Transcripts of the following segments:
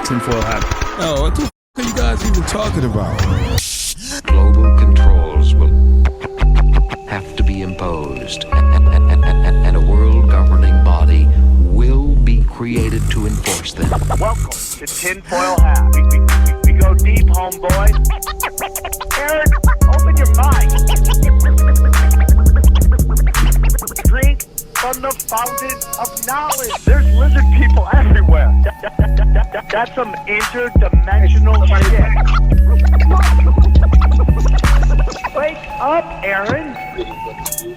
tinfoil hat. Oh, what the f*** are you guys even talking about? Global controls will have to be imposed, and a world governing body will be created to enforce them. Welcome to Tinfoil Hat. We go deep, homeboy. Aaron, open your mind. Drink from the fountain of knowledge. There's lizard people everywhere. That's some interdimensional shit. Wake up, Aaron.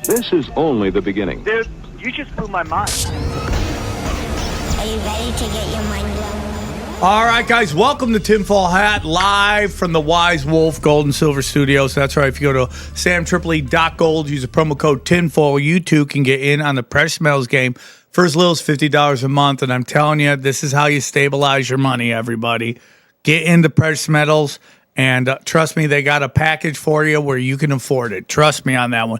This is only the beginning. Dude, you just blew my mind. Are you ready to get your mind blown? All right, guys, welcome to Tinfoil Hat, live from the Wise Wolf Gold and Silver Studios. That's right. If you go to samtripoli.gold, use the promo code TINFOIL, you too can get in on the precious metals game for as little as $50 a month. And I'm telling you, this is how you stabilize your money, everybody. Get into precious metals, and trust me, they got a package for you where you can afford it. Trust me on that one.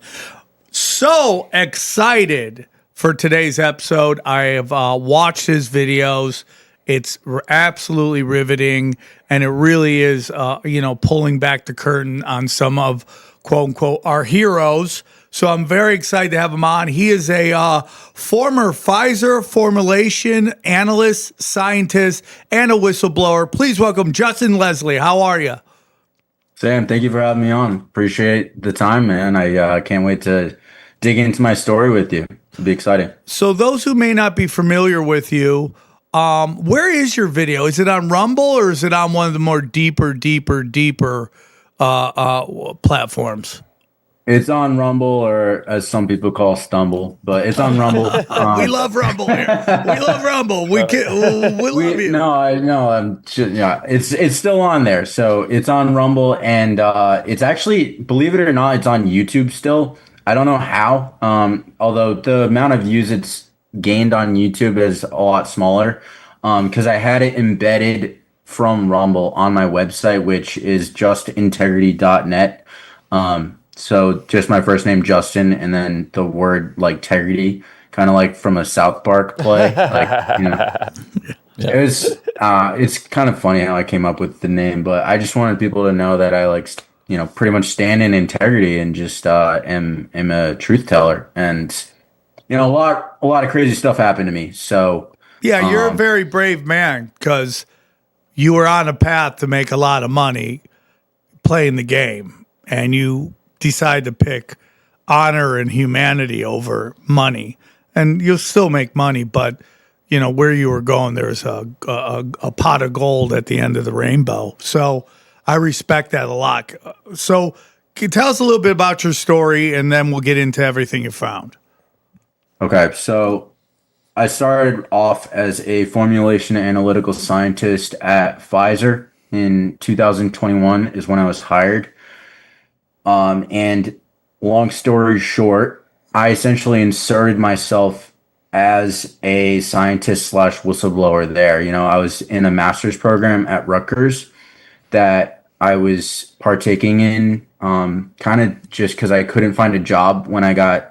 So excited for today's episode. I have watched his videos. It's absolutely riveting, and it really is, pulling back the curtain on some of, quote unquote, our heroes. So I'm very excited to have him on. He is a former Pfizer formulation analyst, scientist, and a whistleblower. Please welcome Justin Leslie. How are you? Sam, thank you for having me on. Appreciate the time, man. I can't wait to dig into my story with you. It'll be exciting. So those who may not be familiar with you, where is your video? Is it on Rumble or is it on one of the more deeper platforms? It's on Rumble, or as some people call Stumble, but it's on Rumble. We love Rumble here. We love Rumble. We love you. No, I know. It's still on there. So it's on Rumble, and it's actually, believe it or not, it's on YouTube still. I don't know how. Although the amount of views it's gained on YouTube is a lot smaller, because I had it embedded from Rumble on my website, which is justintegrity.net. So just my first name, Justin, and then the word like integrity, kind of like from a South Park play. It was, it's kind of funny how I came up with the name, but I just wanted people to know that I pretty much stand in integrity and just am a truth teller. And a lot of crazy stuff happened to me. So yeah, you're a very brave man, because you were on a path to make a lot of money playing the game, and you decide to pick honor and humanity over money. And you'll still make money, but where you were going, there's a pot of gold at the end of the rainbow. So I respect that a lot. So can you tell us a little bit about your story, and then we'll get into everything you found. Okay, so I started off as a formulation analytical scientist at Pfizer in 2021 is when I was hired. And long story short, I essentially inserted myself as a scientist / whistleblower there. I was in a master's program at Rutgers that I was partaking in, kind of just because I couldn't find a job when I got,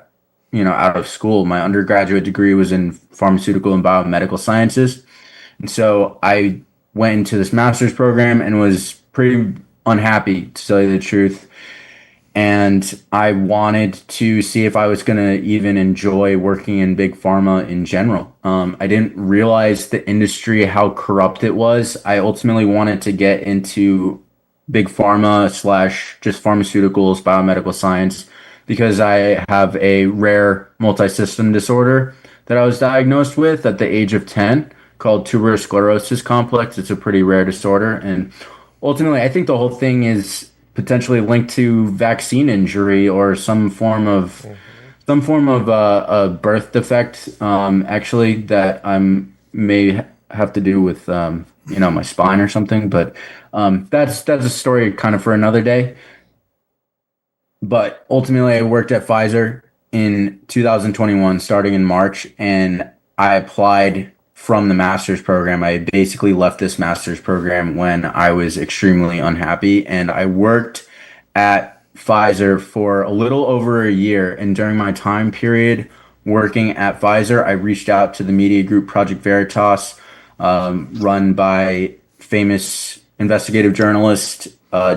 out of school. My undergraduate degree was in pharmaceutical and biomedical sciences. And so I went into this master's program and was pretty unhappy, to tell you the truth. And I wanted to see if I was going to even enjoy working in Big Pharma in general. I didn't realize the industry, how corrupt it was. I ultimately wanted to get into Big Pharma / just pharmaceuticals, biomedical science, because I have a rare multisystem disorder that I was diagnosed with at the age of 10 called tuberous sclerosis complex. It's a pretty rare disorder. And ultimately, I think the whole thing is potentially linked to vaccine injury or some form of a birth defect, actually, that may have to do with my spine or something. But that's a story kind of for another day. But ultimately, I worked at Pfizer in 2021, starting in March, and I applied from the master's program. I basically left this master's program when I was extremely unhappy, and I worked at Pfizer for a little over a year. And during my time period working at Pfizer, I reached out to the media group Project Veritas, run by famous investigative journalist,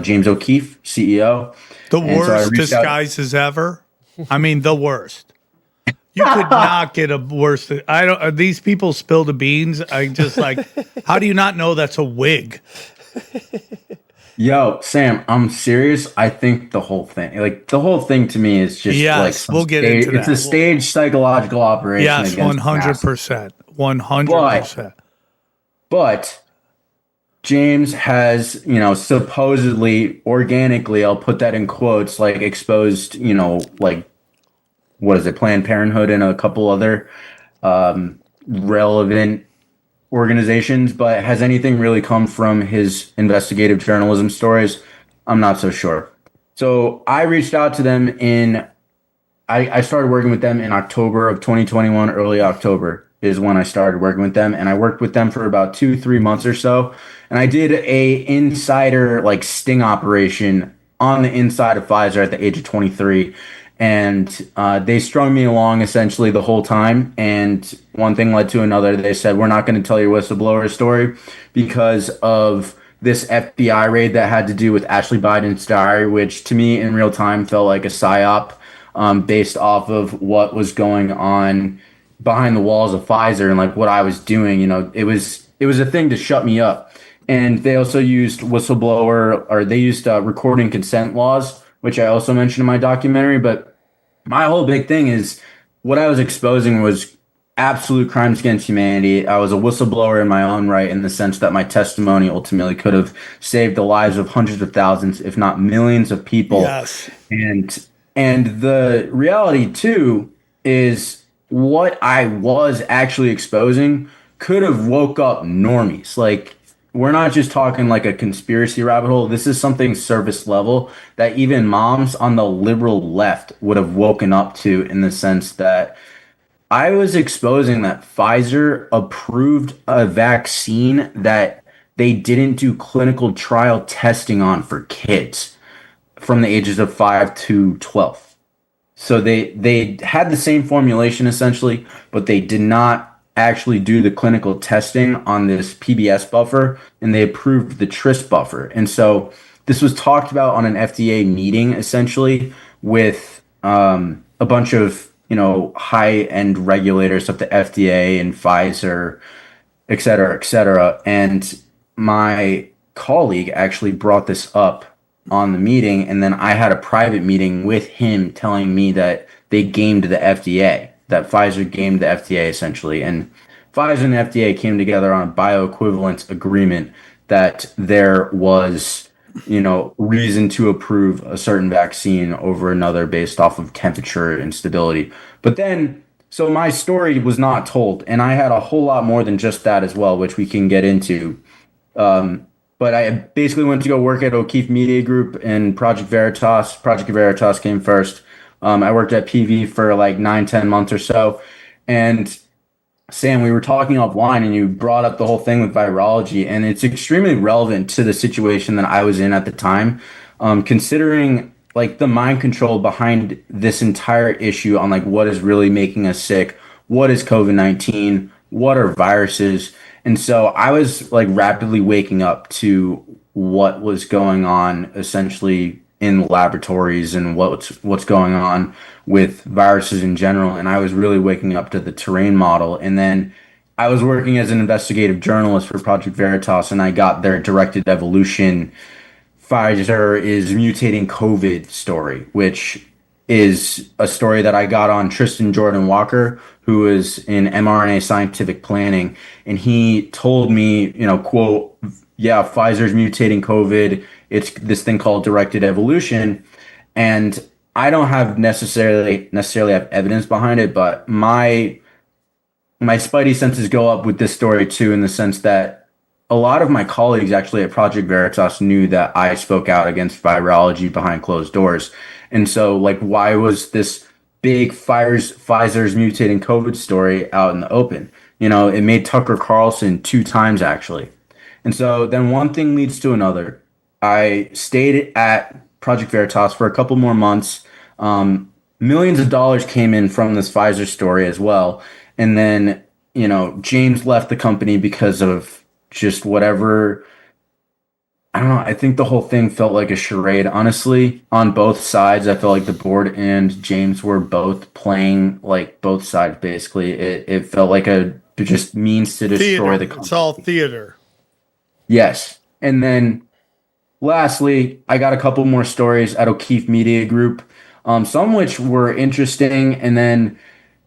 James O'Keefe, CEO. The And so I worst reached out- disguises ever. I mean, the worst. You could not get a worse. I don't. These people spill the beans. I just like. How do you not know that's a wig? Yo, Sam, I'm serious. I think the whole thing to me is just Yes, like some we'll get stage, into it's that. a staged psychological operation. Yes, against 100%. 100%. But James has, supposedly organically, I'll put that in quotes, like exposed, like what is it, Planned Parenthood and a couple other relevant organizations. But has anything really come from his investigative journalism stories? I'm not so sure. So I reached out to them I started working with them in October of 2021, early October is when I started working with them. And I worked with them for about 2-3 months or so. And I did a insider like sting operation on the inside of Pfizer at the age of 23. And they strung me along essentially the whole time. And one thing led to another. They said, we're not going to tell your whistleblower story because of this FBI raid that had to do with Ashley Biden's diary, which to me in real time felt like a psyop based off of what was going on behind the walls of Pfizer and like what I was doing. It was a thing to shut me up. And they also used recording consent laws, which I also mentioned in my documentary. But my whole big thing is what I was exposing was absolute crimes against humanity. I was a whistleblower in my own right in the sense that my testimony ultimately could have saved the lives of hundreds of thousands, if not millions of people. Yes. And the reality too is what I was actually exposing could have woke up normies. Like, we're not just talking like a conspiracy rabbit hole. This is something service level that even moms on the liberal left would have woken up to, in the sense that I was exposing that Pfizer approved a vaccine that they didn't do clinical trial testing on for kids from the ages of 5 to 12. So they had the same formulation essentially, but they did not actually do the clinical testing on this PBS buffer, and they approved the tris buffer. And so this was talked about on an FDA meeting essentially with a bunch of high-end regulators of the FDA and Pfizer, et cetera, et cetera. And my colleague actually brought this up on the meeting, and then I had a private meeting with him telling me that they gamed the FDA, that Pfizer gamed the FDA essentially. And Pfizer and the FDA came together on a bioequivalence agreement that there was, reason to approve a certain vaccine over another based off of temperature and stability. But then, so my story was not told, and I had a whole lot more than just that as well, which we can get into. But I basically went to go work at O'Keefe Media Group and Project Veritas. Project Veritas came first. I worked at PV for like 9-10 months or so. And Sam, we were talking offline and you brought up the whole thing with virology, and it's extremely relevant to the situation that I was in at the time, considering like the mind control behind this entire issue on like what is really making us sick, what is COVID-19, what are viruses. And so I was like rapidly waking up to what was going on essentially in laboratories and what's going on with viruses in general. And I was really waking up to the terrain model. And then I was working as an investigative journalist for Project Veritas, and I got their directed evolution Pfizer is mutating COVID story, which is a story that I got on Tristan Jordan Walker, who is in mRNA scientific planning. And he told me, quote, yeah, Pfizer's mutating COVID. It's this thing called directed evolution. And I don't have necessarily have evidence behind it, but my spidey senses go up with this story too, in the sense that a lot of my colleagues actually at Project Veritas knew that I spoke out against virology behind closed doors. And so, like, why was this big Pfizer's mutating COVID story out in the open? It made Tucker Carlson 2 times, actually. And so then one thing leads to another. I stayed at Project Veritas for a couple more months. Millions of dollars came in from this Pfizer story as well. And then, James left the company because of just whatever I don't know. I think the whole thing felt like a charade, honestly, on both sides. I felt like the board and James were both playing like both sides, basically. It felt like a just means to destroy the Theater. company. It's all theater. Yes. And then lastly, I got a couple more stories at O'Keefe Media Group, some which were interesting. And then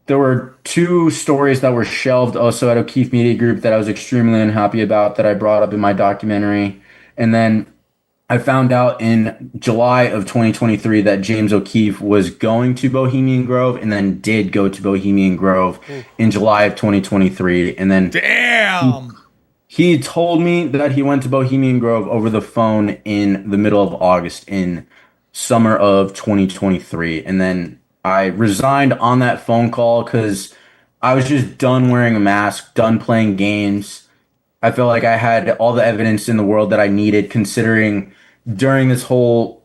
there were two stories that were shelved also at O'Keefe Media Group that I was extremely unhappy about that I brought up in my documentary. And then I found out in July of 2023 that James O'Keefe was going to Bohemian Grove and then did go to Bohemian Grove in July of 2023. And then Damn. he told me that he went to Bohemian Grove over the phone in the middle of August in summer of 2023. And then I resigned on that phone call because I was just done wearing a mask, done playing games. I felt like I had all the evidence in the world that I needed, considering during this whole,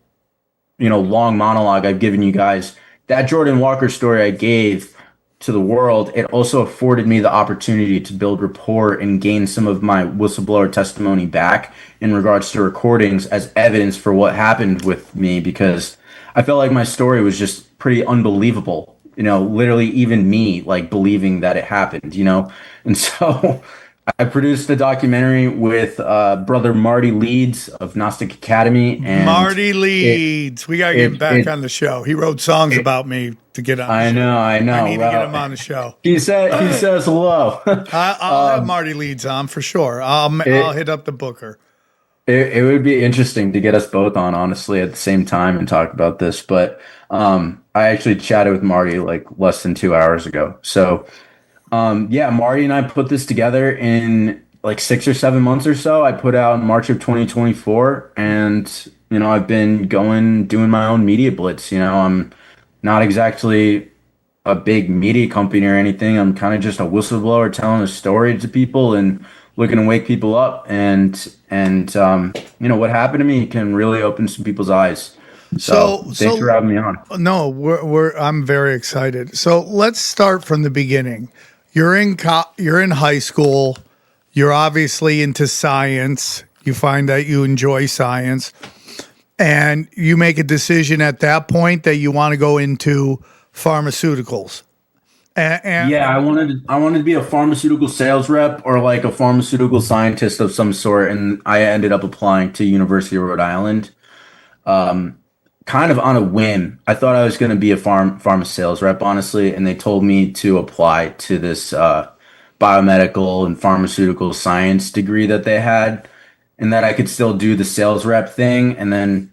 long monologue I've given you guys, that Jordan Walker story I gave to the world, it also afforded me the opportunity to build rapport and gain some of my whistleblower testimony back in regards to recordings as evidence for what happened with me, because I felt like my story was just pretty unbelievable. Literally even me like believing that it happened, and so I produced a documentary with brother Marty Leeds of Gnostic Academy. And Marty Leeds. We got to get him back on the show. He wrote songs about me to get on the show. I know. I need to get him on the show. He says hello. I'll have Marty Leeds on for sure. I'll hit up the booker. It would be interesting to get us both on, honestly, at the same time and talk about this. But I actually chatted with Marty like less than 2 hours ago. So Marty and I put this together in like 6 or 7 months or so. I put out in March of 2024, and I've been doing my own media blitz. I'm not exactly a big media company or anything. I'm kind of just a whistleblower telling a story to people and looking to wake people up. And what happened to me can really open some people's eyes. So thanks for having me on. No, I'm very excited. So let's start from the beginning. You're in high school. You're obviously into science. You find that you enjoy science, and you make a decision at that point that you want to go into pharmaceuticals. And I wanted to be a pharmaceutical sales rep or like a pharmaceutical scientist of some sort, and I ended up applying to University of Rhode Island. Kind of on a whim. I thought I was going to be a pharma sales rep, honestly, and they told me to apply to this biomedical and pharmaceutical science degree that they had, and that I could still do the sales rep thing. And then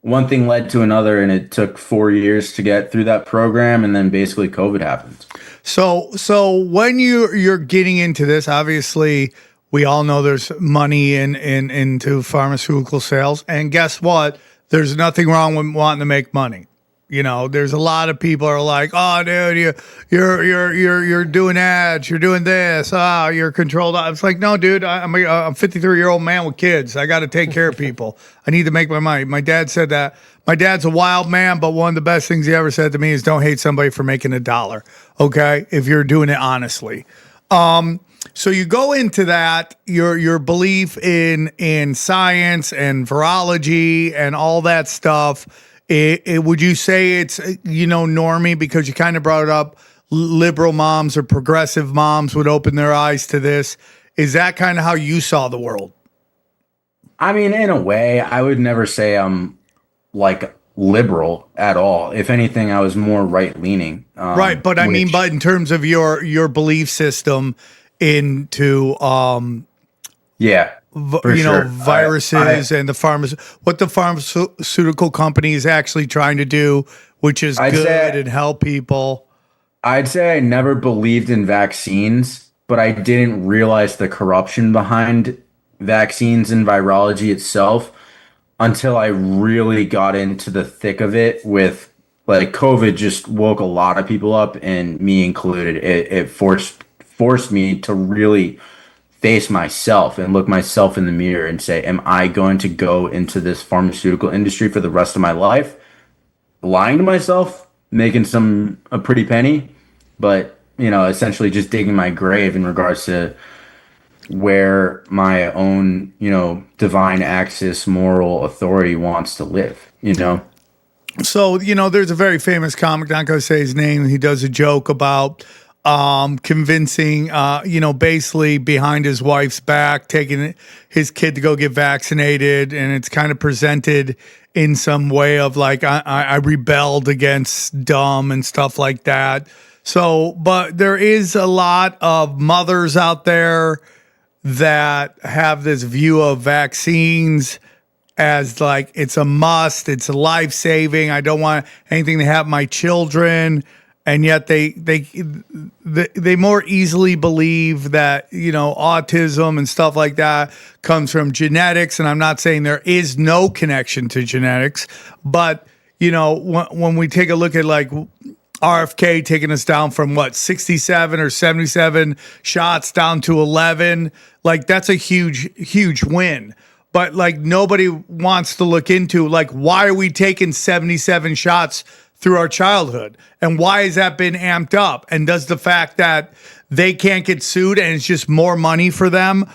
one thing led to another, and it took 4 years to get through that program, and then basically COVID happened. So when you're getting into this, obviously we all know there's money into pharmaceutical sales, and guess what? There's nothing wrong with wanting to make money. There's a lot of people are like, "Oh, dude, you're doing ads, you're doing this, you're controlled." It's like, no, dude, I'm a 53-year-old man with kids. I got to take care of people. I need to make my money. My dad said that. My dad's a wild man, but one of the best things he ever said to me is, "Don't hate somebody for making $1." Okay, if you're doing it honestly. So you go into that, your belief in science and virology and all that stuff. Would you say it's normie, because you kind of brought it up? Liberal moms or progressive moms would open their eyes to this. Is that kind of how you saw the world? I mean, in a way, I would never say I'm like liberal at all. If anything, I was more right leaning. Right, but I mean, but in terms of your belief system into viruses and what the pharmaceutical company is actually trying to do, which is good and help people. I'd say I never believed in vaccines, but I didn't realize the corruption behind vaccines and virology itself until I really got into the thick of it with like COVID. Just woke a lot of people up, and me included. It forced me to really face myself and look myself in the mirror and say, am I going to go into this pharmaceutical industry for the rest of my life, lying to myself, making a pretty penny, but essentially just digging my grave in regards to where my own, divine axis moral authority wants to live, So, there's a very famous comic, not going to say his name. He does a joke about convincing, basically behind his wife's back, taking his kid to go get vaccinated. And it's kind of presented in some way of like, I rebelled against dumb and stuff like that. So, but there is a lot of mothers out there that have this view of vaccines as like it's a must, it's life saving. I don't want anything to happen to my children, and yet they more easily believe that autism and stuff like that comes from genetics. And I'm not saying there is no connection to genetics, but when we take a look at like RFK taking us down from 67 or 77 shots down to 11, like that's a huge win. But like nobody wants to look into like, why are we taking 77 shots through our childhood, and why has that been amped up? And does the fact that they can't get sued and it's just more money for them?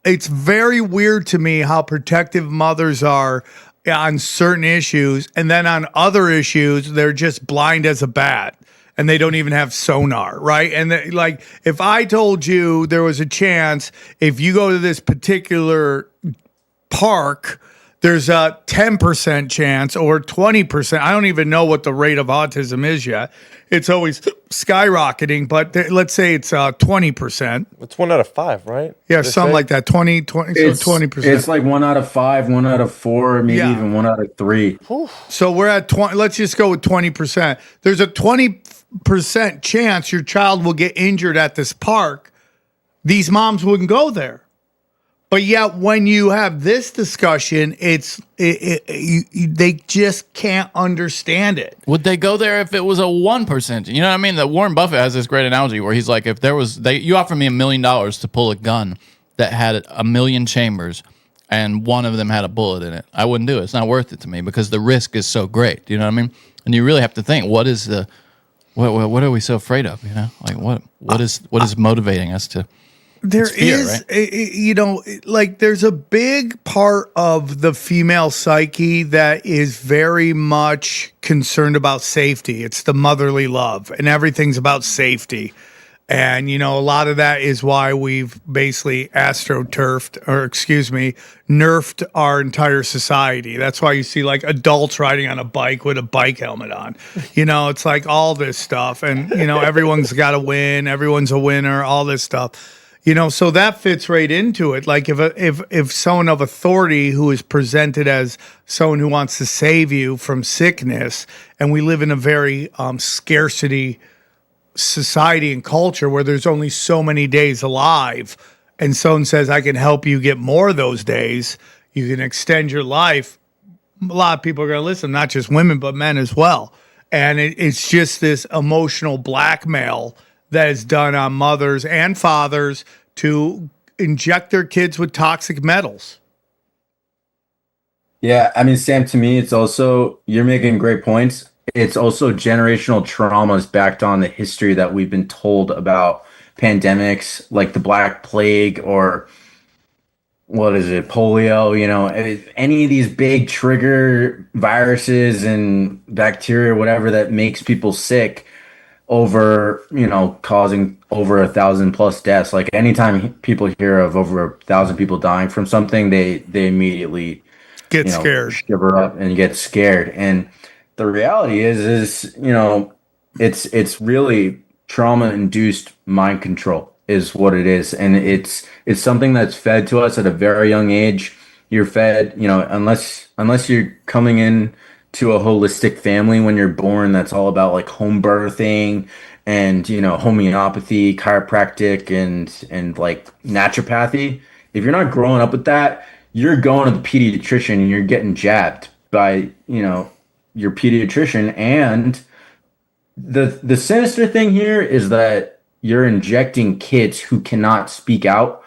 It's very weird to me how protective mothers are on certain issues, and then on other issues they're just blind as a bat and they don't even have sonar, right? And like if I told you there was a chance if you go to this particular park, there's a 10% chance or 20%. I don't even know what the rate of autism is yet. It's always skyrocketing, but let's say it's 20%. It's 1 out of 5, right? Yeah, something like that. 20, so 20%. It's like 1 out of 5, 1 out of 4, maybe even 1 out of 3. So we're at 20. Let's just go with 20%. There's a 20% chance your child will get injured at this park. These moms wouldn't go there. But yet, when you have this discussion, they just can't understand it. Would they go there if it was a 1%? You know what I mean? That Warren Buffett has this great analogy where he's like, if there was, you offer me $1 million to pull a gun that had 1 million chambers and one of them had a bullet in it, I wouldn't do it. It's not worth it to me because the risk is so great. You know what I mean? And you really have to think, what are we so afraid of? Like what is motivating us to? There fear, is, right? like there's a big part of the female psyche that is very much concerned about safety. It's the motherly love, and everything's about safety. And, a lot of that is why we've basically nerfed our entire society. That's why you see like adults riding on a bike with a bike helmet on. It's like all this stuff. And, everyone's got to win. Everyone's a winner, all this stuff. So that fits right into it. Like if someone of authority who is presented as someone who wants to save you from sickness, and we live in a very scarcity society and culture where there's only so many days alive, and someone says, I can help you get more of those days, you can extend your life, a lot of people are going to listen, not just women, but men as well. And it's just this emotional blackmail that is done on mothers and fathers to inject their kids with toxic metals. Yeah, I mean, Sam, to me, it's also, you're making great points. It's also generational traumas backed on the history that we've been told about pandemics like the Black Plague or polio, any of these big trigger viruses and bacteria, whatever, that makes people sick over, causing over 1,000 plus deaths. Like anytime people hear of over 1,000 people dying from something, they immediately get scared, shiver up and get scared. And the reality is it's really trauma induced mind control is what it is. And it's something that's fed to us at a very young age. You're fed, unless you're coming in to a holistic family when you're born, that's all about like home birthing and, homeopathy, chiropractic and like naturopathy. If you're not growing up with that, you're going to the pediatrician and you're getting jabbed by, your pediatrician. And the sinister thing here is that you're injecting kids who cannot speak out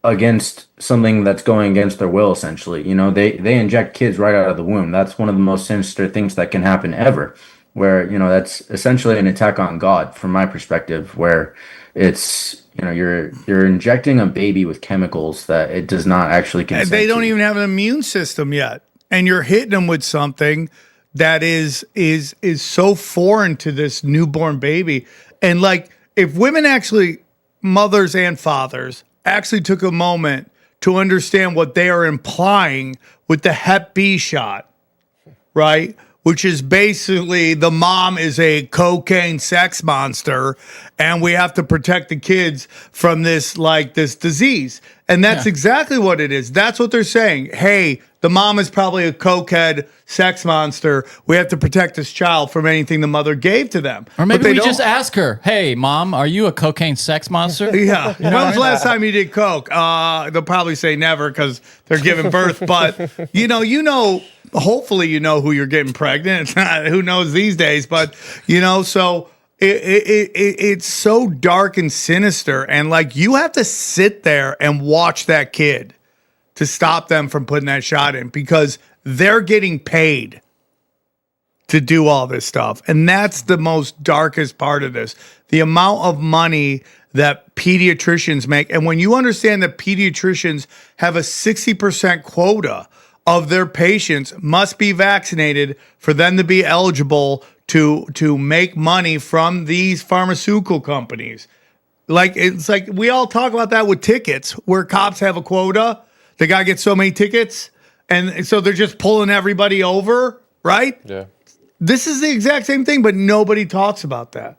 against something that's going against their will, essentially. They inject kids right out of the womb. That's one of the most sinister things that can happen ever, where, that's essentially an attack on God from my perspective, where it's, you're injecting a baby with chemicals that it does not actually consent They don't to. even have an immune system yet, and you're hitting them with something that is so foreign to this newborn baby. And like, if women actually, mothers and fathers, actually took a moment to understand what they are implying with the Hep B shot, right? Which is basically the mom is a cocaine sex monster and we have to protect the kids from this disease. And that's exactly what it is. That's what they're saying. Hey, the mom is probably a cokehead sex monster. We have to protect this child from anything the mother gave to them. Or maybe we just ask her, hey, mom, are you a cocaine sex monster? Yeah. When was the last time you did coke? They'll probably say never because they're giving birth. But, hopefully you know who you're getting pregnant. Who knows these days? But, so it's so dark and sinister. And, like, you have to sit there and watch that kid to stop them from putting that shot in because they're getting paid to do all this stuff. And that's the most darkest part of this. The amount of money that pediatricians make. And when you understand that pediatricians have a 60% quota of their patients must be vaccinated for them to be eligible to make money from these pharmaceutical companies. Like, it's like we all talk about that with tickets where cops have a quota. The guy gets so many tickets, and so they're just pulling everybody over, right? Yeah. This is the exact same thing, but nobody talks about that.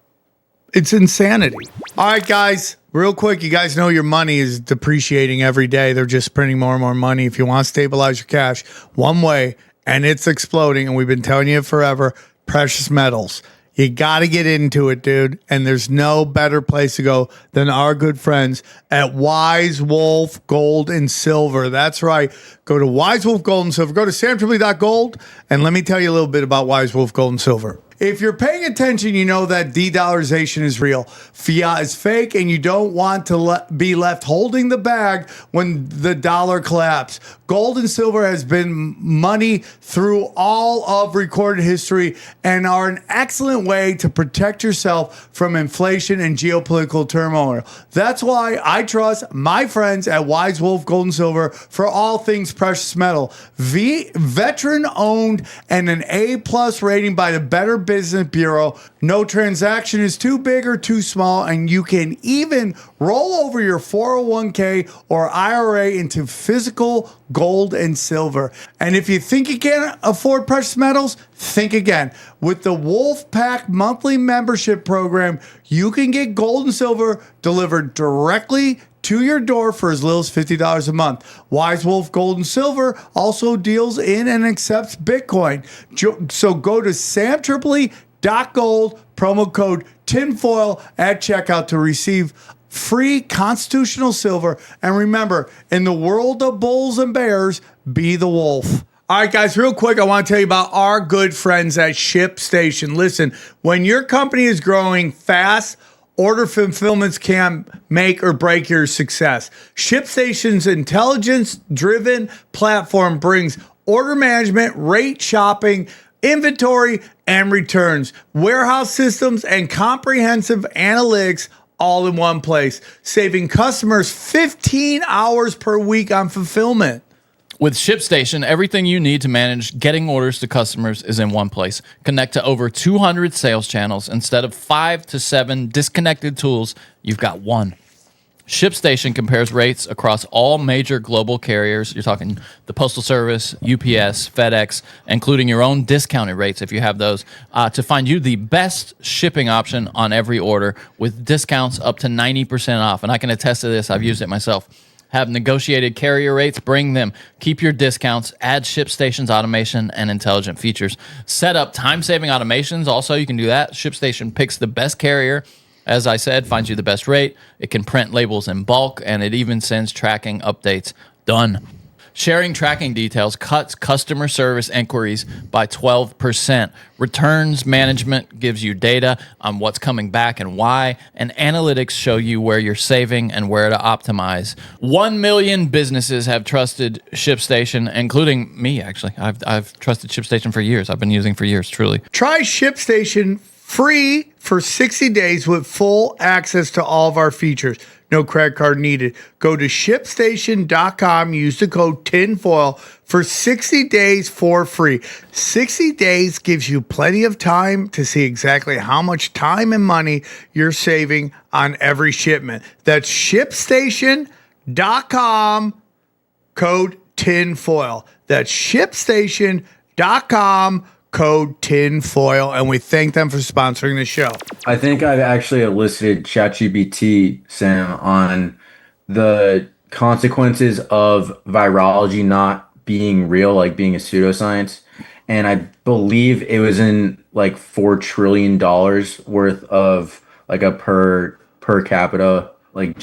It's insanity. All right, guys, real quick, you guys know your money is depreciating every day. They're just printing more and more money. If you want to stabilize your cash, one way, and it's exploding, and we've been telling you it forever, precious metals. You got to get into it, dude. And there's no better place to go than our good friends at Wise Wolf Gold and Silver. That's right. Go to Wise Wolf Gold and Silver. Go to samtripoli.gold. And let me tell you a little bit about Wise Wolf Gold and Silver. If you're paying attention, you know that de-dollarization is real. Fiat is fake, and you don't want to be left holding the bag when the dollar collapses. Gold and silver has been money through all of recorded history and are an excellent way to protect yourself from inflation and geopolitical turmoil. That's why I trust my friends at Wise Wolf Gold and Silver for all things precious metal. Veteran-owned and an A+ rating by the Better Business Bureau. No transaction is too big or too small, and you can even roll over your 401k or IRA into physical gold and silver. And if you think you can't afford precious metals, think again. With the Wolf Pack monthly membership program, you can get gold and silver delivered directly to your door for as little as $50 a month. Wise Wolf Gold and Silver also deals in and accepts Bitcoin. So go to samtripoli.gold, promo code tinfoil at checkout to receive free constitutional silver. And remember, in the world of bulls and bears, be the wolf. All right, guys, real quick, I want to tell you about our good friends at ShipStation. Listen, when your company is growing fast, order fulfillments can make or break your success. ShipStation's intelligence-driven platform brings order management, rate shopping, inventory, and returns, warehouse systems, and comprehensive analytics all in one place, saving customers 15 hours per week on fulfillment. With ShipStation, everything you need to manage getting orders to customers is in one place. Connect to over 200 sales channels. Instead of 5 to 7 disconnected tools, you've got one. ShipStation compares rates across all major global carriers. You're talking the Postal Service, UPS, FedEx, including your own discounted rates if you have those, to find you the best shipping option on every order with discounts up to 90% off. And I can attest to this. I've used it myself. Have negotiated carrier rates, bring them. Keep your discounts, add ShipStation's automation and intelligent features. Set up time-saving automations. Also, you can do that. ShipStation picks the best carrier. As I said, finds you the best rate. It can print labels in bulk, and it even sends tracking updates. Done. Sharing tracking details cuts customer service inquiries by 12%. Returns management gives you data on what's coming back and why, and analytics show you where you're saving and where to optimize. 1 million businesses have trusted ShipStation, including me, actually. I've trusted ShipStation for years. I've been using for years, truly. Try ShipStation free for 60 days with full access to all of our features. No credit card needed. Go to ShipStation.com. Use the code TINFOIL for 60 days for free. 60 days gives you plenty of time to see exactly how much time and money you're saving on every shipment. That's ShipStation.com, code TINFOIL. That's ShipStation.com, code TINFOIL. And we thank them for sponsoring the show. I think I've actually elicited ChatGPT, Sam, on the consequences of virology not being real, like being a pseudoscience. And I believe it was in like $4 trillion worth of like a per capita, like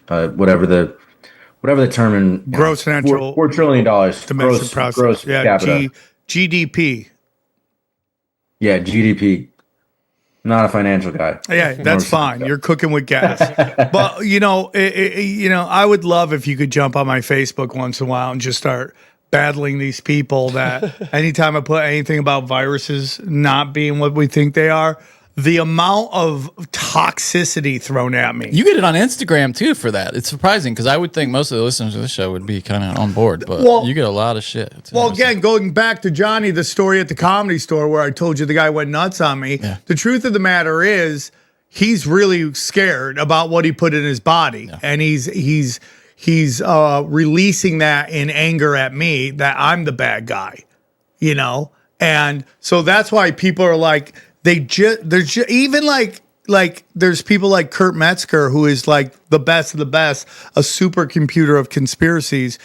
whatever the term in Gross natural $4 trillion domestic product. gross capita. GDP. Yeah, GDP. Not a financial guy. Yeah, that's fine. You're cooking with gas. But I would love if you could jump on my Facebook once in a while and just start battling these people that anytime I put anything about viruses not being what we think they are, the amount of toxicity thrown at me. You get it on Instagram too for that. It's surprising because I would think most of the listeners of the show would be kind of on board, but you get a lot of shit. Well, again, going back to Johnny, the story at the Comedy Store where I told you the guy went nuts on me. Yeah. The truth of the matter is he's really scared about what he put in his body, and he's releasing that in anger at me that I'm the bad guy, and so that's why people are like. There's people like Kurt Metzger, who is like the best of the best, a supercomputer of conspiracies,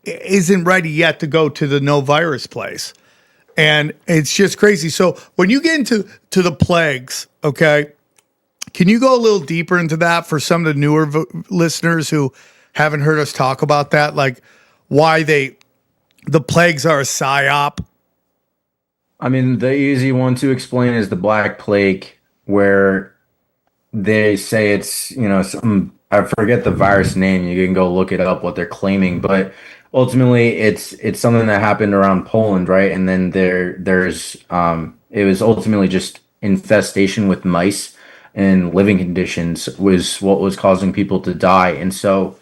isn't ready yet to go to the no virus place. And it's just crazy. So when you get into the plagues, okay, can you go a little deeper into that for some of the newer listeners who haven't heard us talk about that? Like why the plagues are a psyop? I mean, the easy one to explain is the Black Plague, where they say it's, I forget the virus name. You can go look it up, what they're claiming. But ultimately, it's something that happened around Poland, right? And then there's it was ultimately just infestation with mice and living conditions was what was causing people to die. And so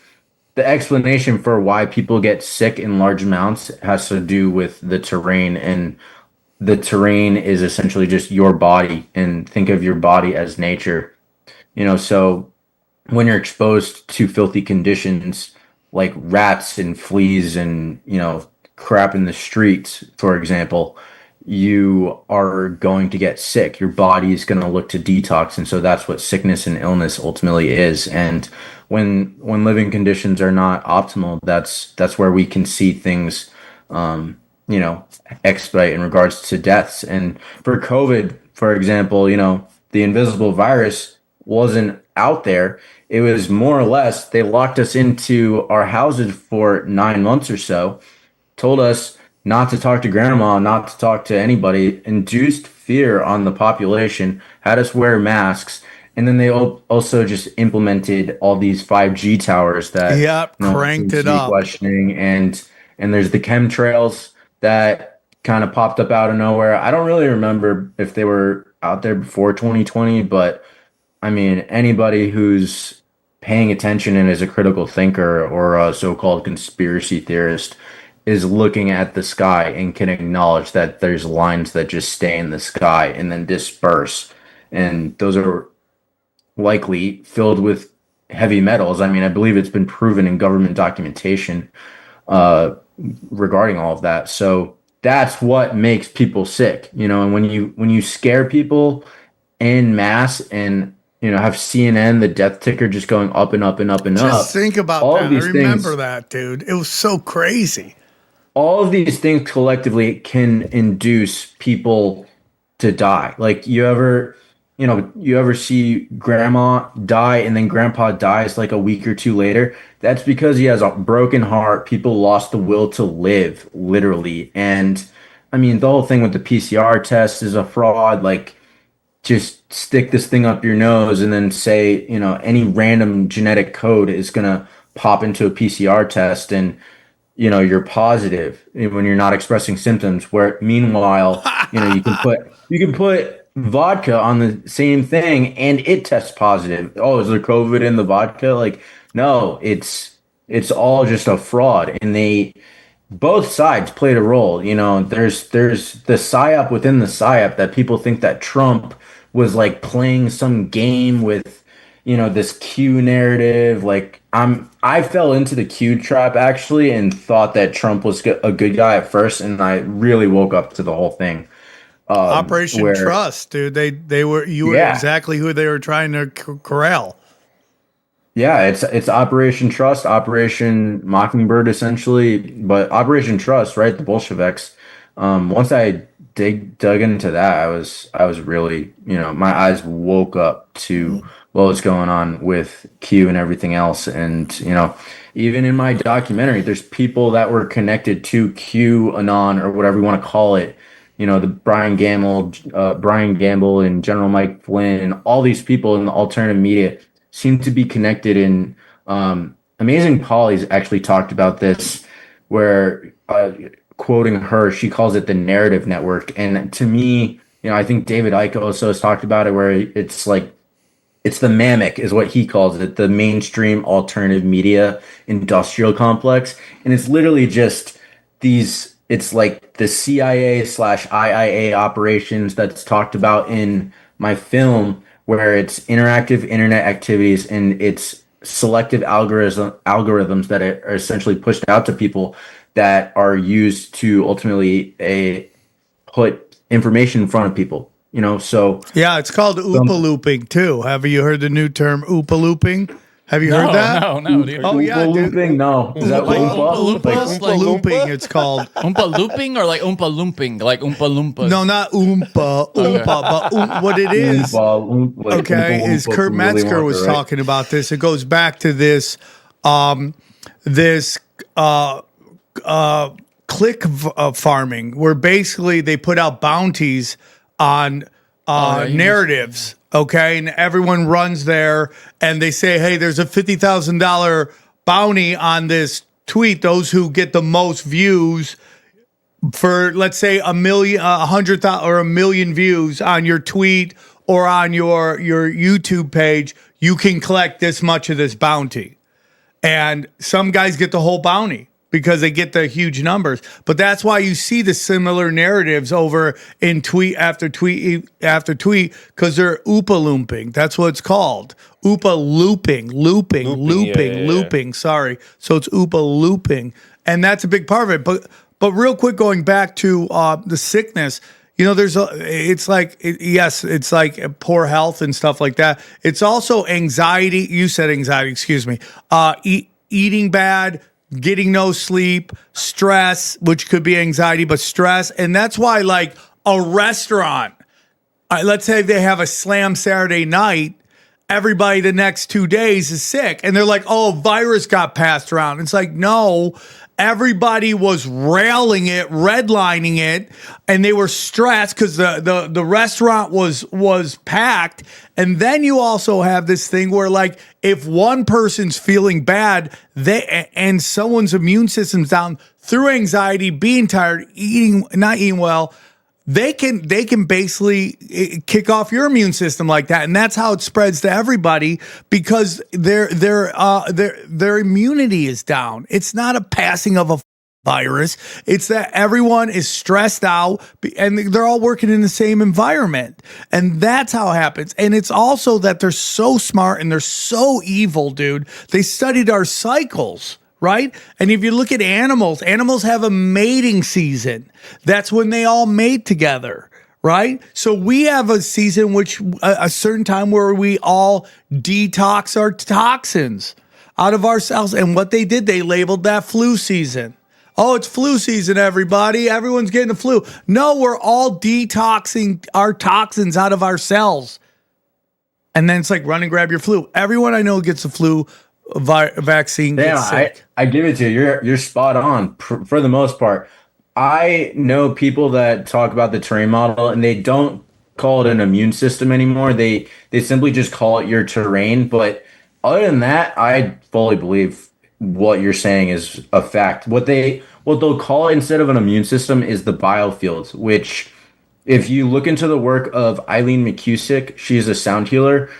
the explanation for why people get sick in large amounts has to do with the terrain, and the terrain is essentially just your body, and think of your body as nature. So when you're exposed to filthy conditions like rats and fleas and, crap in the streets, for example, you are going to get sick. Your body is going to look to detox. And so that's what sickness and illness ultimately is. And when living conditions are not optimal, that's where we can see things, expedite in regards to deaths. And for COVID, for example, the invisible virus wasn't out there. It was more or less, they locked us into our houses for 9 months or so, told us not to talk to grandma, not to talk to anybody, induced fear on the population, had us wear masks. And then they also just implemented all these 5G towers that cranked it up. Questioning. And there's the chemtrails that kind of popped up out of nowhere. I don't really remember if they were out there before 2020, but I mean, anybody who's paying attention and is a critical thinker or a so-called conspiracy theorist is looking at the sky and can acknowledge that there's lines that just stay in the sky and then disperse. And those are likely filled with heavy metals. I mean, I believe it's been proven in government documentation regarding all of that. So that's what makes people sick, and when you scare people en masse and have CNN, the death ticker just going up and up and up and up. Just think about that. I remember that, dude. It was so crazy. All of these things collectively can induce people to die. Like you ever see grandma die and then grandpa dies like a week or two later? That's because he has a broken heart. People lost the will to live, literally. And I mean, the whole thing with the PCR test is a fraud. Like, just stick this thing up your nose and then say, any random genetic code is going to pop into a PCR test and, you're positive when you're not expressing symptoms. Where meanwhile, you can put vodka on the same thing and it tests positive. Oh, is there COVID in the vodka? Like, no, it's all just a fraud. And they both sides played a role. You know, there's the psyop within the psyop that people think that Trump was like playing some game with, you know, this Q narrative. Like I fell into the Q trap actually and thought that Trump was a good guy at first, and I really woke up to the whole thing. Operation Where Trust, dude. They were you were Yeah. exactly who they were trying to corral. Yeah, it's Operation Trust, Operation Mockingbird, essentially. But Operation Trust, right? The Bolsheviks. Once I dug into that, I was really, you know, my eyes woke up to what was going on with Q and everything else. And you know, even in my documentary, there's people that were connected to Q Anon or whatever you want to call it. You know, the Brian Gamble, and General Mike Flynn, and all these people in the alternative media seem to be connected in Amazing Polly's actually talked about this where quoting her, she calls it the narrative network. And to me, you know, I think David Icke also has talked about it where it's like it's the mammoth is what he calls it, the mainstream alternative media industrial complex. And it's literally just these it's like the CIA slash IIA operations that's talked about in my film where it's interactive internet activities and it's selective algorithms that are essentially pushed out to people that are used to ultimately put information in front of people. You know, so Yeah, it's called Oopa looping too. Have you heard the new term Oopa looping? Have you heard that? No, dude. Oh yeah, Oompa dude. looping? No. Is that Like Oompa? Oompa Loompas? Oompa Like looping, it's called. Oompa looping or like Oompa looping? Like Oompa Loompas? No, not Oompa, but what it is. Like Okay, Oompa is Loompa Kurt from Willy Metzger Wonka, was right? talking about this. It goes back to this, this click farming, where basically they put out bounties on narratives. Okay, and everyone runs there, and they say, "Hey, there's a $50,000 bounty on this tweet. Those who get the most views." For let's say 100,000 or 1,000,000 views on your tweet or on your YouTube page, you can collect this much of this bounty. And some guys get the whole bounty because they get the huge numbers. But that's why you see the similar narratives over in tweet after tweet after tweet, because they're Oopa looping. That's what it's called. Oopa looping. Sorry. So it's Oopa looping. And that's a big part of it. But real quick, going back to the sickness, you know, it's like poor health and stuff like that. It's also anxiety. You said anxiety, excuse me. Eating bad, getting no sleep, stress, which could be anxiety, but stress. And that's why, like, a restaurant, let's say they have a slam Saturday night, everybody the next 2 days is sick. And they're like, oh, virus got passed around. It's like, no. Everybody was railing it, redlining it, and they were stressed because the restaurant was packed. And then you also have this thing where, like, if one person's feeling bad, and someone's immune system's down through anxiety, being tired, not eating well, they can basically kick off your immune system like that, and that's how it spreads to everybody because their immunity is down. It's not a passing of a virus; it's that everyone is stressed out and they're all working in the same environment, and that's how it happens. And it's also that they're so smart and they're so evil, dude. They studied our cycles. Right? And if you look at animals have a mating season. That's when they all mate together. Right? So we have a season a certain time where we all detox our toxins out of our cells. And what they did, they labeled that flu season. Oh, it's flu season, everybody. Everyone's getting the flu. No, we're all detoxing our toxins out of our cells. And then it's like run and grab your flu. Everyone I know gets the flu vaccine. Gets sick. I give it to you. You're spot on for the most part. I know people that talk about the terrain model and they don't call it an immune system anymore. They simply just call it your terrain. But other than that, I fully believe what you're saying is a fact. What they'll call it instead of an immune system is the biofields, which if you look into the work of Eileen McCusick, she's a sound healer.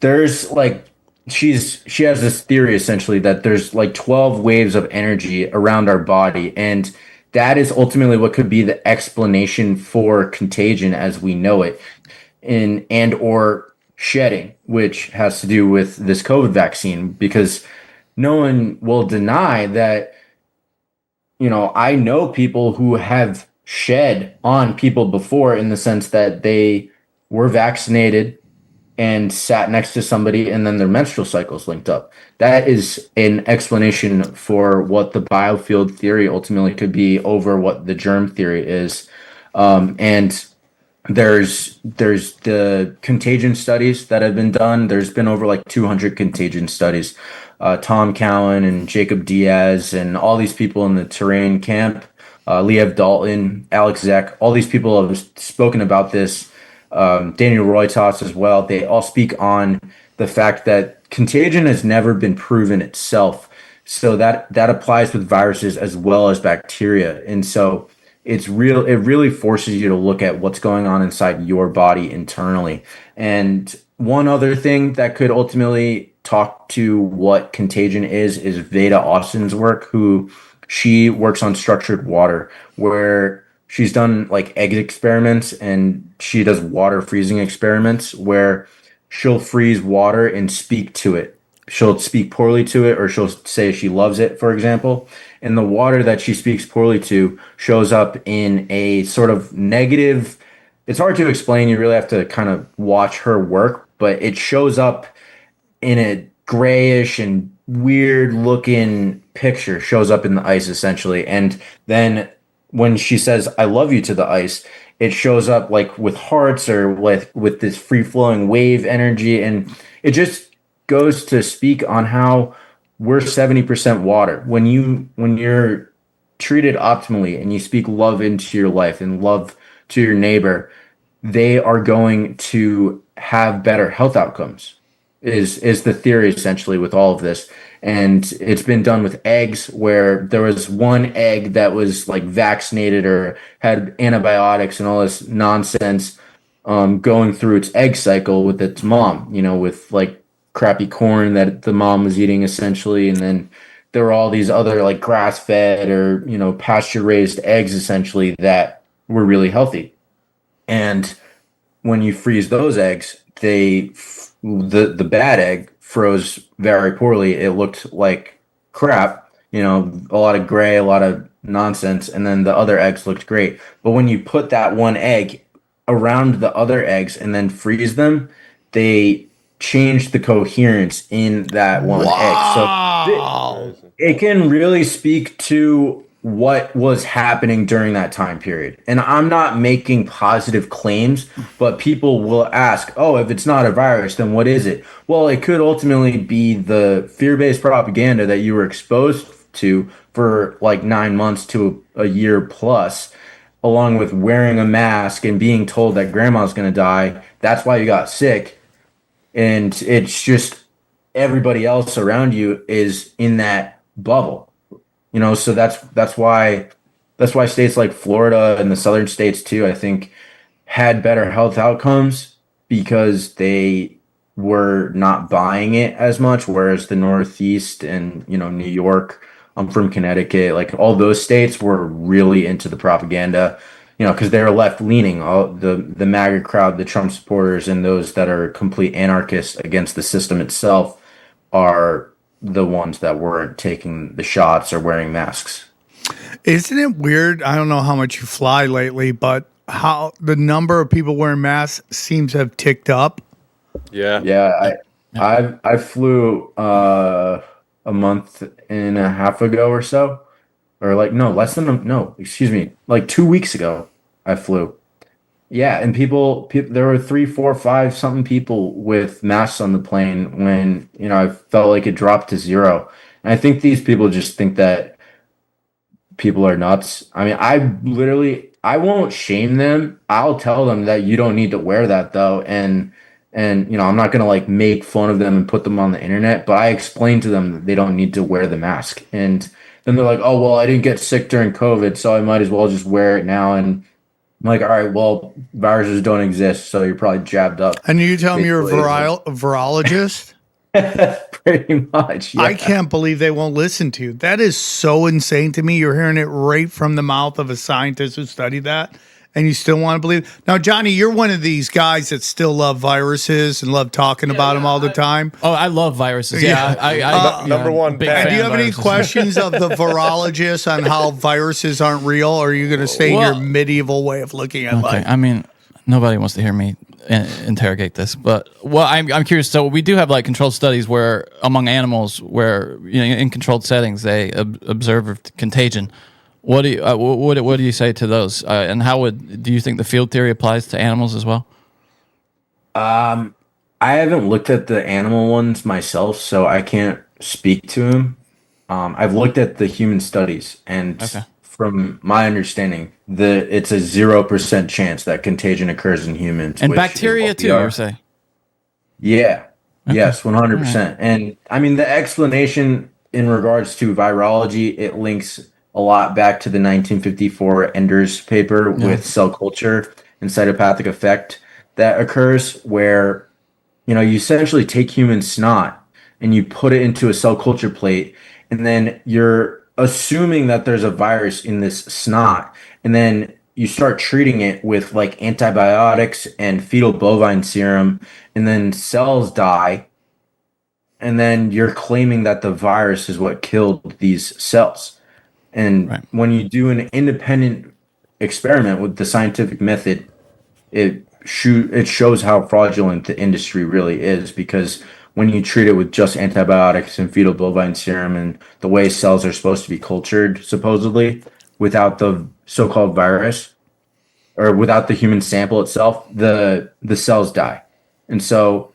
There's like she has this theory essentially that there's like 12 waves of energy around our body, and that is ultimately what could be the explanation for contagion as we know it, in and or shedding, which has to do with this COVID vaccine, because no one will deny that, I know people who have shed on people before, in the sense that they were vaccinated and sat next to somebody and then their menstrual cycles linked up. That is an explanation for what the biofield theory ultimately could be over what the germ theory is. And there's the contagion studies that have been done. There's been over like 200 contagion studies. Tom Cowan and Jacob Diaz and all these people in the Terrain camp, Liev Dalton, Alex Zek, all these people have spoken about this. Daniel Roytos as well. They all speak on the fact that contagion has never been proven itself. So that applies with viruses as well as bacteria. And so it really forces you to look at what's going on inside your body internally. And one other thing that could ultimately talk to what contagion is Veda Austin's work, who she works on structured water, where she's done like egg experiments, and she does water freezing experiments where she'll freeze water and speak to it. She'll speak poorly to it, or she'll say she loves it, for example. And the water that she speaks poorly to shows up in a sort of negative. It's hard to explain. You really have to kind of watch her work, but it shows up in a grayish and weird looking picture, shows up in the ice essentially. And then when she says "I love you" to the ice, it shows up like with hearts or with this free flowing wave energy, and it just goes to speak on how we're 70% water. When you're treated optimally and you speak love into your life and love to your neighbor, they are going to have better health outcomes. Is the theory essentially with all of this. And it's been done with eggs, where there was one egg that was like vaccinated or had antibiotics and all this nonsense going through its egg cycle with its mom, with like crappy corn that the mom was eating essentially. And then there were all these other like grass fed or, pasture raised eggs essentially that were really healthy. And when you freeze those eggs, the bad egg froze very poorly. It looked like crap, a lot of gray, a lot of nonsense, and then the other eggs looked great. But when you put that one egg around the other eggs and then freeze them, they change the coherence in that one egg. So it can really speak to what was happening during that time period. And I'm not making positive claims, but people will ask, oh, if it's not a virus, then what is it? Well, it could ultimately be the fear-based propaganda that you were exposed to for like 9 months to a year plus, along with wearing a mask and being told that grandma's going to die. That's why you got sick. And it's just everybody else around you is in that bubble. So that's why states like Florida and the southern states too, I think, had better health outcomes because they were not buying it as much, whereas the Northeast and New York, I'm from Connecticut, like all those states were really into the propaganda, because they were left leaning. All the MAGA crowd, the Trump supporters, and those that are complete anarchists against the system itself are the ones that weren't taking the shots or wearing masks. Isn't it weird? I don't know how much you fly lately, but how the number of people wearing masks seems to have ticked up. Yeah. I flew a month and a half ago or so, or like like 2 weeks ago I flew. Yeah, and people, there were 3, 4, 5 something people with masks on the plane when, I felt like it dropped to 0. And I think these people just think that people are nuts. I mean, I won't shame them. I'll tell them that you don't need to wear that though. And I'm not going to like make fun of them and put them on the internet, but I explain to them that they don't need to wear the mask. And then they're like, oh, well, I didn't get sick during COVID, so I might as well just wear it now. And I'm like, all right, well, viruses don't exist, so you're probably jabbed up. And you tell me you're a Basically. virologist? Pretty much, I yeah. can't believe they won't listen to you. That is so insane to me. You're hearing it right from the mouth of a scientist who studied that, and you still want to believe. Now, Johnny, you're one of these guys that still love viruses and love talking about them all the time. Oh, I love viruses. Yeah, Number one big fan. And fan do you have of any viruses. questions of the virologist on how viruses aren't real, or are you going to stay in Well- your medieval way of looking at Okay, life? I mean, nobody wants to hear me interrogate this, but I'm curious. So we do have like controlled studies where among animals, where in controlled settings they observe contagion. What do you say to those? And do you think the field theory applies to animals as well? I haven't looked at the animal ones myself, so I can't speak to them. I've looked at the human studies, and Okay. from my understanding, it's a 0% chance that contagion occurs in humans. And which is bacteria what we too, are. you're saying? Yeah. Yes, 100%. And I mean, the explanation in regards to virology, it links a lot back to the 1954 Enders paper with cell culture and cytopathic effect that occurs where, you essentially take human snot and you put it into a cell culture plate, and then you're assuming that there's a virus in this snot, and then you start treating it with like antibiotics and fetal bovine serum, and then cells die, and then you're claiming that the virus is what killed these cells. And Right. when you do an independent experiment with the scientific method, it shows how fraudulent the industry really is, because when you treat it with just antibiotics and fetal bovine serum and the way cells are supposed to be cultured supposedly without the so-called virus or without the human sample itself, the cells die. And so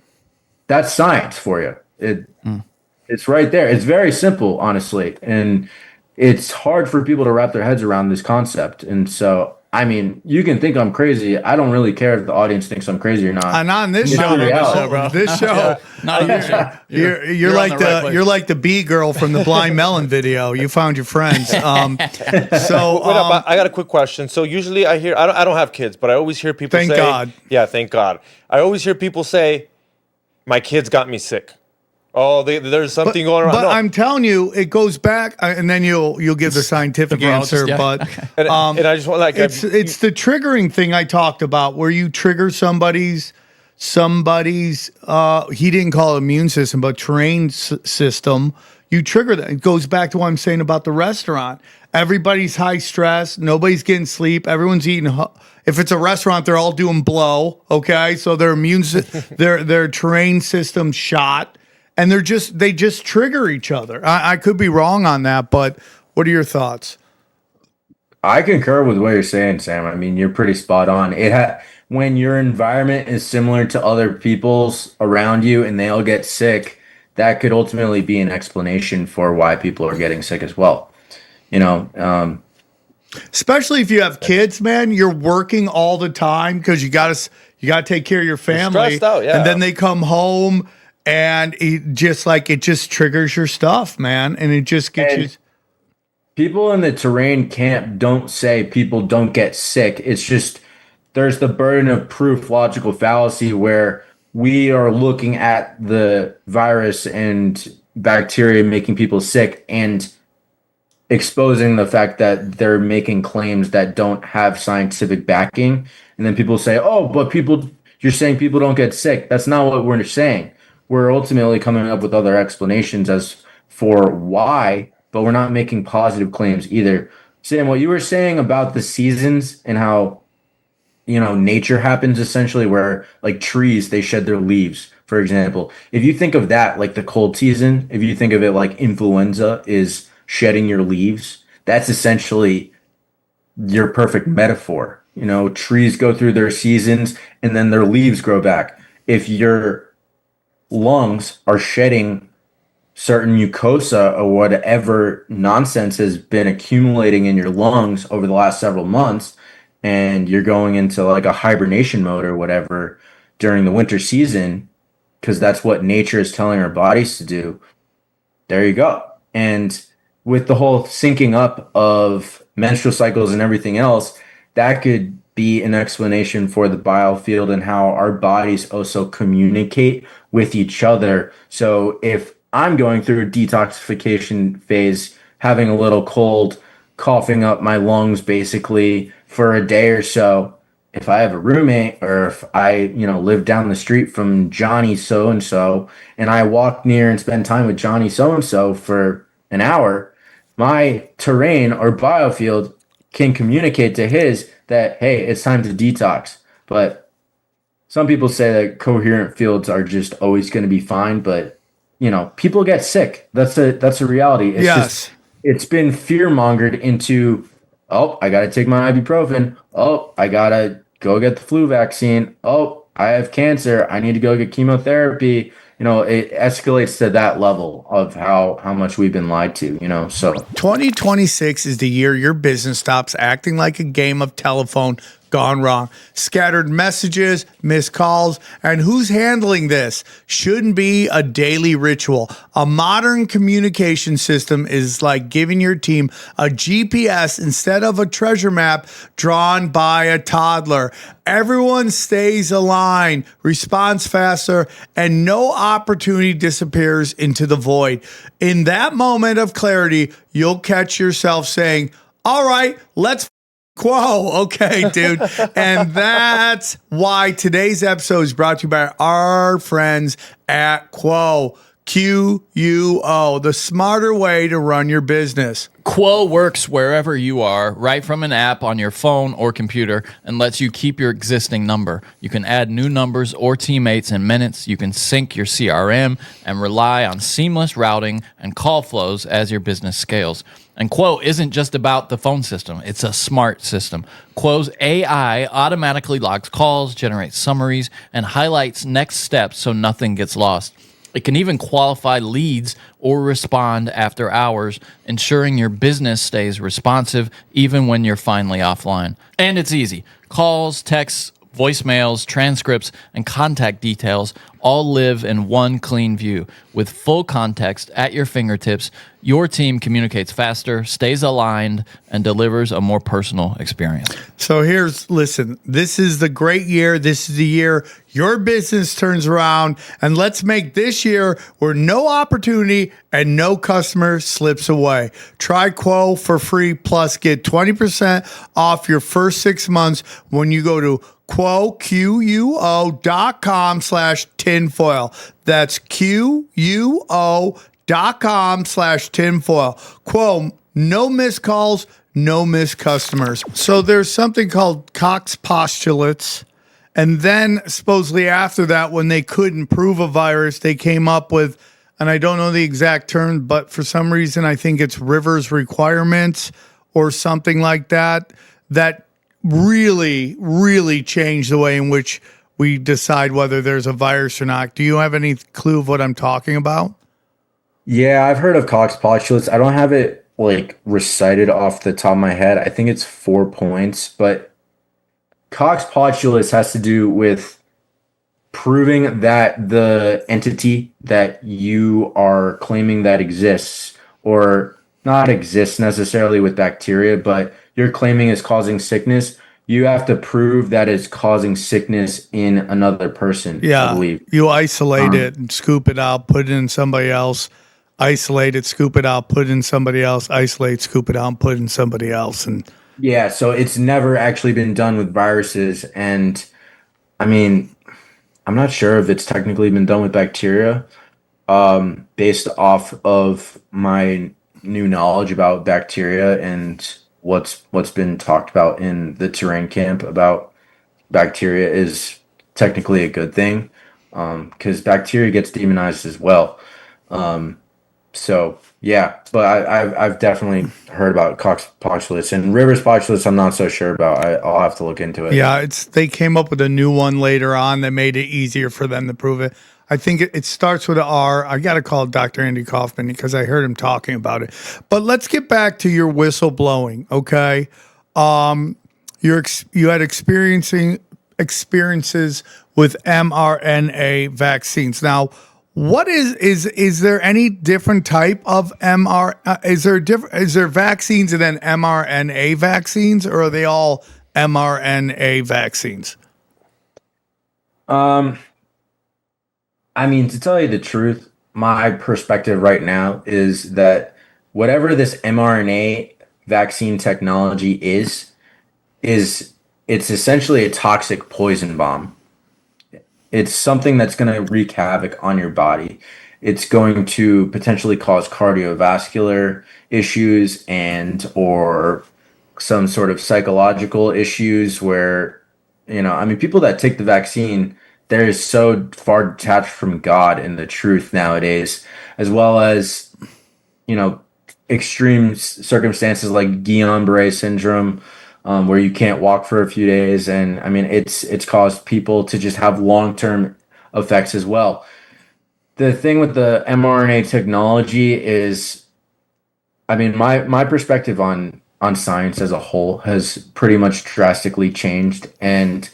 that's science for you. It's right there. It's very simple, honestly, and it's hard for people to wrap their heads around this concept. And so, I mean, you can think I'm crazy. I don't really care if the audience thinks I'm crazy or not. And on this It's show, the reality. this show, Not on this show. you're on like the right the place. you're like the bee girl from the Blind Melon video. You found your friends. Wait up, I got a quick question. So usually I hear, I don't have kids, but I always hear people Thank say, God. yeah, thank God. I always hear people say, my kids got me sick. Oh, there's something going around. But No. I'm telling you, it goes back, and then you'll give the scientific The virologist, answer. yeah. But and I just want it's the triggering thing I talked about, where you trigger somebody's he didn't call it immune system, but terrain system. You trigger that. It goes back to what I'm saying about the restaurant. Everybody's high stress. Nobody's getting sleep. Everyone's eating. If it's a restaurant, they're all doing blow. Okay, so their their terrain system shot, and they just trigger each other. I could be wrong on that, but what are your thoughts? I concur with what you're saying, Sam. I mean, you're pretty spot on. When your environment is similar to other people's around you and they all get sick, that could ultimately be an explanation for why people are getting sick as well. Especially if you have kids, man, you're working all the time because you got to take care of your family. stressed out, yeah. And then they come home and it just triggers your stuff, man, and it just gets And- you. People in the terrain camp don't say people don't get sick. It's just there's the burden of proof logical fallacy where we are looking at the virus and bacteria making people sick and exposing the fact that they're making claims that don't have scientific backing. And then people say, oh, but you're saying people don't get sick. That's not what we're saying. We're ultimately coming up with other explanations as for why, but we're not making positive claims either. Sam, what you were saying about the seasons and how, nature happens essentially where like trees, they shed their leaves, for example. If you think of that, like the cold season, if you think of it like influenza is shedding your leaves, that's essentially your perfect metaphor. Trees go through their seasons and then their leaves grow back. If your lungs are shedding certain mucosa or whatever nonsense has been accumulating in your lungs over the last several months, and you're going into like a hibernation mode or whatever during the winter season, because that's what nature is telling our bodies to do, there you go. And with the whole syncing up of menstrual cycles and everything else, that could be an explanation for the biofield and how our bodies also communicate with each other. So if I'm going through a detoxification phase, having a little cold, coughing up my lungs basically for a day or so, if I have a roommate or if I, live down the street from Johnny so and so, and I walk near and spend time with Johnny so and so for an hour, my terrain or biofield can communicate to his that, hey, it's time to detox. But some people say that coherent fields are just always going to be fine, but people get sick. That's a reality. It's Yes. It's been fear mongered into, oh, I got to take my ibuprofen. Oh, I got to go get the flu vaccine. Oh, I have cancer. I need to go get chemotherapy. It escalates to that level of how much we've been lied to, so. 2026 is the year your business stops acting like a game of telephone gone wrong. Scattered messages, missed calls, and who's handling this shouldn't be a daily ritual. A modern communication system is like giving your team a GPS instead of a treasure map drawn by a toddler. Everyone stays aligned, responds faster, and no opportunity disappears into the void. In that moment of clarity, you'll catch yourself saying, all right, let's Quo. Okay, dude. And that's why today's episode is brought to you by our friends at Quo. QUO, the smarter way to run your business. Quo works wherever you are, right from an app on your phone or computer, and lets you keep your existing number. You can add new numbers or teammates in minutes. You can sync your CRM and rely on seamless routing and call flows as your business scales. And Quo isn't just about the phone system. It's a smart system. Quo's AI automatically logs calls, generates summaries, and highlights next steps so nothing gets lost. It can even qualify leads or respond after hours, ensuring your business stays responsive even when you're finally offline. And it's easy. Calls, texts, voicemails, transcripts, and contact details all live in one clean view. With full context at your fingertips, your team communicates faster, stays aligned, and delivers a more personal experience. So listen, this is the great year. This is the year your business turns around, and let's make this year where no opportunity and no customer slips away. Try Quo for free, plus get 20% off your first 6 months when you go to QUO.com/tinfoil. That's QUO.com/tinfoil. Quo, no missed calls, no missed customers. So there's something called Cox postulates. And then supposedly after that, when they couldn't prove a virus, they came up with, and I don't know the exact term, but for some reason, I think it's Rivers requirements or something like that, that really, really changed the way in which we decide whether there's a virus or not. Do you have any clue of what I'm talking about? Yeah, I've heard of Cox postulates. I don't have it recited off the top of my head. I think it's 4 points, but Cox postulates has to do with proving that the entity that you are claiming that exists, or not exists necessarily with bacteria, but you're claiming is causing sickness, you have to prove that it's causing sickness in another person, I believe. You isolate it and scoop it out, put it in somebody else, isolate it, scoop it out, put it in somebody else, isolate, scoop it out, and put it in somebody else. And yeah, so it's never actually been done with viruses. And I mean, I'm not sure if it's technically been done with bacteria, based off of my new knowledge about bacteria and what's been talked about in the terrain camp about bacteria is technically a good thing, because bacteria gets demonized as well. So yeah, but I've definitely heard about Cox postulates, and Rivers postulates I'm not so sure about. I'll have to look into it. Yeah, they came up with a new one later on that made it easier for them to prove it. I think it starts with an R. I got to call Dr. Andy Kaufman because I heard him talking about it. But let's get back to your whistleblowing, okay? You had experiences with mRNA vaccines. Now, what is there any different type of is there vaccines and then mRNA vaccines, or are they all mRNA vaccines? I mean, to tell you the truth, my perspective right now is that whatever this mRNA vaccine technology is it's essentially a toxic poison bomb. It's something that's going to wreak havoc on your body. It's going to potentially cause cardiovascular issues and or some sort of psychological issues where, I mean, people that take the vaccine, they're so far detached from God and the truth nowadays, as well as, you know, extreme circumstances like Guillain-Barré syndrome, where you can't walk for a few days, and I mean it's caused people to just have long-term effects as well. The thing with the mRNA technology is, I mean, my perspective on science as a whole has pretty much drastically changed, and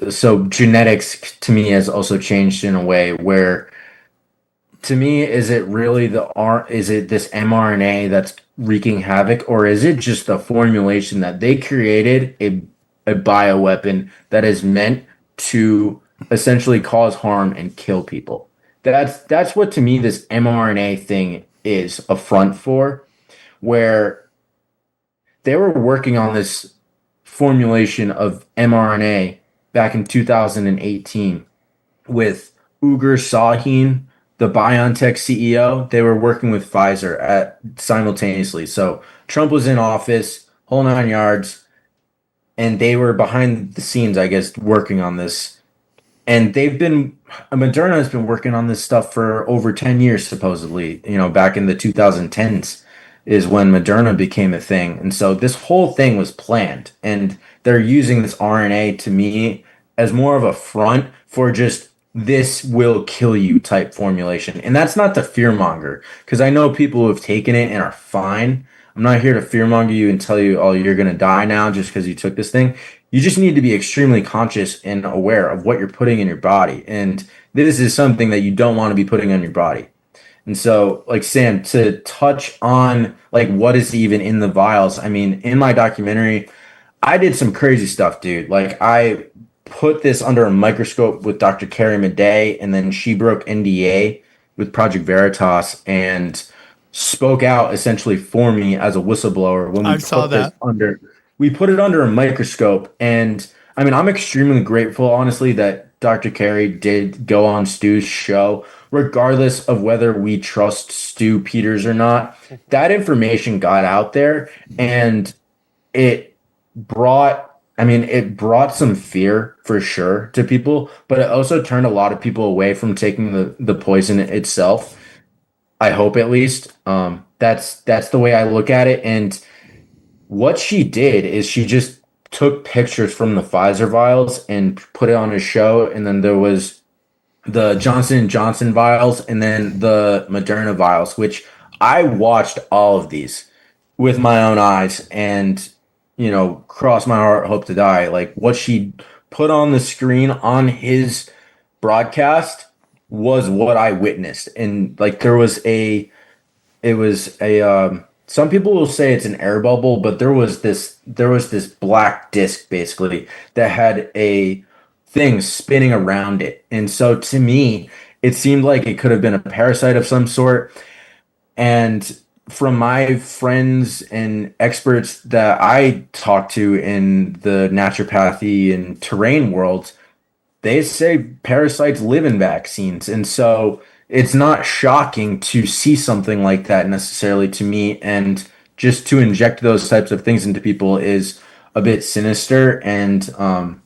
so genetics to me has also changed in a way where, to me, is it really is it this mRNA that's wreaking havoc, or is it just a formulation that they created a bioweapon that is meant to essentially cause harm and kill people? That's what, to me, this mRNA thing is a front for, where they were working on this formulation of mRNA back in 2018 with Ugur Sahin, the BioNTech CEO. They were working with Pfizer simultaneously. So Trump was in office, whole 9 yards, and they were behind the scenes, I guess, working on this. And Moderna has been working on this stuff for over 10 years, supposedly. Back in the 2010s is when Moderna became a thing. And so this whole thing was planned. And they're using this RNA, to me, as more of a front for just this will kill you type formulation. And that's not to fearmonger, because I know people who have taken it and are fine. I'm not here to fearmonger you and tell you, oh, you're going to die now just because you took this thing. You just need to be extremely conscious and aware of what you're putting in your body. And this is something that you don't want to be putting on your body. And so, like, Sam, to touch on, like, what is even in the vials, I mean, in my documentary, I did some crazy stuff, dude. Like, I put this under a microscope with Dr. Carrie Madej, and then she broke NDA with Project Veritas and spoke out essentially for me as a whistleblower when we put it under a microscope. And I mean, I'm extremely grateful, honestly, that Dr. Carey did go on Stu's show, regardless of whether we trust Stu Peters or not. That information got out there, and it brought some fear for sure to people, but it also turned a lot of people away from taking the poison itself. I hope, at least. That's the way I look at it. And what she did is she just took pictures from the Pfizer vials and put it on a show. And then there was the Johnson & Johnson vials and then the Moderna vials, which I watched all of these with my own eyes and, cross my heart, hope to die. Like, what she put on the screen on his broadcast was what I witnessed. And like, some people will say it's an air bubble, but there was this black disc basically that had a thing spinning around it. And so to me, it seemed like it could have been a parasite of some sort. And from my friends and experts that I talk to in the naturopathy and terrain worlds, they say parasites live in vaccines. And so it's not shocking to see something like that necessarily to me. And just to inject those types of things into people is a bit sinister. And I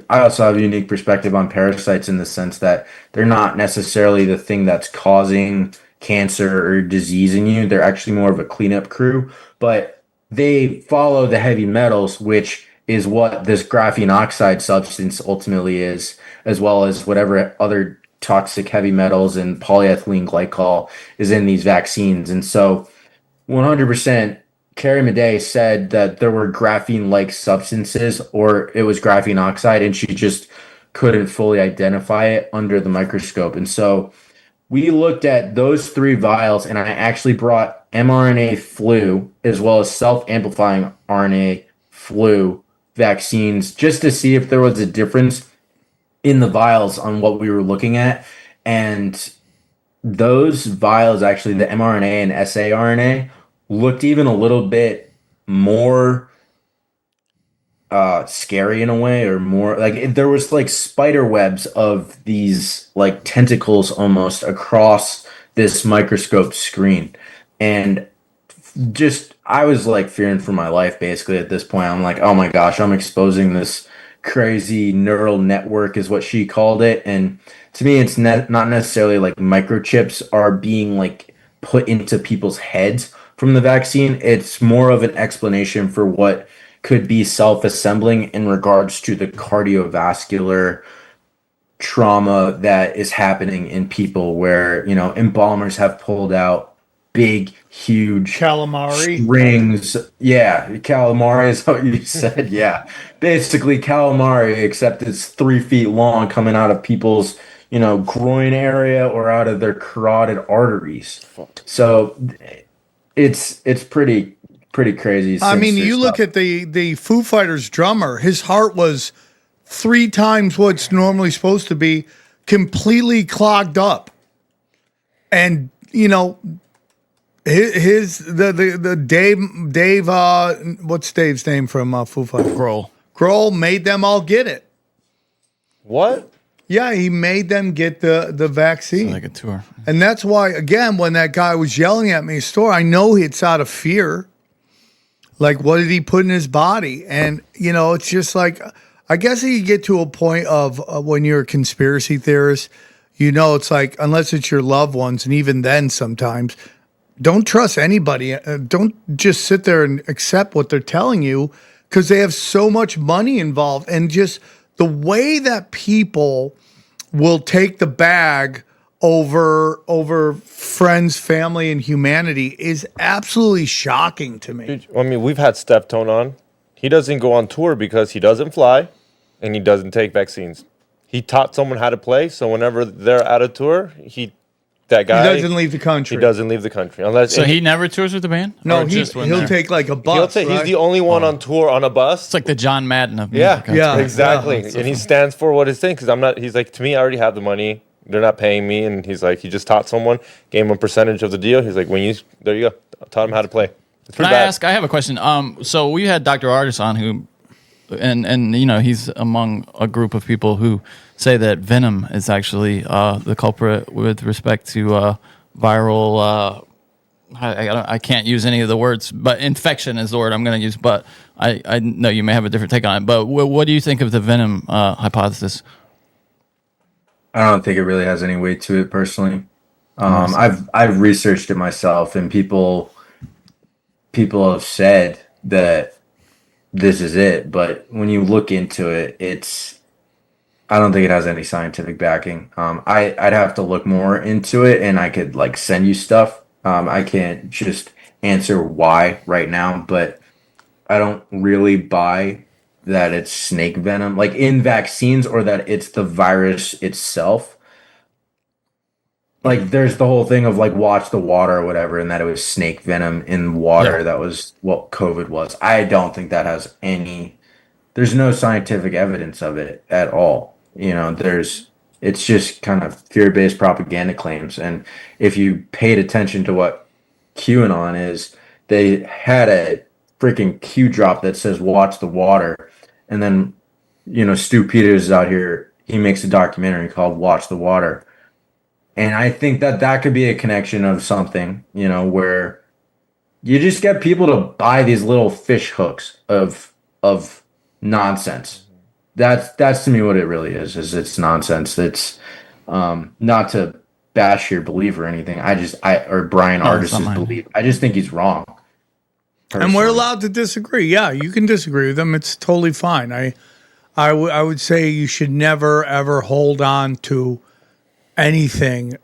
also have a unique perspective on parasites in the sense that they're not necessarily the thing that's causing cancer or disease in you. They're actually more of a cleanup crew, but they follow the heavy metals, which is what this graphene oxide substance ultimately is, as well as whatever other toxic heavy metals and polyethylene glycol is in these vaccines. And so 100% Carrie Madej said that there were graphene-like substances, or it was graphene oxide, and she just couldn't fully identify it under the microscope. And so we looked at those 3 vials, and I actually brought mRNA flu as well as self-amplifying RNA flu vaccines just to see if there was a difference in the vials on what we were looking at. And those vials, actually, the mRNA and saRNA, looked even a little bit more scary in a way, or more like there was like spider webs of these like tentacles almost across this microscope screen. And just I was like fearing for my life basically at this point. I'm like, oh my gosh, I'm exposing this crazy neural network is what she called it. And to me, it's not necessarily like microchips are being like put into people's heads from the vaccine. It's more of an explanation for what could be self-assembling in regards to the cardiovascular trauma that is happening in people where, embalmers have pulled out big, huge Calamari. rings. Yeah, calamari is what you said. Yeah. Basically calamari, except it's 3 feet long coming out of people's, groin area or out of their carotid arteries. So it's pretty crazy. I mean, sinister you look stuff. at the Foo Fighters drummer. His heart was 3 times what's normally supposed to be, completely clogged up. And the Dave what's Dave's name from Foo Fighters? Grohl made them all get it. What? Yeah, he made them get the vaccine. Like a tour. And that's why, again, when that guy was yelling at me in the store, I know it's out of fear. Like, what did he put in his body? And, it's just like, I guess you get to a point of when you're a conspiracy theorist, it's like, unless it's your loved ones, and even then sometimes, don't trust anybody. Don't just sit there and accept what they're telling you, because they have so much money involved. And just the way that people will take the bag over friends, family, and humanity is absolutely shocking to me. Dude, I mean, we've had Steph Tone on. He doesn't go on tour because he doesn't fly and he doesn't take vaccines. He taught someone how to play, so whenever they're out of tour, that guy He doesn't leave the country. He doesn't leave the country unless. So he never tours with the band? No, Or just when he'll they're- take like a bus. He's right? the only one on tour on a bus. It's like the John Madden of Yeah, music. Yeah. exactly. Yeah. And he stands for what his thing. Because I'm not. He's like, to me, I already have the money. They're not paying me, and he's like, he just taught someone, gave him a percentage of the deal. He's like, there you go, taught him how to play. It's Can pretty I bad. ask? I have a question. So we had Dr. Artis on who, and he's among a group of people who say that venom is actually the culprit with respect to viral. I can't use any of the words, but infection is the word I'm going to use. But I know you may have a different take on it. But what do you think of the venom hypothesis? I don't think it really has any weight to it personally. I've researched it myself, and people have said that this is it, but when you look into it, I don't think it has any scientific backing. I'd have to look more into it, and I could like send you stuff. I can't just answer why right now, but I don't really buy that it's snake venom, like in vaccines, or that it's the virus itself. Like there's the whole thing of like watch the water or whatever, and that it was snake venom in water. Yeah. That was what COVID was. I don't think that has there's no scientific evidence of it at all. It's just kind of fear-based propaganda claims. And if you paid attention to what QAnon is, they had a freaking Q drop that says watch the water. And then, Stu Peters is out here. He makes a documentary called Watch the Water. And I think that could be a connection of something, where you just get people to buy these little fish hooks of nonsense. That's to me what it really is it's nonsense. It's not to bash your belief or anything. Or Brian Artis' belief. I just think he's wrong. And we're allowed to disagree. Yeah, you can disagree with them. It's totally fine. I would say you should never, ever hold on to anything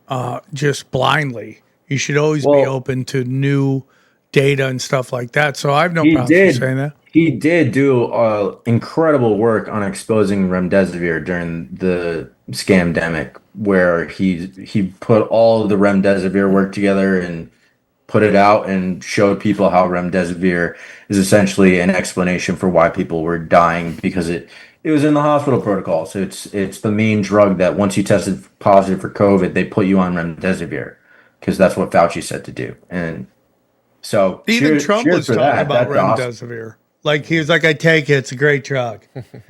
just blindly. You should always be open to new data and stuff like that. So I have no problem saying that. He did do incredible work on exposing remdesivir during the scamdemic, where he put all of the remdesivir work together and put it out and showed people how remdesivir is essentially an explanation for why people were dying because it was in the hospital protocol. So it's the main drug that once you tested positive for COVID, they put you on remdesivir because that's what Fauci said to do. And so Even Trump was for talking that. about That's awesome. remdesivir. Like he was like, I take it. It's a great drug.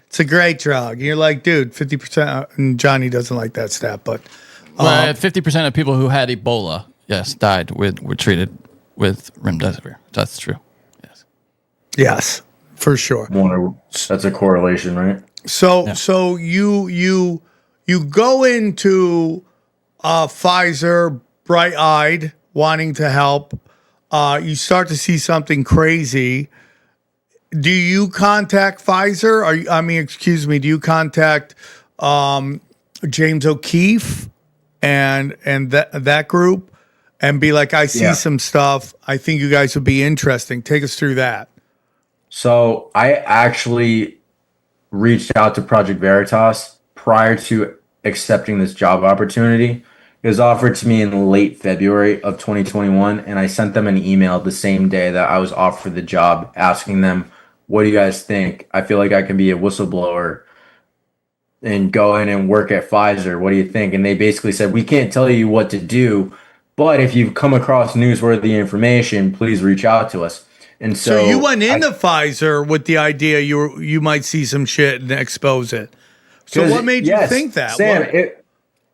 It's a great drug. And you're like, dude, 50%. And Johnny doesn't like that stat, but 50% of people who had Ebola, yes, were treated with remdesivir. That's true. Yes. yes, for sure. That's a correlation, right? So you go into Pfizer bright-eyed, wanting to help. You start to see something crazy. Do you contact Pfizer? Do you contact James O'Keefe and that group and be like, I see some stuff. I think you guys would be interesting. Take us through that. So I actually reached out to Project Veritas prior to accepting this job opportunity. It was offered to me in late February of 2021, and I sent them an email the same day that I was offered the job asking them, what do you guys think? I feel like I can be a whistleblower and go in and work at Pfizer. What do you think? And they basically said, we can't tell you what to do, but if you've come across newsworthy information, please reach out to us. And so you went into Pfizer with the idea you might see some shit and expose it. So what made you think that? Sam,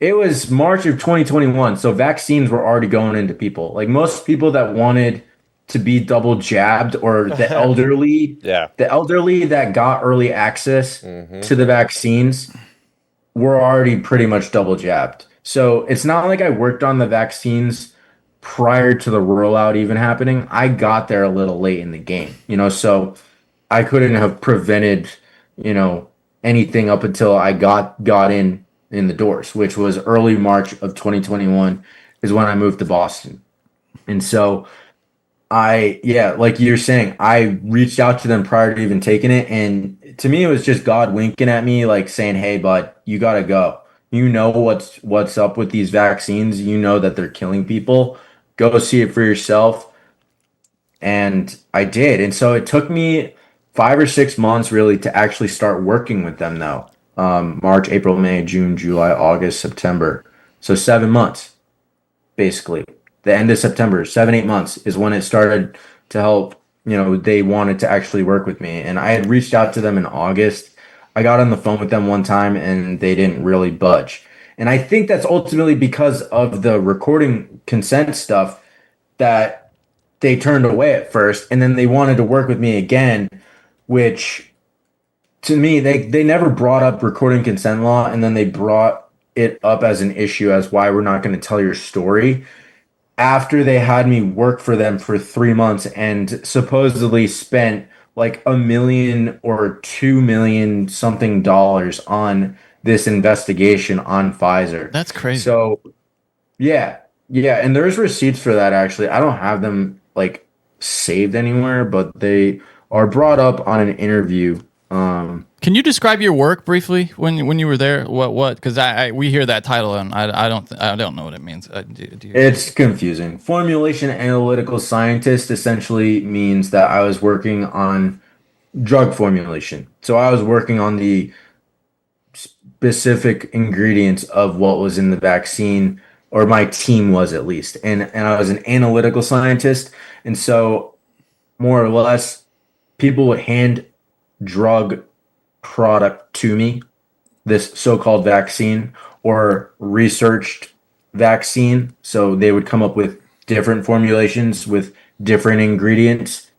it was March of 2021, so vaccines were already going into people. Like most people that wanted to be double jabbed or the elderly, the elderly that got early access to the vaccines were already pretty much double jabbed. So it's not like I worked on the vaccines prior to the rollout even happening. I got there a little late in the game, so I couldn't have prevented, anything up until I got in the doors, which was early March of 2021 is when I moved to Boston. And so like you're saying, I reached out to them prior to even taking it. And to me, it was just God winking at me, like saying, hey, bud, you got to go. You know what's up with these vaccines. You know that they're killing people. Go see it for yourself. And I did. And so it took me 5 or 6 months really to actually start working with them though. March, April, May, June, July, August, September. So 7 months, basically. The end of September, 7-8 months is when it started to help. They wanted to actually work with me. And I had reached out to them in August. I got on the phone with them one time and they didn't really budge. And I think that's ultimately because of the recording consent stuff that they turned away at first. And then they wanted to work with me again, which to me, they never brought up recording consent law. And then they brought it up as an issue as why we're not going to tell your story after they had me work for them for 3 months and supposedly spent like $1 million or $2 million something dollars on this investigation on Pfizer. That's crazy. So yeah. And there's receipts for that. Actually, I don't have them like saved anywhere, but they are brought up on an interview. Can you describe your work briefly when you were there? What? Because we hear that title and I don't know what it means. It's confusing. Formulation analytical scientist essentially means that I was working on drug formulation. So I was working on the specific ingredients of what was in the vaccine, or my team was at least, and I was an analytical scientist, and so more or less, people would hand drug product to me, this so-called vaccine or researched vaccine. So they would come up with different formulations with different ingredients.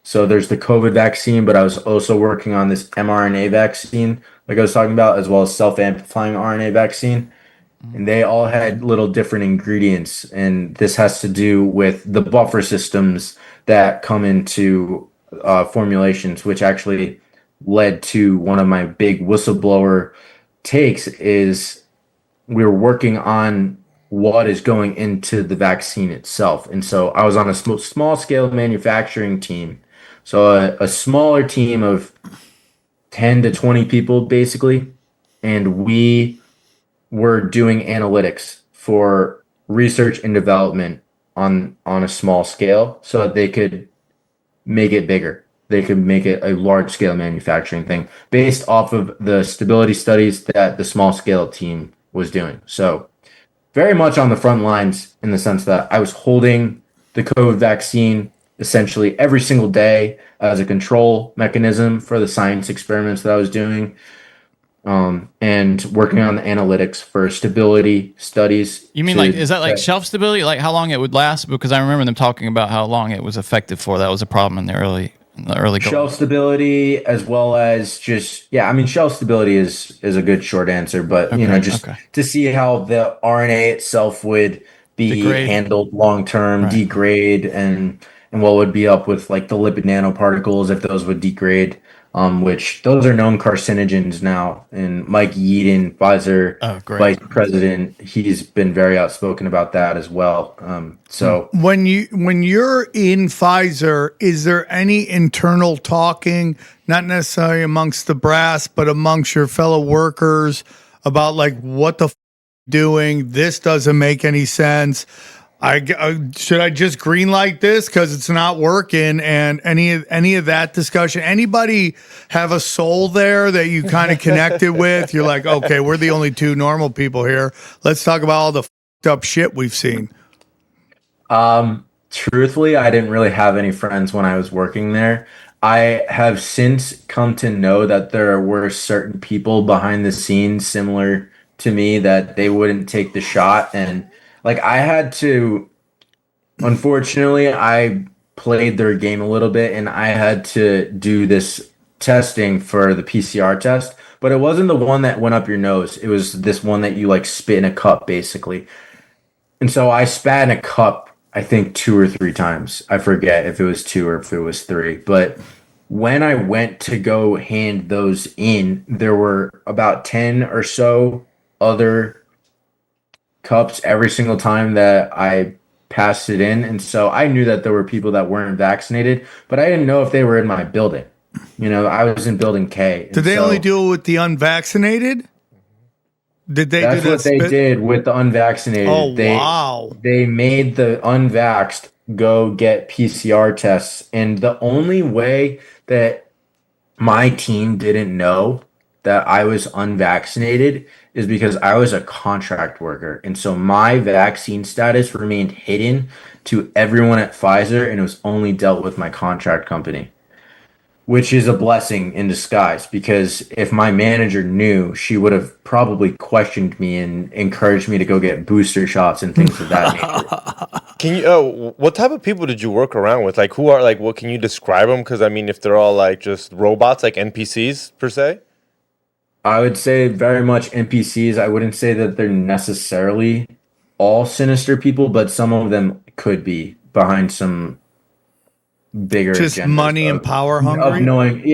So there's the COVID vaccine, but I was also working on this mRNA vaccine, like I was talking about, as well as self-amplifying RNA vaccine. And they all had little different ingredients. And this has to do with the buffer systems that come into formulations, which actually led to one of my big whistleblower takes is we're working on what is going into the vaccine itself. And so I was on a small scale manufacturing team. So a smaller team of 10 to 20 people, basically. And we were doing analytics for research and development on a small scale so that they could make it bigger. They could make it a large scale manufacturing thing based off of the stability studies that the small scale team was doing. So very much on the front lines in the sense that I was holding the COVID vaccine essentially every single day as a control mechanism for the science experiments that I was doing, and working on the analytics for stability studies. You mean like, is that like shelf stability? Like how long it would last? Because I remember them talking about how long it was effective for. That was a problem in the early shelf stability, as well as just, yeah, I mean, shelf stability is a good short answer, but just to see how the RNA itself would be degrade, handled long term, degrade, and what would be up with like the lipid nanoparticles if those would degrade. Which those are known carcinogens now. And Mike Yeadon, Pfizer vice president, he's been very outspoken about that as well. So when you're in Pfizer, is there any internal talking, not necessarily amongst the brass, but amongst your fellow workers about like what the doing? This doesn't make any sense. Should I just green light this because it's not working? And any of that discussion, anybody have a soul there that you kind of connected with? You're like, okay, we're the only two normal people here. Let's talk about all the fucked up shit we've seen. Truthfully, I didn't really have any friends when I was working there. I have since come to know that there were certain people behind the scenes similar to me that they wouldn't take the shot. And like I had to, unfortunately, I played their game a little bit and I had to do this testing for the PCR test, but it wasn't the one that went up your nose. It was this one that you like spit in a cup basically. And so I spat in a cup, I think 2 or 3 times. I forget if it was 2 or if it was 3, but when I went to go hand those in, there were about 10 or so other cups every single time that I passed it in. And so I knew that there were people that weren't vaccinated, but I didn't know if they were in my building. I was in building K. Did they only do it with the unvaccinated? Did they That's do what they did with the unvaccinated. Oh, wow. They made the unvaxxed go get PCR tests. And the only way that my team didn't know that I was unvaccinated is because I was a contract worker. And so my vaccine status remained hidden to everyone at Pfizer, and it was only dealt with my contract company, which is a blessing in disguise, because if my manager knew, she would have probably questioned me and encouraged me to go get booster shots and things of that nature. Can you, what type of people did you work around with? Like, who are, like, what can you describe them? Because, I mean, if they're all, like, just robots, like NPCs, per se? I would say very much NPCs. I wouldn't say that they're necessarily all sinister people, but some of them could be behind some bigger just money and power hungry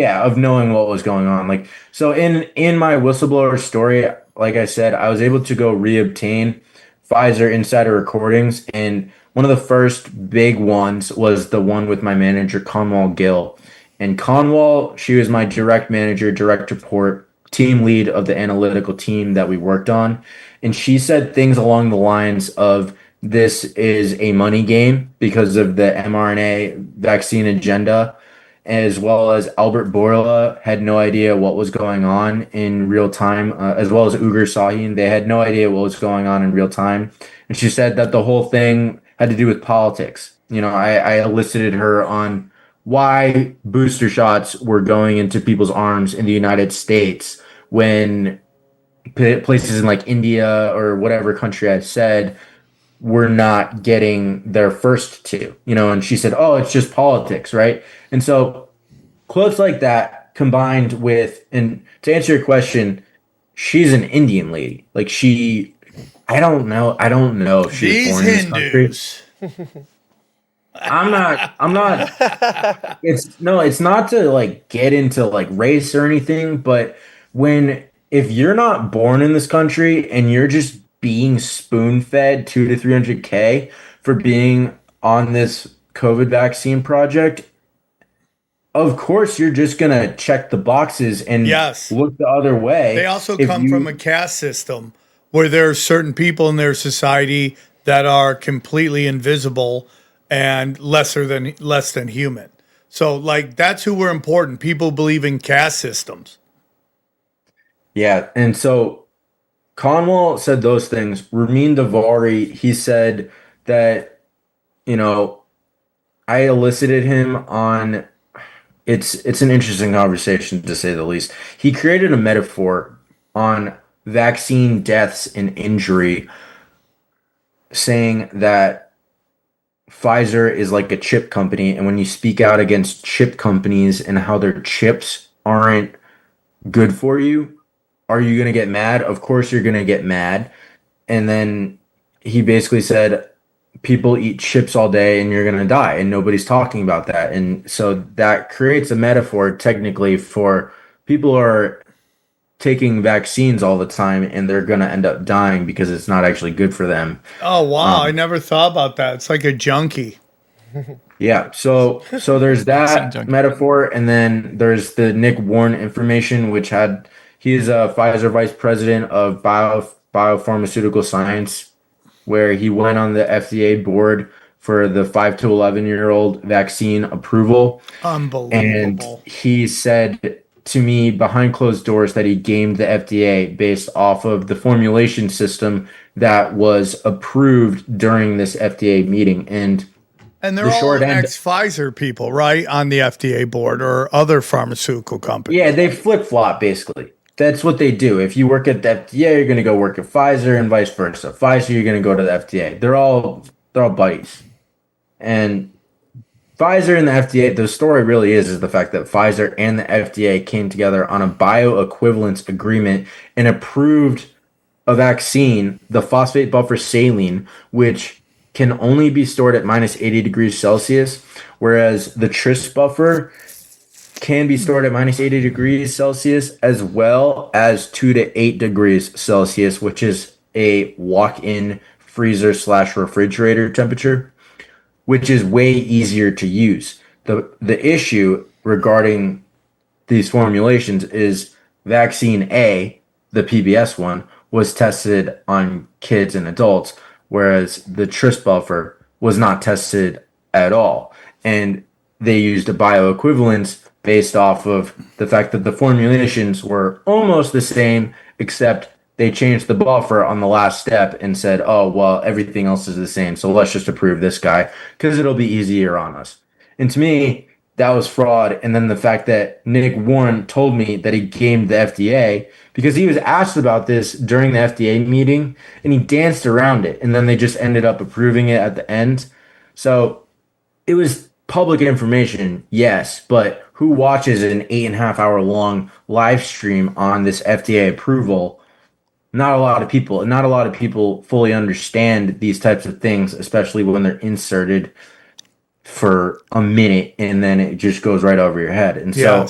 of knowing what was going on. Like, so in my whistleblower story, like I said, I was able to go reobtain Pfizer insider recordings, and one of the first big ones was the one with my manager Conwall Gill. And Conwall, she was my direct manager, direct report, team lead of the analytical team that we worked on. And she said things along the lines of, this is a money game because of the mRNA vaccine agenda, as well as Albert Bourla had no idea what was going on in real time, as well as Ugur Sahin. They had no idea what was going on in real time. And she said that the whole thing had to do with politics. I elicited her on why booster shots were going into people's arms in the United States when places in like India or whatever country I said were not getting their first two, and she said, oh, it's just politics, right? And so quotes like that combined with, and to answer your question, she's an Indian lady. Like I don't know if she was born in this country. I'm not it's not to like get into like race or anything, but if you're not born in this country and you're just being spoon-fed 200 to 300K for being on this COVID vaccine project, of course you're just gonna check the boxes and look the other way. They also come from a caste system where there are certain people in their society that are completely invisible and less than human. So like that's who were important. People believe in caste systems. Yeah, and so Conwell said those things. Ramin Davari, he said that, you know, I elicited him on it's an interesting conversation to say the least. He created a metaphor on vaccine deaths and injury, saying that Pfizer is like a chip company, and when you speak out against chip companies and how their chips aren't good for you, are you going to get mad? Of course you're going to get mad. And then he basically said, people eat chips all day and you're going to die, and nobody's talking about that. And so that creates a metaphor technically for people who are taking vaccines all the time and they're going to end up dying because it's not actually good for them. Oh, wow. I never thought about that. It's like a junkie. Yeah. So there's that metaphor. And then there's the Nick Warren information, which he's a Pfizer vice president of biopharmaceutical science, where he went on the FDA board for the 5 to 11-year-old vaccine approval. Unbelievable. And he said to me behind closed doors that he gamed the FDA based off of the formulation system that was approved during this FDA meeting. And they're all ex-Pfizer people, right, on the FDA board or other pharmaceutical companies. Yeah, they flip-flop, basically. That's what they do. If you work at the FDA, you're going to go work at Pfizer and vice versa. Pfizer, you're going to go to the FDA. They're all buddies. And Pfizer and the FDA, the story really is the fact that Pfizer and the FDA came together on a bioequivalence agreement and approved a vaccine, the phosphate buffer saline, which can only be stored at minus 80 degrees Celsius, whereas the tris buffer can be stored at minus 80 degrees Celsius as well as 2 to 8 degrees Celsius, which is a walk-in freezer / refrigerator temperature, which is way easier to use. The issue regarding these formulations is vaccine A, the PBS one, was tested on kids and adults, whereas the tris buffer was not tested at all. And they used a bioequivalence based off of the fact that the formulations were almost the same, except they changed the buffer on the last step and said, oh, well, everything else is the same, so let's just approve this guy because it'll be easier on us. And to me, that was fraud. And then the fact that Nick Warren told me that he gamed the FDA because he was asked about this during the FDA meeting and he danced around it. And then they just ended up approving it at the end. So it was public information, yes, but who watches an 8.5 hour long live stream on this FDA approval? Not a lot of people. And not a lot of people fully understand these types of things, especially when they're inserted for a minute and then it just goes right over your head. And so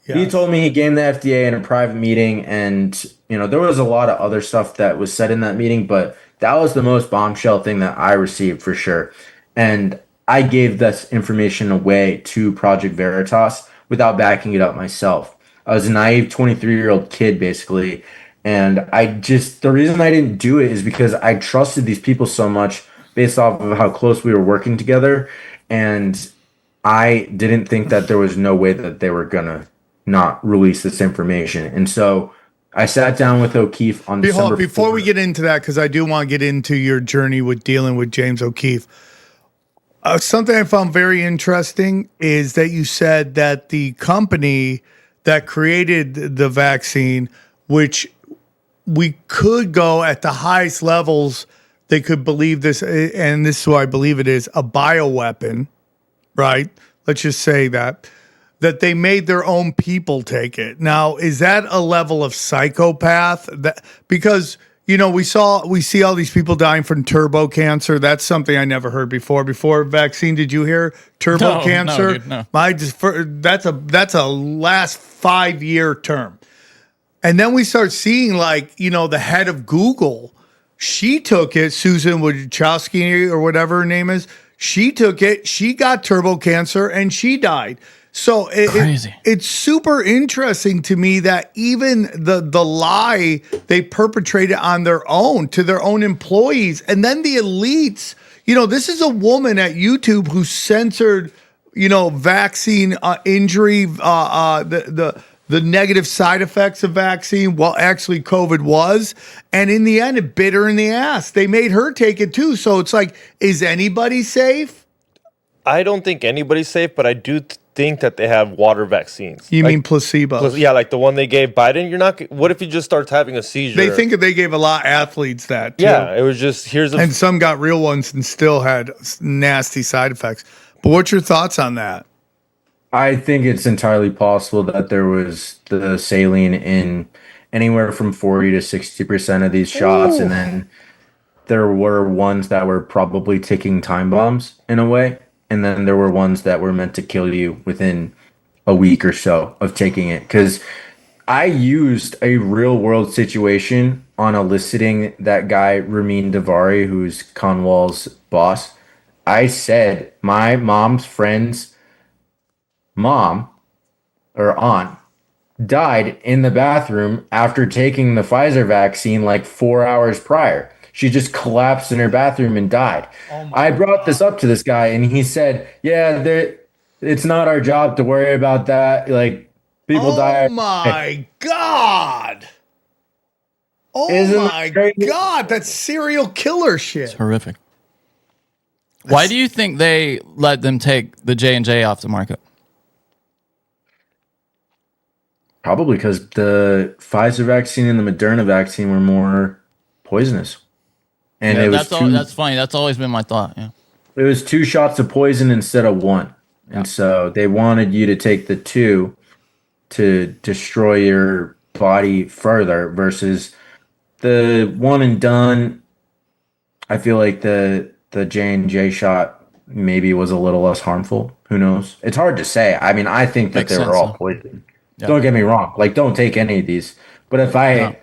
he told me he gamed the FDA in a private meeting, and there was a lot of other stuff that was said in that meeting, but that was the most bombshell thing that I received for sure. And I gave this information away to Project Veritas without backing it up myself. I was a naive 23-year-old kid, basically. And the reason I didn't do it is because I trusted these people so much based off of how close we were working together. And I didn't think that there was no way that they were going to not release this information. And so I sat down with O'Keefe on December 4th. Before we get into that, because I do want to get into your journey with dealing with James O'Keefe, something I found very interesting is that you said that the company that created the vaccine, which we could go at the highest levels, they could believe this, and this is what I believe it is, a bioweapon, right? Let's just say that they made their own people take it. Now, is that a level of psychopath? Because we see all these people dying from turbo cancer. That's something I never heard before. Before vaccine, did you hear turbo cancer? No, dude, no. That's a last 5-year term. And then we start seeing the head of Google, she took it, Susan Wojcicki or whatever her name is. She took it, she got turbo cancer and she died. So Crazy. it's super interesting to me that even the lie they perpetrated on their own to their own employees, and then the elites. This is a woman at YouTube who censored, vaccine injury, the negative side effects of vaccine. Well, actually, COVID was, and in the end, it bit her in the ass. They made her take it too. So it's like, is anybody safe? I don't think anybody's safe, but I do think that they have water vaccines. You mean placebo? Yeah, like the one they gave Biden. You're not. What if he just starts having a seizure? They think that they gave a lot of athletes that too. Yeah, it was just and some got real ones and still had nasty side effects. But what's your thoughts on that? I think it's entirely possible that there was the saline in anywhere from 40 to 60% of these shots, and then there were ones that were probably ticking time bombs in a way. And then there were ones that were meant to kill you within a week or so of taking it. Because I used a real world situation on eliciting that guy, Ramin Davari, who's Conwall's boss. I said, my mom's friend's mom or aunt died in the bathroom after taking the Pfizer vaccine like 4 hours prior. She just collapsed in her bathroom and died. I brought this up to this guy, and he said, "Yeah, it's not our job to worry about that. Like, people die." Oh my God! God! That's serial killer shit. It's horrific. Why do you think they let them take the J&J off the market? Probably because the Pfizer vaccine and the Moderna vaccine were more poisonous. And it was that's funny. That's always been my thought. Yeah, it was 2 shots of poison instead of 1, and so they wanted you to take the 2 to destroy your body further versus the one and done. I feel like the J&J shot maybe was a little less harmful. Who knows? It's hard to say. I mean, I think that they were all poison. Yeah. Don't get me wrong. Like, don't take any of these. But if I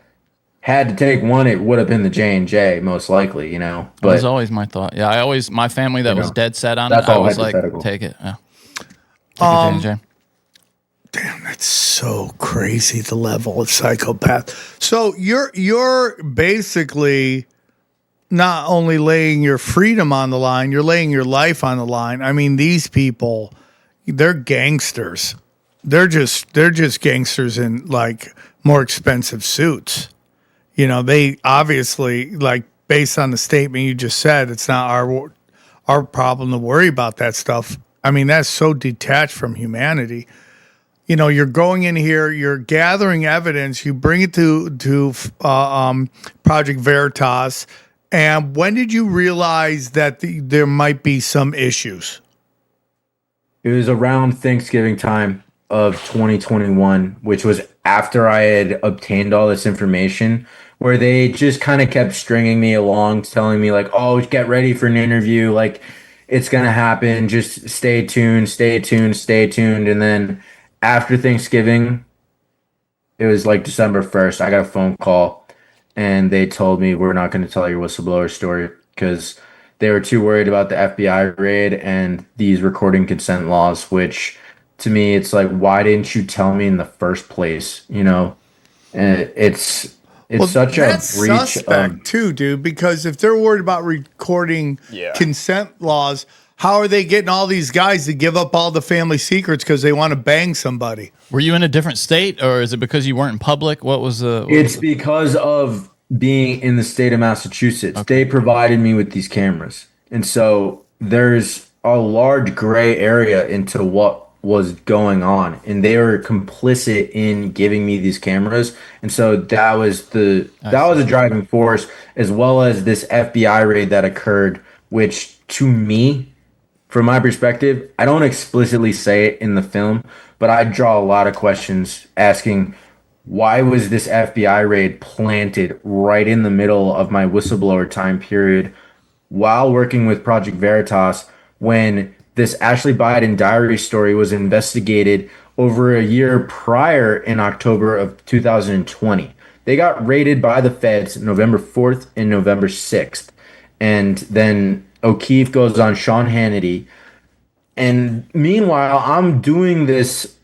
had to take one, it would have been the J&J, most likely, But that was always my thought. Yeah, my family that was dead set on it, I was like, take it. Yeah. Take J&J. Damn, that's so crazy, the level of psychopath. So you're basically not only laying your freedom on the line, you're laying your life on the line. I mean, these people, they're gangsters. They're just gangsters in like more expensive suits. They obviously, like, based on the statement you just said, it's not our problem to worry about that stuff. I mean, that's so detached from humanity. You're going in here, you're gathering evidence, you bring it to Project Veritas. And when did you realize that there might be some issues? It was around Thanksgiving time of 2021, which was after I had obtained all this information, where they just kind of kept stringing me along, telling me like, "Oh, get ready for an interview. Like, it's going to happen. Just stay tuned, stay tuned, stay tuned." And then after Thanksgiving, it was like December 1st, I got a phone call and they told me, "We're not going to tell your whistleblower story," because they were too worried about the FBI raid and these recording consent laws, which to me, it's like, why didn't you tell me in the first place? And it's such a breach suspect too, dude, because if they're worried about recording consent laws, how are they getting all these guys to give up all the family secrets because they want to bang somebody? Were you in a different state, or is it because you weren't in public? What was the... It's because of being in the state of Massachusetts. Okay. They provided me with these cameras. And so there's a large gray area into what was going on, and they were complicit in giving me these cameras. And so that was a driving force, as well as this FBI raid that occurred, which to me, from my perspective, I don't explicitly say it in the film, but I draw a lot of questions asking, why was this FBI raid planted right in the middle of my whistleblower time period while working with Project Veritas, when this Ashley Biden diary story was investigated over a year prior in October of 2020. They got raided by the feds November 4th and November 6th. And then O'Keefe goes on Sean Hannity And meanwhile, I'm doing this,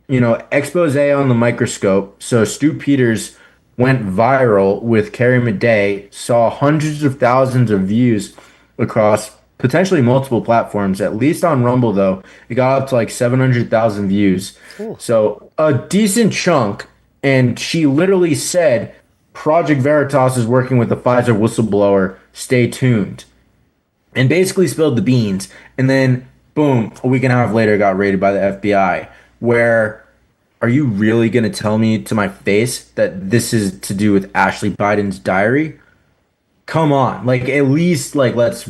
expose on the microscope. So Stu Peters went viral with Carrie Madej, saw hundreds of thousands of views across potentially multiple platforms. At least on Rumble, though, it got up to like 700,000 views. So a decent chunk. And she literally said, Project Veritas is working with the Pfizer whistleblower. Stay tuned. And basically spilled the beans. And then, boom, a week and a half later, got raided by the FBI. Where are you really going to tell me to my face that this is to do with Ashley Biden's diary? Come on. Like, at least, like, let's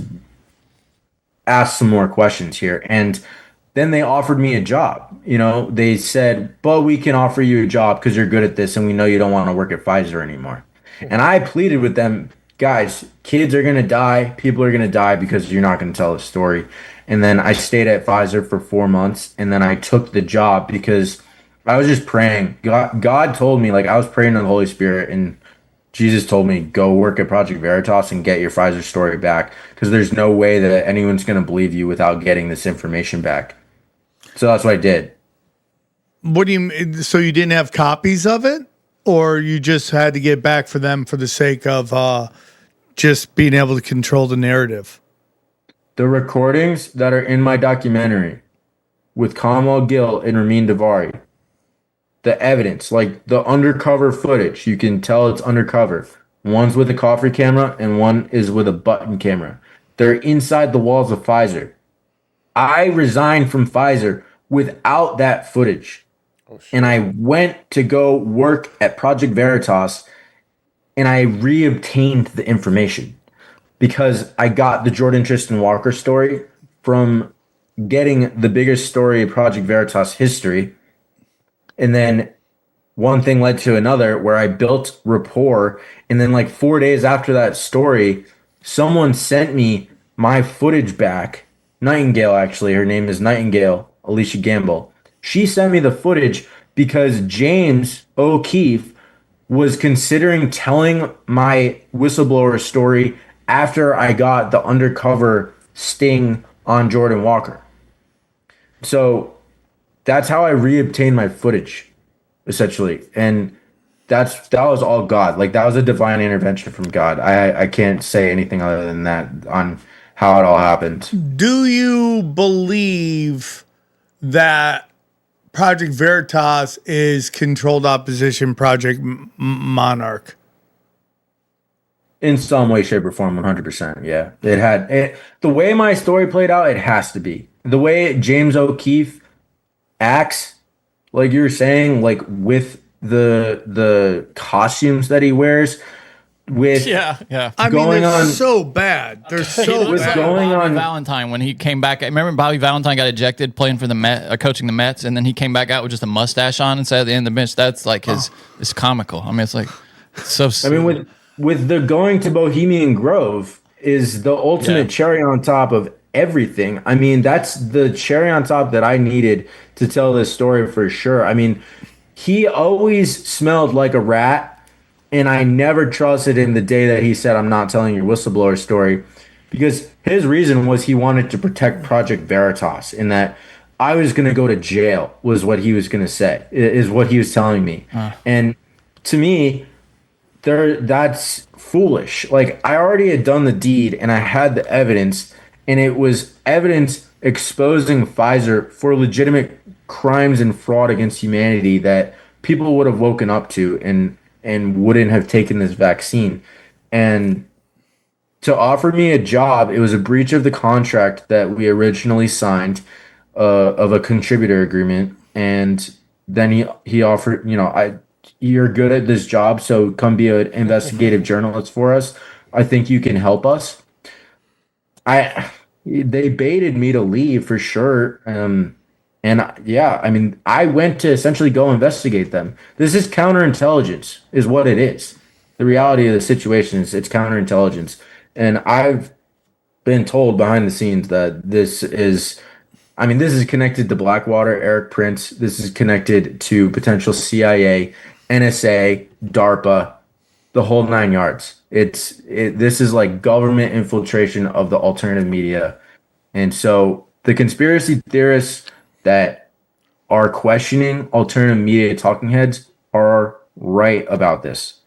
ask some more questions here. And then they offered me a job. They said, but we can offer you a job because you're good at this and we know you don't want to work at Pfizer anymore. And I pleaded with them, guys, kids are going to die. People are going to die because you're not going to tell the story. And then I stayed at Pfizer for 4 months. And then I took the job because I was just praying. God told me, like, I was praying to the Holy Spirit, and Jesus told me, go work at Project Veritas and get your Pfizer story back, because there's no way that anyone's going to believe you without getting this information back. So that's what I did. What do you mean? So you didn't have copies of it, or you just had to get back for them for the sake of just being able to control the narrative? The recordings that are in my documentary with Kamal Gill and Ramin Davari, the evidence, like the undercover footage, you can tell it's undercover. One's with a coffee camera and one is with a button camera. They're inside the walls of Pfizer. I resigned from Pfizer without that footage. And I went to go work at Project Veritas, and I reobtained the information because I got the Jordan Tristan Walker story from getting the biggest story of Project Veritas history. And then one thing led to another where I built rapport. And then like 4 days after that story, someone sent me my footage back. Nightingale, actually. Her name is Nightingale, Alicia Gamble. She sent me the footage because James O'Keefe was considering telling my whistleblower story after I got the undercover sting on Jordan Walker. So that's how I reobtained my footage, essentially. And that was all God. Like, that was a divine intervention from God. I can't say anything other than that on how it all happened. Do you believe that Project Veritas is controlled opposition Project Monarch? In some way, shape, or form, 100%. Yeah. The way my story played out, it has to be. The way James O'Keefe acts, like you were saying, like with the costumes that he wears, with I mean, they're so bad. They're so what's bad. going Bobby on. Valentine, when he came back, remember Bobby Valentine got ejected playing for the Met, coaching the Mets, and then he came back out with just a mustache on and said at the end of the bench, that's like it's comical. I mean, it's like so. I mean, with the going to Bohemian Grove is the ultimate cherry on top of everything. I mean, that's the cherry on top that I needed to tell this story for sure. I mean, he always smelled like a rat, and I never trusted him the day that he said, I'm not telling your whistleblower story, because his reason was he wanted to protect Project Veritas, in that I was going to go to jail, was what he was going to say, is what he was telling me. And to me, that's foolish. Like, I already had done the deed and I had the evidence, and it was evidence exposing Pfizer for legitimate crimes and fraud against humanity that people would have woken up to and wouldn't have taken this vaccine. And to offer me a job, it was a breach of the contract that we originally signed, of a contributor agreement. And then he offered, you're good at this job, so come be an investigative journalist for us. I think you can help us. They baited me to leave for sure. I mean, I went to essentially go investigate them. This is counterintelligence, is what it is. The reality of the situation is it's counterintelligence. And I've been told behind the scenes that this is connected to Blackwater, Eric Prince. This is connected to potential CIA, NSA, DARPA, the whole 9 yards. This is like government infiltration of the alternative media. And so the conspiracy theorists that are questioning alternative media talking heads are right about this.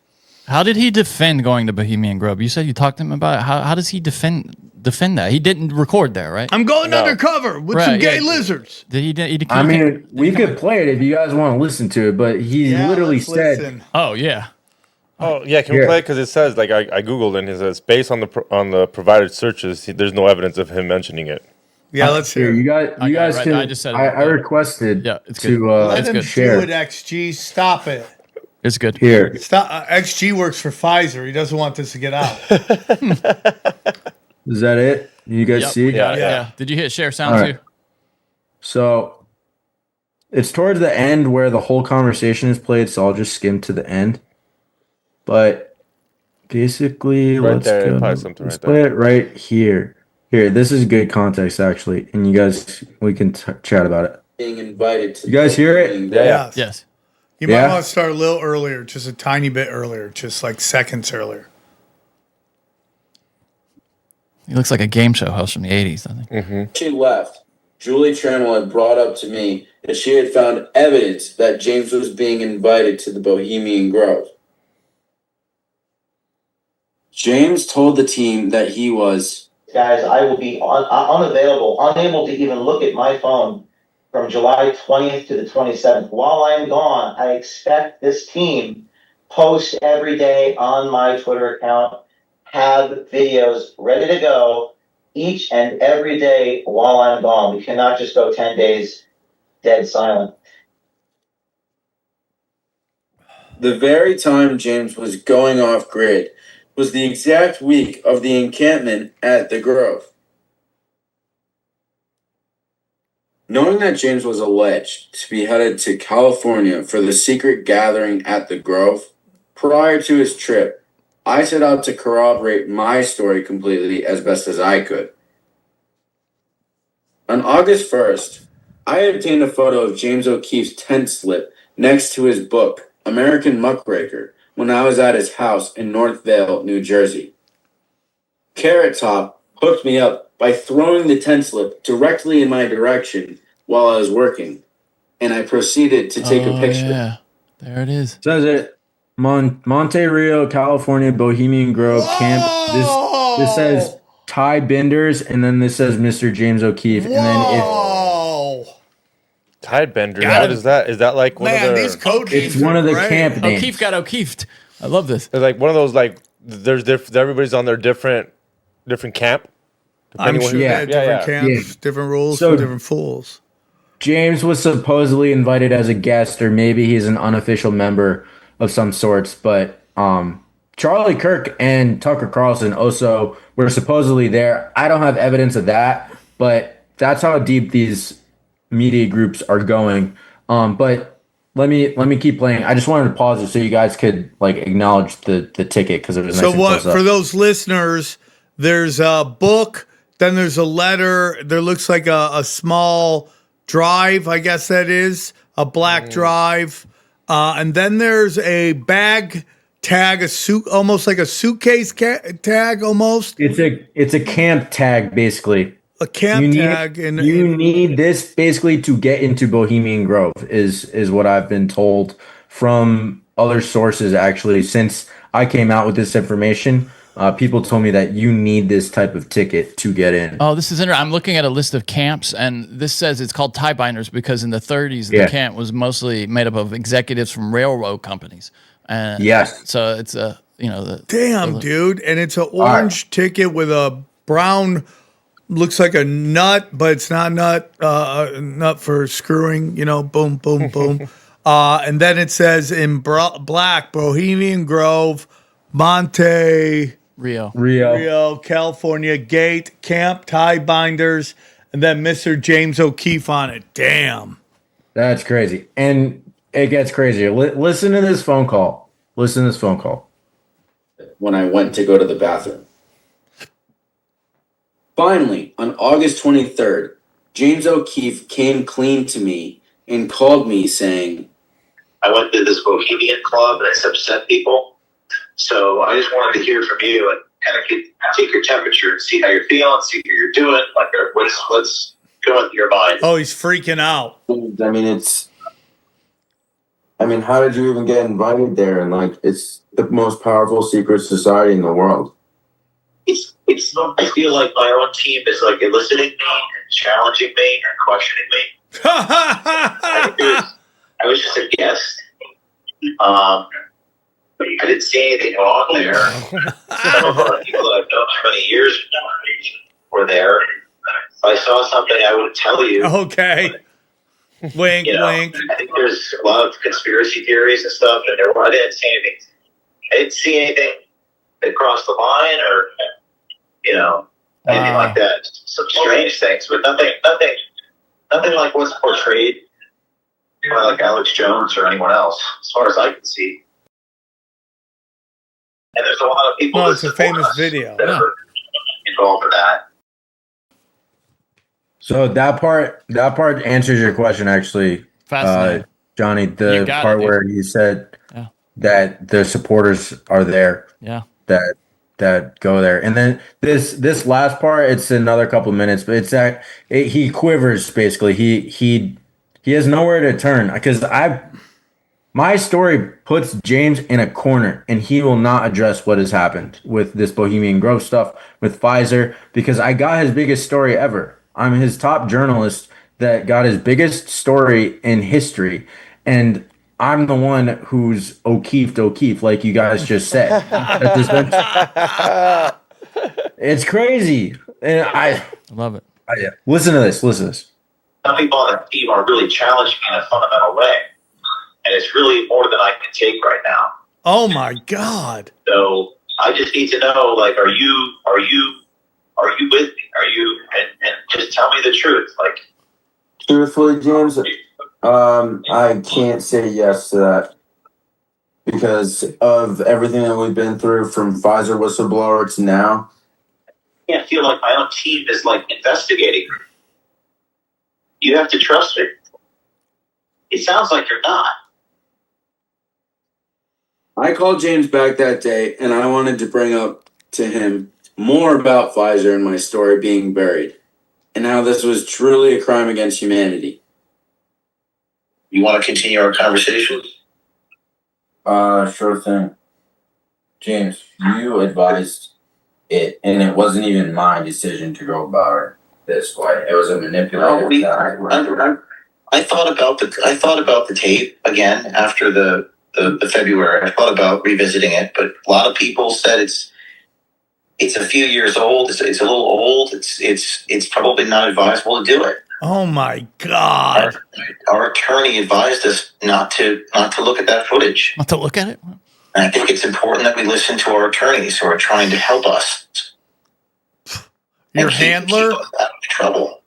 How did he defend going to Bohemian Grove? You said you talked to him about it. How does he defend that? He didn't record there, right? I'm going undercover with some gay lizards. Did he I mean, we could play it if you guys want to listen to it, but he literally said, listen. Oh, yeah. Oh yeah, can we play it? Because it says like I googled and it says based on the provided searches, there's no evidence of him mentioning it. Yeah, let's hear. You guys right. can. I just said it. I requested it's to good. Let It's him good. share. do it, XG. Stop it. It's good. Here. Stop. XG works for Pfizer. He doesn't want this to get out. Is that it? You guys see? Yeah. Did you hit share sound too? So it's towards the end where the whole conversation is played, so I'll just skim to the end. But basically, Right let's there, go. probably something Let's right play it right here. Here, this is good context actually, and you guys, we can chat about it. Being invited to. You guys hear it? Yeah. Yes. You might want to start a little earlier, just a tiny bit earlier, just like seconds earlier. He looks like a game show host from the 80s, I think. Mm-hmm. She left. Julie Tranwell had brought up to me that she had found evidence that James was being invited to the Bohemian Grove. James told the team that he was... Guys, I will be unavailable, unable to even look at my phone from July 20th to the 27th. While I'm gone, I expect this team post every day on my Twitter account, have videos ready to go each and every day while I'm gone. We cannot just go 10 days dead silent. The very time James was going off grid was the exact week of the encampment at the Grove. Knowing that James was alleged to be headed to California for the secret gathering at the Grove, prior to his trip, I set out to corroborate my story completely as best as I could. On August 1st, I obtained a photo of James O'Keefe's tent slip next to his book, American Muckraker, when I was at his house in North Vale, New Jersey. Carrot Top hooked me up by throwing the tent slip directly in my direction while I was working, and I proceeded to take a picture. Yeah, there it is. Says it. Monte Rio, California, Bohemian Grove camp. This says Ty Benders, and then this says Mr. James O'Keefe. And then Tide Bender. What is that? Is that like one of their... these code it's one of the camp names. O'Keefe got O'Keefed. I love this. It's like one of those like everybody's on their different camp. I'm sure they had different camps, different rules for different fools. James was supposedly invited as a guest, or maybe he's an unofficial member of some sorts, but Charlie Kirk and Tucker Carlson also were supposedly there. I don't have evidence of that, but that's how deep these media groups are going. But let me keep playing. I just wanted to pause it so you guys could like acknowledge the ticket because it was nice and close up. For those listeners, there's a book, then there's a letter. There looks like a small drive, I guess that is a black drive. And then there's a bag tag, almost like a suitcase tag, almost. It's a camp tag, basically. A camp tag. You need this basically to get into Bohemian Grove, is what I've been told from other sources. Actually, since I came out with this information, people told me that you need this type of ticket to get in. Oh, this is interesting. I'm looking at a list of camps, and this says it's called tie binders because in the 30s, the camp was mostly made up of executives from railroad companies. And yes. So it's dude. And it's an orange ticket with a brown, looks like a nut, but it's not a nut for screwing, boom, boom, boom. And then it says in black, Bohemian Grove, Monte Rio, California, gate, camp, tie binders, and then Mr. James O'Keefe on it. Damn. That's crazy. And it gets crazier. Listen to this phone call. When I went to go to the bathroom. Finally, on August 23rd, James O'Keefe came clean to me and called me saying, I went to this Bohemian club and it's upset people. So I just wanted to hear from you and kind of take your temperature and see how you're feeling, see what you're doing. Like, going through your mind? Oh, he's freaking out. I mean, how did you even get invited there? And like, it's the most powerful secret society in the world. It's. I feel like my own team is like eliciting me and challenging me and questioning me. I was just a guest. I didn't see anything wrong there. Some of our people that I've known for many years were there. If I saw something, I would tell you. Okay. Wink, wink. I think there's a lot of conspiracy theories and stuff, and I didn't see anything. I didn't see anything that crossed the line or, anything like that. Some strange things, but nothing like what's portrayed by like Alex Jones or anyone else, as far as I can see. And there's a lot of people. Oh, it's a famous video. That are involved in that. So that part answers your question, actually, Johnny. The part where you said that the supporters are there, that go there, and then this last part, it's another couple minutes, but it's that he quivers basically. He has nowhere to turn because my story puts James in a corner, and he will not address what has happened with this Bohemian Grove stuff with Pfizer because I got his biggest story ever. I'm his top journalist that got his biggest story in history, and I'm the one who's O'Keefe, like you guys just said. It's crazy, and I love it. Listen to this. Some people on the team are really challenging me in a fundamental way, and it's really more than I can take right now. Oh my God! So I just need to know, like, are you with me? Are you, and just tell me the truth. Like, Truthfully, James, I can't say yes to that because of everything that we've been through from Pfizer whistleblower to now. I can't feel like my own team is like investigating. You have to trust me. It sounds like you're not. I called James back that day, and I wanted to bring up to him more about Pfizer and my story being buried, and how this was truly a crime against humanity. You want to continue our conversation? Sure thing. James, you advised it, and it wasn't even my decision to go about it this way. It was a manipulative I thought about the tape again after the February. I thought about revisiting it, but a lot of people said it's a few years old. It's a little old. It's probably not advisable to do it. Oh my God! Our attorney advised us not to look at that footage. Not to look at it. And I think it's important that we listen to our attorneys who are trying to help us. Your handler? Keep us out of trouble.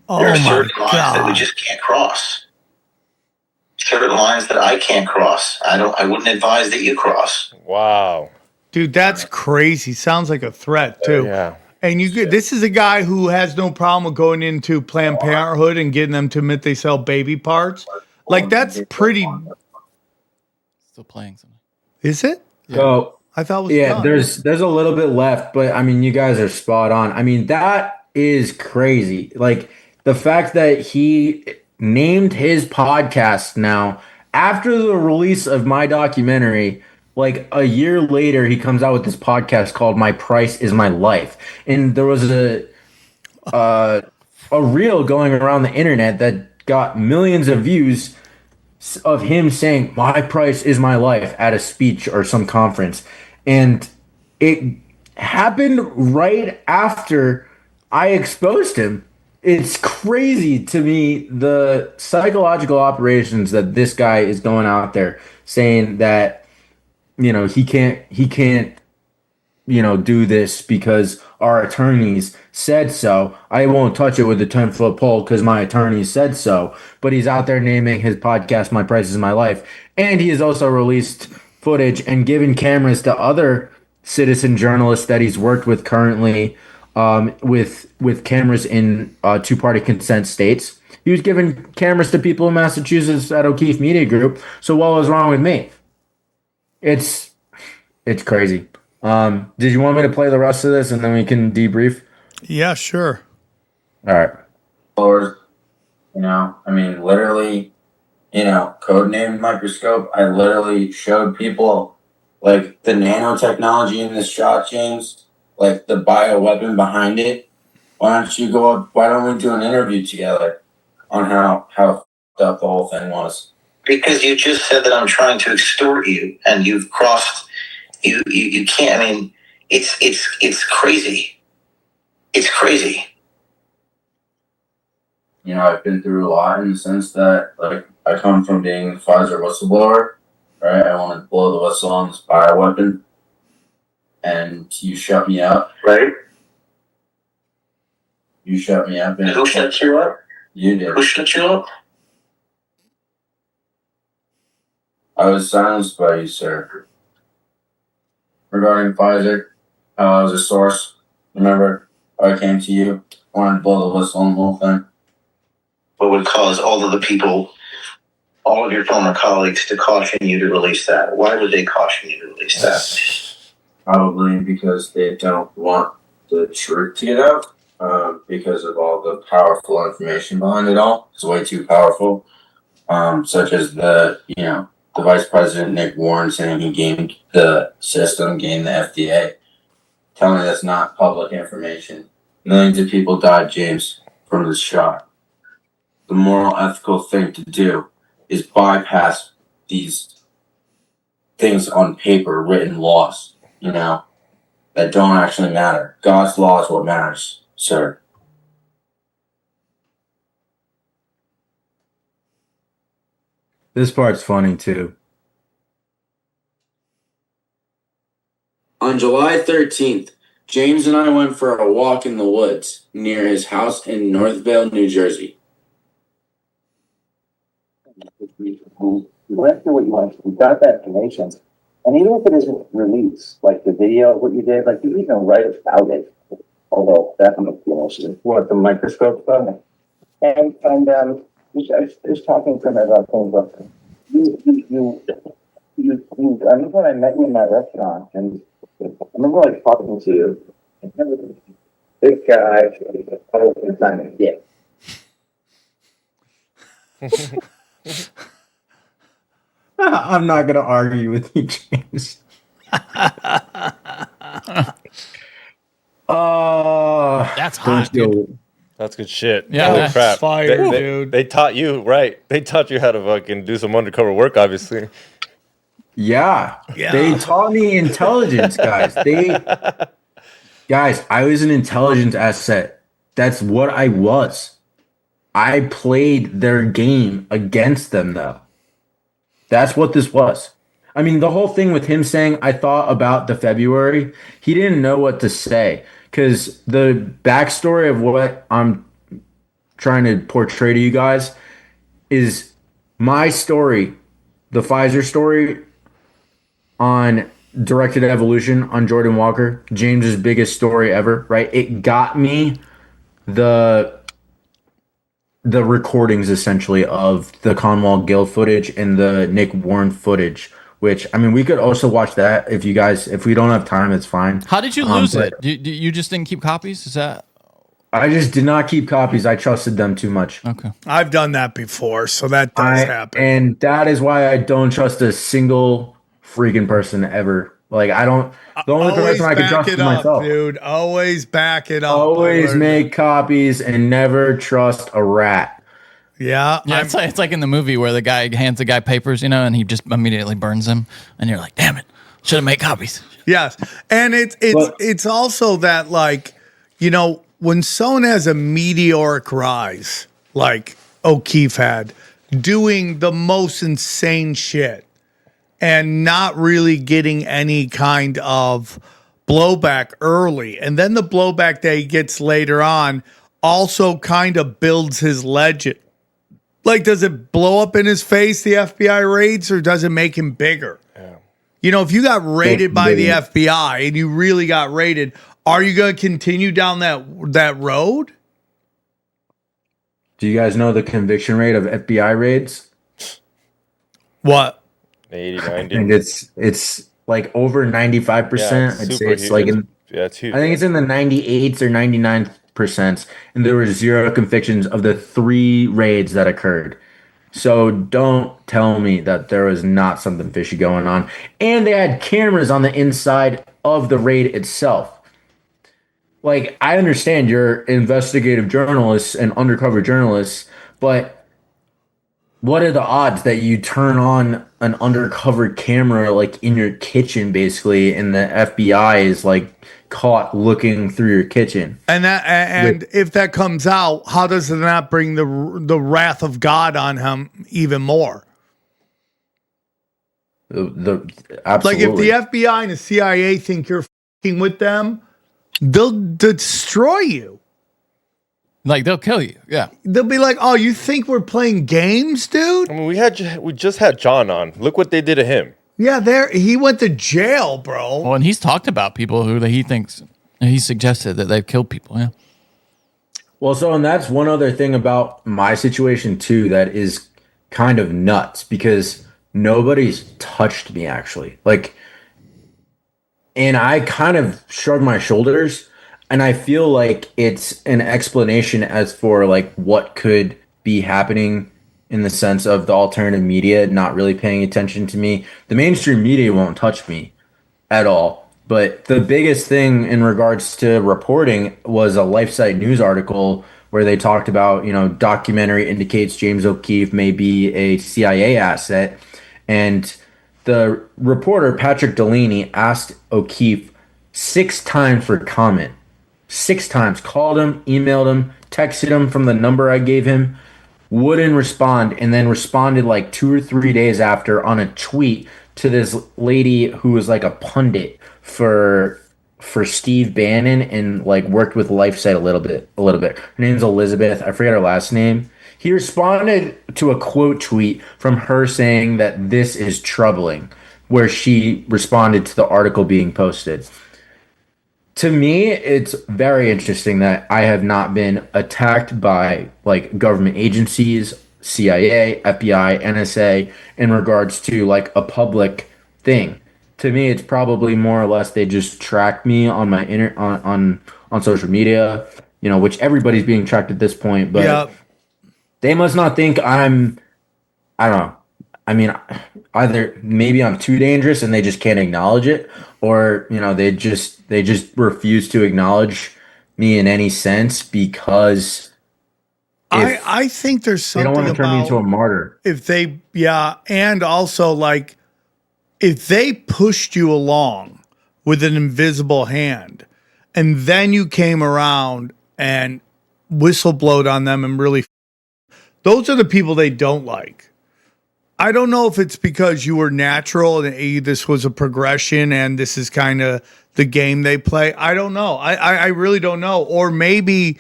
Oh there are my certain lines that we God! just can't cross. Certain lines that I can't cross. I wouldn't advise that you cross. Wow. Dude, that's crazy. Sounds like a threat too. Yeah. And this is a guy who has no problem with going into Planned Parenthood and getting them to admit they sell baby parts. Like, that's pretty. Still playing something. Is it? So I thought it was done. there's a little bit left, but I mean, you guys are spot on. I mean, that is crazy. Like the fact that he named his podcast now after the release of my documentary. Like a year later, he comes out with this podcast called "My Price Is My Life," and there was a reel going around the internet that got millions of views of him saying "My price is my life" at a speech or some conference, and it happened right after I exposed him. It's crazy to me the psychological operations that this guy is going out there saying that. He can't, do this because our attorneys said so. I won't touch it with a 10-foot pole because my attorneys said so. But he's out there naming his podcast "My Price Is My Life," and he has also released footage and given cameras to other citizen journalists that he's worked with currently, with cameras in two-party consent states. He was giving cameras to people in Massachusetts at O'Keefe Media Group. So what was wrong with me? It's crazy. Did you want me to play the rest of this and then we can debrief? Yeah, sure. All right. Or, I mean, literally, codenamed microscope. I literally showed people like the nanotechnology in this shot, James, like the bioweapon behind it. Why don't we do an interview together on how f***ed up the whole thing was? Because you just said that I'm trying to extort you, and you've crossed. You can't. I mean, it's crazy. It's crazy. I've been through a lot in the sense that, like, I come from being the Pfizer whistleblower, right? I want to blow the whistle on this bioweapon, and you shut me up, right? You shut me up. And who shut you up? You did. Who shut you up? I was silenced by you, sir. Regarding Pfizer, I was a source. Remember, I came to you, wanted to blow the whistle on the whole thing. What would cause all of the people, all of your former colleagues, to caution you to release that? Why would they caution you to release that? Probably because they don't want the truth to get out, because of all the powerful information behind it all. It's way too powerful, such as the Vice President Nick Warren saying he gamed the system, gamed the FDA, telling me that's not public information. Millions of people died, James, from this shot. The moral, ethical thing to do is bypass these things on paper, written laws, that don't actually matter. God's law is what matters, sir. This part's funny too. On July 13th, James and I went for a walk in the woods near his house in Northvale, New Jersey. You went through what you wanted. You got that information. And even if it isn't released, like the video of what you did, like you even write about it. Although that makes the emotion. What, the microscope stuff? And I was talking to him about things like you I remember when I met you in my restaurant, and I remember like talking to you. I remember this guy, yeah. I'm not gonna argue with you, James. That's hot, dude. That's good shit. Yeah, holy that's crap. fire, dude. They taught you, right? They taught you how to fucking do some undercover work, obviously. Yeah. They taught me intelligence, guys. Guys, I was an intelligence asset. That's what I was. I played their game against them, though. That's what this was. I mean, the whole thing with him saying, I thought about the February, he didn't know what to say. Because the backstory of what I'm trying to portray to you guys is my story, the Pfizer story on directed evolution on Jordan Walker, James's biggest story ever, right? It got me the recordings essentially of the Conwell Gill footage and the Nick Warren footage, which, I mean, we could also watch that if we don't have time, it's fine. How did you lose it? You just didn't keep copies? Is that? I just did not keep copies. I trusted them too much. Okay. I've done that before, so that does happen. And that is why I don't trust a single freaking person ever. Like, I don't. The only person I can trust is myself. Dude, always back it up. Always make copies and never trust a rat. Yeah. Yeah, it's like in the movie where the guy hands the guy papers, and he just immediately burns them, and you're like, damn it, should have made copies. Yes. And it's also that, like, when someone has a meteoric rise, like O'Keefe had, doing the most insane shit and not really getting any kind of blowback early, and then the blowback that he gets later on also kind of builds his legend. Like, does it blow up in his face, the FBI raids, or does it make him bigger? Yeah. If you got raided by the FBI and you really got raided, are you going to continue down that road? Do you guys know the conviction rate of FBI raids? What? 80, 90. And it's like over 95%. I'd say it's like it's huge. I think it's in the 98th or 99th percent, and there were 0 convictions of the 3 raids that occurred. So don't tell me that there was not something fishy going on. And they had cameras on the inside of the raid itself. Like, I understand you're investigative journalists and undercover journalists, but what are the odds that you turn on an undercover camera like in your kitchen basically and the FBI is like caught looking through your kitchen? And if that comes out, how does it not bring the wrath of God on him even more? Absolutely. Like if the FBI and the CIA think you're fucking with them, they'll destroy you. Like they'll kill you. Yeah. They'll be like, "Oh, you think we're playing games, dude?" I mean, we just had John on. Look what they did to him. Yeah, he went to jail, bro. Well, and he's talked about people who he thinks he suggested that they've killed people. Yeah. Well, so and that's one other thing about my situation too that is kind of nuts because nobody's touched me actually. Like, and I kind of shrug my shoulders. And I feel like it's an explanation as for like what could be happening in the sense of the alternative media not really paying attention to me. The mainstream media won't touch me at all. But the biggest thing in regards to reporting was a LifeSite news article where they talked about, documentary indicates James O'Keefe may be a CIA asset. And the reporter, Patrick Delaney, asked O'Keefe 6 times for comment. 6 times, called him, emailed him, texted him from the number I gave him, wouldn't respond, and then responded like 2 or 3 days after on a tweet to this lady who was like a pundit for Steve Bannon and like worked with LifeSite a little bit. Her name's Elizabeth. I forget her last name. He responded to a quote tweet from her saying that this is troubling, where she responded to the article being posted. To me, it's very interesting that I have not been attacked by like government agencies, CIA, FBI, NSA in regards to like a public thing. To me, it's probably more or less they just track me on my on social media, which everybody's being tracked at this point. But they must not think I don't know. I mean, either maybe I'm too dangerous and they just can't acknowledge it, or they just refuse to acknowledge me in any sense because I think there's something they don't want to turn me into a martyr. And also like if they pushed you along with an invisible hand, and then you came around and whistleblowed on them and really, those are the people they don't like. I don't know if it's because you were natural and this was a progression and this is kind of the game they play. I don't know. I really don't know. Or maybe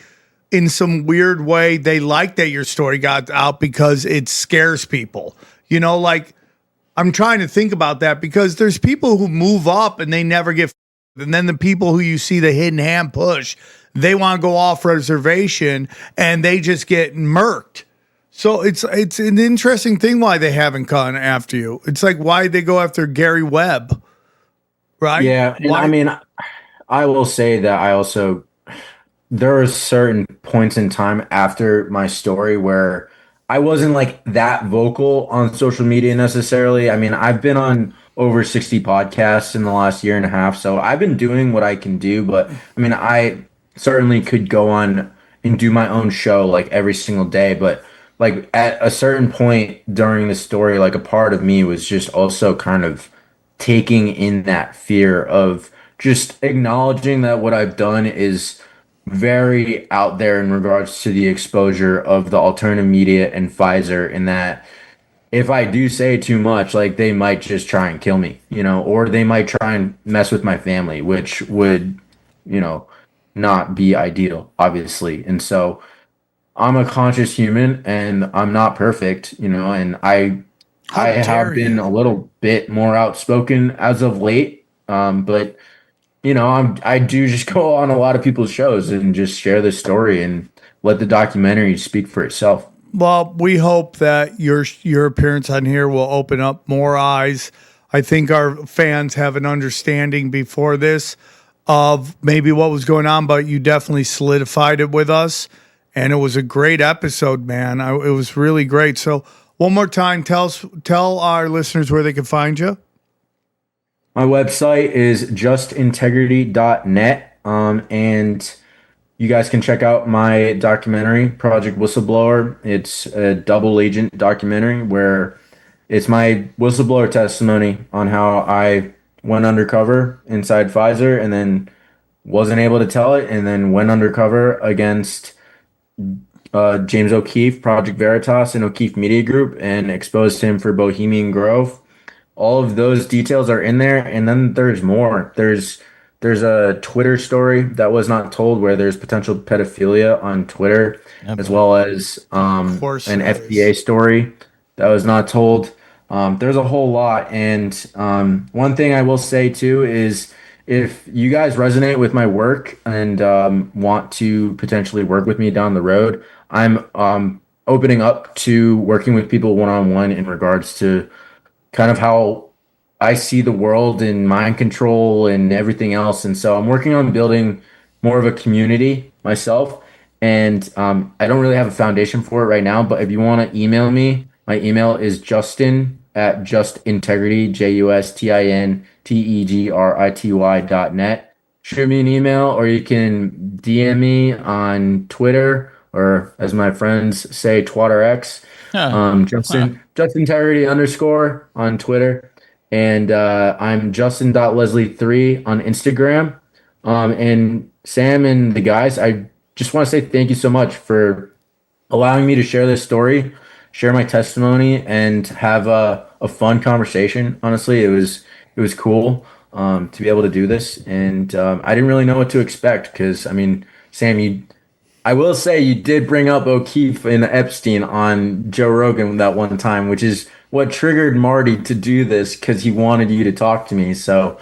in some weird way they like that your story got out because it scares people. Like I'm trying to think about that because there's people who move up and they never get, and then the people who you see the hidden hand push, they want to go off reservation and they just get murked. So it's an interesting thing why they haven't gone after you. It's like why they go after Gary Webb, right? Yeah, and I mean, I will say that there are certain points in time after my story where I wasn't like that vocal on social media necessarily. I mean, I've been on over 60 podcasts in the last year and a half, so I've been doing what I can do. But I mean, I certainly could go on and do my own show like every single day, but like at a certain point during the story, like a part of me was just also kind of taking in that fear of just acknowledging that what I've done is very out there in regards to the exposure of the alternative media and Pfizer, and that if I do say too much, like they might just try and kill me, or they might try and mess with my family, which would, not be ideal, obviously. And so I'm a conscious human and I'm not perfect, and I have been a little bit more outspoken as of late. But I do just go on a lot of people's shows and just share the story and let the documentary speak for itself. Well, we hope that your appearance on here will open up more eyes. I think our fans have an understanding before this of maybe what was going on, but you definitely solidified it with us. And it was a great episode, man. It was really great. So one more time, tell our listeners where they can find you. My website is justintegrity.net. And you guys can check out my documentary, Project Whistleblower. It's a double agent documentary where it's my whistleblower testimony on how I went undercover inside Pfizer and then wasn't able to tell it, and then went undercover against James O'Keefe, Project Veritas, and O'Keefe Media Group, and exposed him for Bohemian Grove. All of those details are in there, and then there's more. There's a Twitter story that was not told where there's potential pedophilia on Twitter, as well as an FDA story that was not told. There's a whole lot, and one thing I will say too is if you guys resonate with my work and want to potentially work with me down the road, I'm opening up to working with people one-on-one in regards to kind of how I see the world and mind control and everything else. And so I'm working on building more of a community myself. And I don't really have a foundation for it right now, but if you want to email me, my email is justin@justintegrity, justintegrity.net. Shoot me an email, or you can DM me on Twitter, or as my friends say, TwatterX. Justintegrity_ on Twitter. And I'm justin.leslie3 on Instagram. And Sam and the guys, I just want to say thank you so much for allowing me to share this story, share my testimony, and have a fun conversation. Honestly, it was cool to be able to do this. And I didn't really know what to expect because, I mean, Sam, I will say you did bring up O'Keefe and Epstein on Joe Rogan that one time, which is what triggered Marty to do this because he wanted you to talk to me. So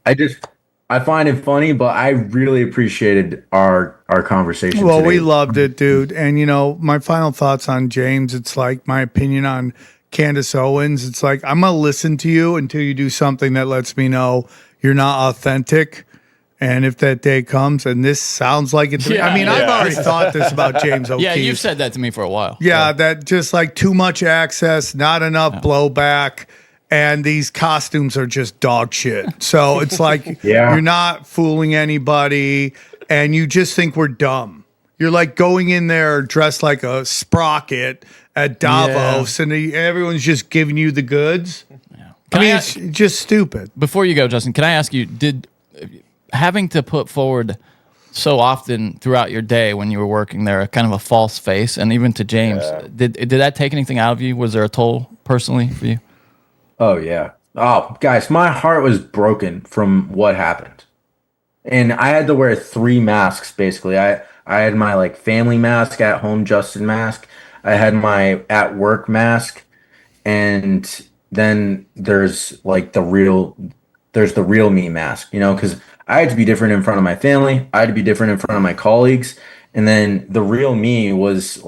I find it funny, but I really appreciated our conversation. Well, today. we loved it, dude. And, my final thoughts on James, it's like my opinion on Candace Owens. It's like, I'm going to listen to you until you do something that lets me know you're not authentic. And if that day comes, and this sounds like it to me, I've already thought this about James O'Keefe. Yeah, you've said that to me for a while. Yeah, that just like too much access, not enough blowback, and these costumes are just dog shit. So it's like you're not fooling anybody, and you just think we're dumb. You're like going in there dressed like a sprocket at Davos, and everyone's just giving you the goods. Yeah. It's just stupid. Before you go, Justin, can I ask you, did having to put forward so often throughout your day when you were working there kind of a false face, and even to James, did that take anything out of you? Was there a toll personally for you? Oh, yeah. Oh, guys, my heart was broken from what happened. And I had to wear 3 masks, basically. I had my, family mask, at home Justin mask. I had my at work mask. And then there's, the real me mask, because I had to be different in front of my family. I had to be different in front of my colleagues. And then the real me was,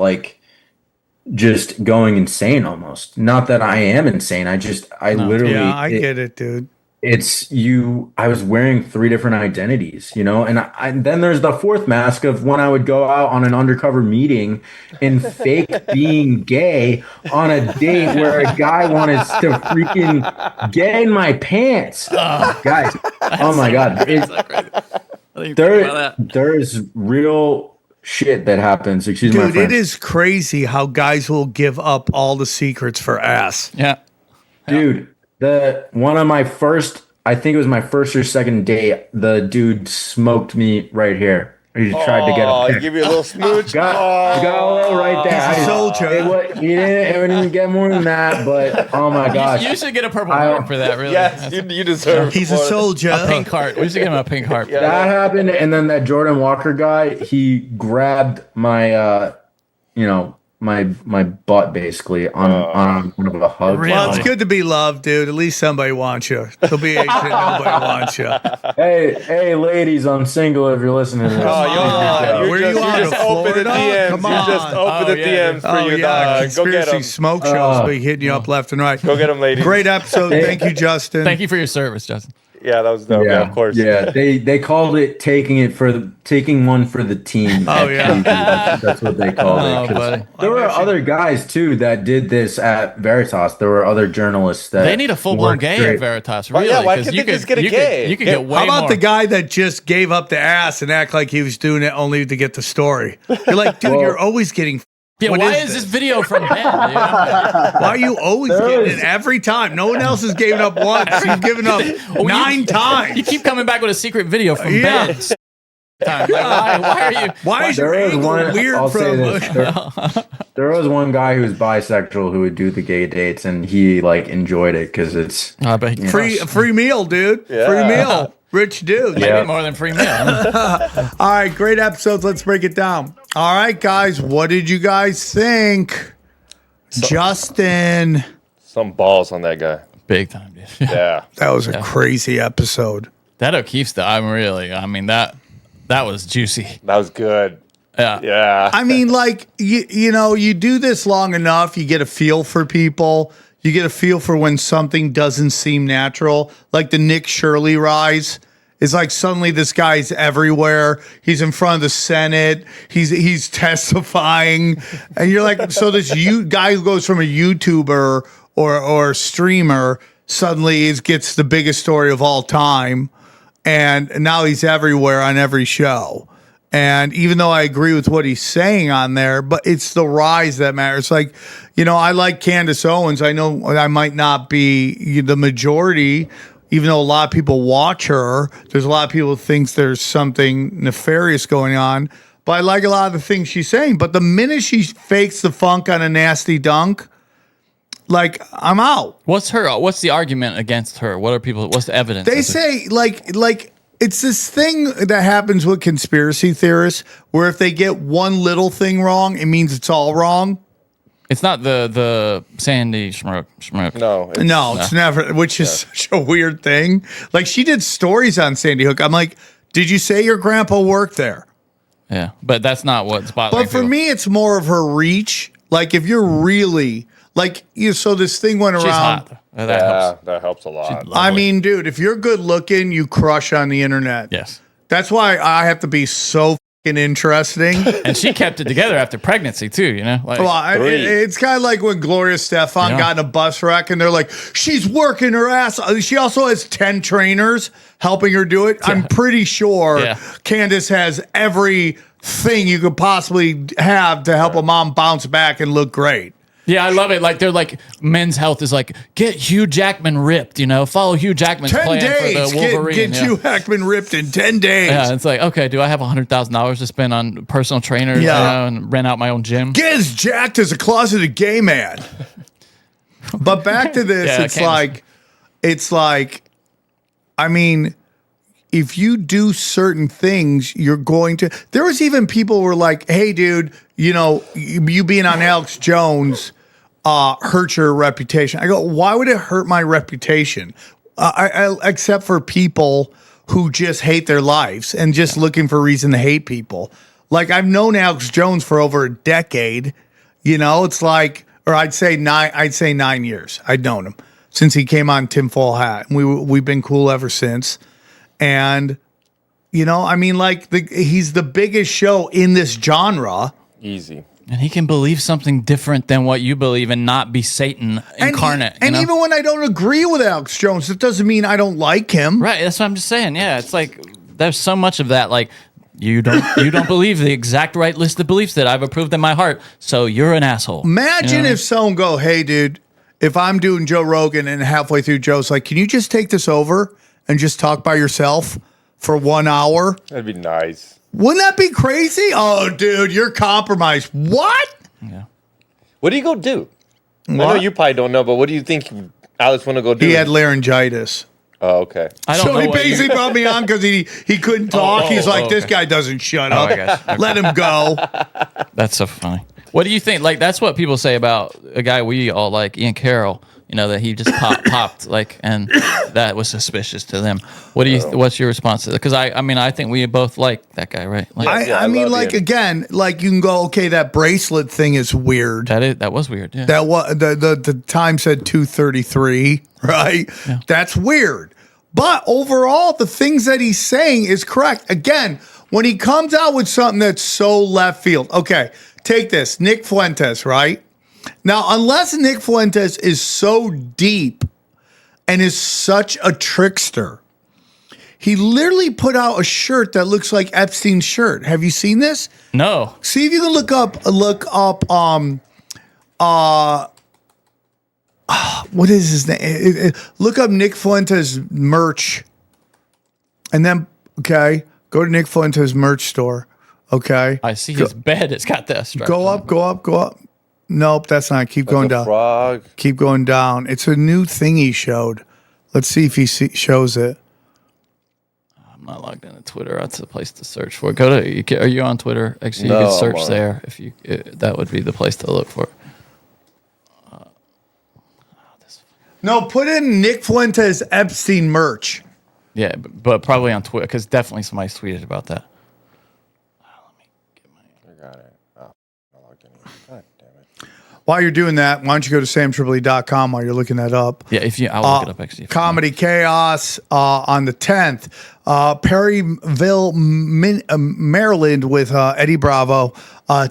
just going insane almost. Not that I am insane. Literally. Yeah, I get it, dude. I was wearing 3 different identities, and then there's the 4th mask of when I would go out on an undercover meeting and fake being gay on a date where a guy wanted to freaking get in my pants. Guys, oh my God. There's real shit that happens. Excuse me, dude, it is crazy how guys will give up all the secrets for ass. Yeah. Dude, one of my first, I think it was my first or second date, the dude smoked me right here. He tried to get a pic. Give you a little smooch. Got a little right there. He's a soldier. He didn't get more than that, but oh my gosh. You should get a purple heart for that, really. Yes, you deserve it. He's a soldier. A pink heart. We should get him a pink heart. That happened, and then that Jordan Walker guy, he grabbed my, my butt basically on one of a hug. Really? Well, it's good to be loved, dude. At least somebody wants you. There'll be age that nobody wants you. Hey, ladies, I'm single. If you're listening to this, you just open the DMs. Come on. You just open the DMs for your dog. Go get them. Smoke shows be hitting you up left and right. Go get them, ladies. Great episode. Thank you, Justin. Thank you for your service, Justin. Yeah, that was dope. Yeah, of course. Yeah, they called it taking one for the team. Oh, yeah. That's what they called it. 'Cause buddy. there were other guys too that did this at Veritas. There were other journalists that They need a full-blown weren't gay straight. at Veritas, Well, really. yeah, why 'cause can't you they just get a gay? You could get way How about more. the guy that just gave up the ass and act like he was doing it only to get the story? You're like, dude, Well- you're always getting. Yeah, what why is is this this? video from Ben? dude? Why are you always getting it every time? No one else has given up once. You've given up Well, 9 times. You keep coming back with a secret video from Yeah. Ben. Time. Like, why are you? Why is your There was angle one. weird I'll say from? this. There was one guy who was bisexual who would do the gay dates, and he like enjoyed it because it's I bet he Free meal, dude. Yeah. Free meal. Rich dude. maybe Yeah. more than free meal. All right, great episodes. Let's break it down. All right, guys, what did you guys think? Justin. Some balls on that guy. Big time, dude. Yeah. That was a crazy episode. That O'Keefe stuff. I mean that was juicy. That was good. Yeah. Yeah. I mean, like, you know, you do this long enough, you get a feel for people. You get a feel for when something doesn't seem natural. Like the Nick Shirley rise. It's like suddenly this guy's everywhere. He's in front of the Senate. He's testifying. And you're like, so this guy who goes from a YouTuber or streamer suddenly gets the biggest story of all time. And now he's everywhere on every show. And even though I agree with what he's saying on there, but it's the rise that matters. Like, you know, I like Candace Owens. I know I might not be the majority, even though a lot of people watch her. There's a lot of people who think there's something nefarious going on. But I like a lot of the things she's saying. But the minute she fakes the funk on a nasty dunk, like, I'm out. What's the argument against her? What's the evidence? They say like it's this thing that happens with conspiracy theorists where if they get one little thing wrong, it means it's all wrong. It's not the Sandy Schmuck. No. It's never, which is such a weird thing. Like, she did stories on Sandy Hook. I'm like, did you say your grandpa worked there? Yeah, but that's not what spotlight. But for me, it's more of her reach. Like, if you're really like, so this thing went around. She's hot. That helps. That helps a lot. I mean, dude, if you're good looking, you crush on the internet. Yes. That's why I have to be so fucking interesting. And she kept it together after pregnancy too, you know? Like, Well, it's kind of like when Gloria Stefan got in a bus wreck and they're like, she's working her ass. She also has 10 trainers helping her do it. I'm pretty sure Candace has everything you could possibly have to help a mom bounce back and look great. Yeah, I love it. Like, they're like, Men's Health is like, get Hugh Jackman ripped, you know? Follow Hugh Jackman's 10 plan days. for the Wolverine. Get Hugh Jackman ripped in 10 days. Yeah, it's like, okay, do I have $100,000 to spend on personal trainers, you know, and rent out my own gym? Get as jacked as a closeted gay man. But back to this, it's like, I mean, if you do certain things, you're going to. There was even people who were like, hey, dude, you know, you being on Alex Jones hurt your reputation. I go, why would it hurt my reputation? Except for people who just hate their lives and just looking for a reason to hate people. Like, I've known Alex Jones for over a decade. You know, it's like, or I'd say 9 years. I'd known him since he came on Tinfoil Hat. And we've been cool ever since. And, you know, I mean, like, he's the biggest show in this genre. Easy. And he can believe something different than what you believe and not be Satan incarnate. And even when I don't agree with Alex Jones, that doesn't mean I don't like him. Right, that's what I'm just saying. Yeah, it's like there's so much of that. Like, you don't believe the exact right list of beliefs that I've approved in my heart, so you're an asshole. Imagine if someone go, hey, dude, if I'm doing Joe Rogan and halfway through Joe's like, can you just take this over and just talk by yourself for 1 hour? That'd be nice. Wouldn't that be crazy? Oh, dude, you're compromised. What? Yeah. What do you go do? What? I know you probably don't know, but what do you think Alex want to go do? He had laryngitis. Oh, okay. So he basically brought me on because he couldn't talk. He's like, this guy doesn't shut up. I guess. Okay. Let him go. That's so funny. What do you think? Like, that's what people say about a guy we all like, Ian Carroll. You know, that he just popped, like, and that was suspicious to them. What's your response to that? Because I mean, I think we both like that guy, right? Like, I mean, like, again, like, you can go, okay, that bracelet thing is weird. That was weird. Yeah. That was the time said 233, right? Yeah. That's weird. But overall, the things that he's saying is correct. Again, when he comes out with something that's so left field, okay, take this, Nick Fuentes, right? Now, unless Nick Fuentes is so deep and is such a trickster, he literally put out a shirt that looks like Epstein's shirt. Have you seen this? No. See if you can look up what is his name? Look up Nick Fuentes merch. And then, okay, go to Nick Fuentes merch store. Okay. I see his bed. It's got that strap. Go up. Nope, that's not. Keep going down. Frog. Keep going down. It's a new thing he showed. Let's see if he shows it. I'm not logged into Twitter. That's the place to search for. Are you on Twitter? Actually, you can search there. That would be the place to look for. No, put in Nick Fuentes Epstein merch. Yeah, but probably on Twitter because definitely somebody tweeted about that. I got it. Oh, I logged in. God damn it. While you're doing that, why don't you go to samtripoli.com while you're looking that up? Yeah, I'll look it up actually. Comedy Chaos on the 10th. Perryville, Maryland with Eddie Bravo,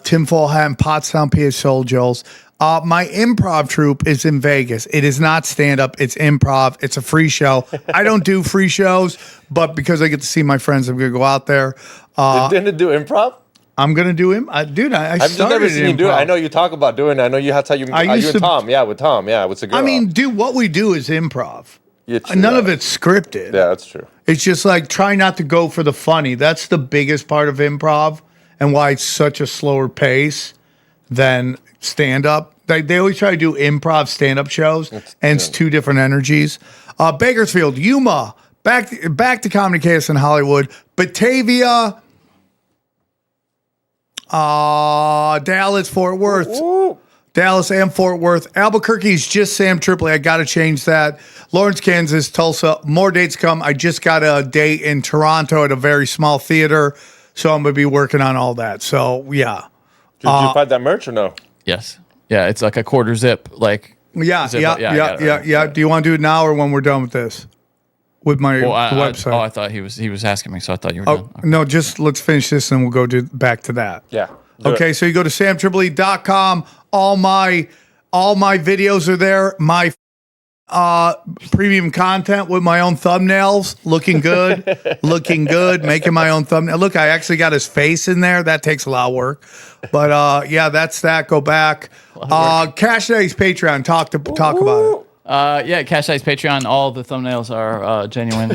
Tinfoil Hat, and Pottstown, PA Soul Joels. My improv troupe is in Vegas. It is not stand-up. It's improv. It's a free show. I don't do free shows, but because I get to see my friends, I'm going to go out there. Didn't it do improv? I'm going to do him. Dude, I've just never seen you do it. I know you talk about doing it. I know you have to you and Tom. Yeah, with Tom. Yeah, with the girl. I mean, dude, what we do is improv. Yeah, none of it's scripted. Yeah, that's true. It's just like try not to go for the funny. That's the biggest part of improv and why it's such a slower pace than stand-up. They always try to do improv stand-up shows, and it's two different energies. Bakersfield, Yuma, back to Comedy Chaos in Hollywood. Batavia, Dallas, Fort Worth. Ooh. Dallas and Fort Worth. Albuquerque's just Sam Tripoli. I got to change that. Lawrence, Kansas, Tulsa. More dates come. I just got a date in Toronto at a very small theater, so I'm going to be working on all that. So, yeah. Did you find that merch or no? Yes. Yeah, it's like a quarter zip. Like Yeah. Do you want to do it now or when we're done with this? With my website. I thought he was asking me, so I thought you were done. Okay. No, just let's finish this and we'll go back to that. Yeah. Okay, so you go to samtripoli.com. All my videos are there. My premium content with my own thumbnails, looking good, making my own thumbnail. Look, I actually got his face in there. That takes a lot of work, but yeah, that's that. Go back. Cash Daddy's Patreon. Talk about it. Yeah, Cash Daddy's Patreon. All the thumbnails are genuine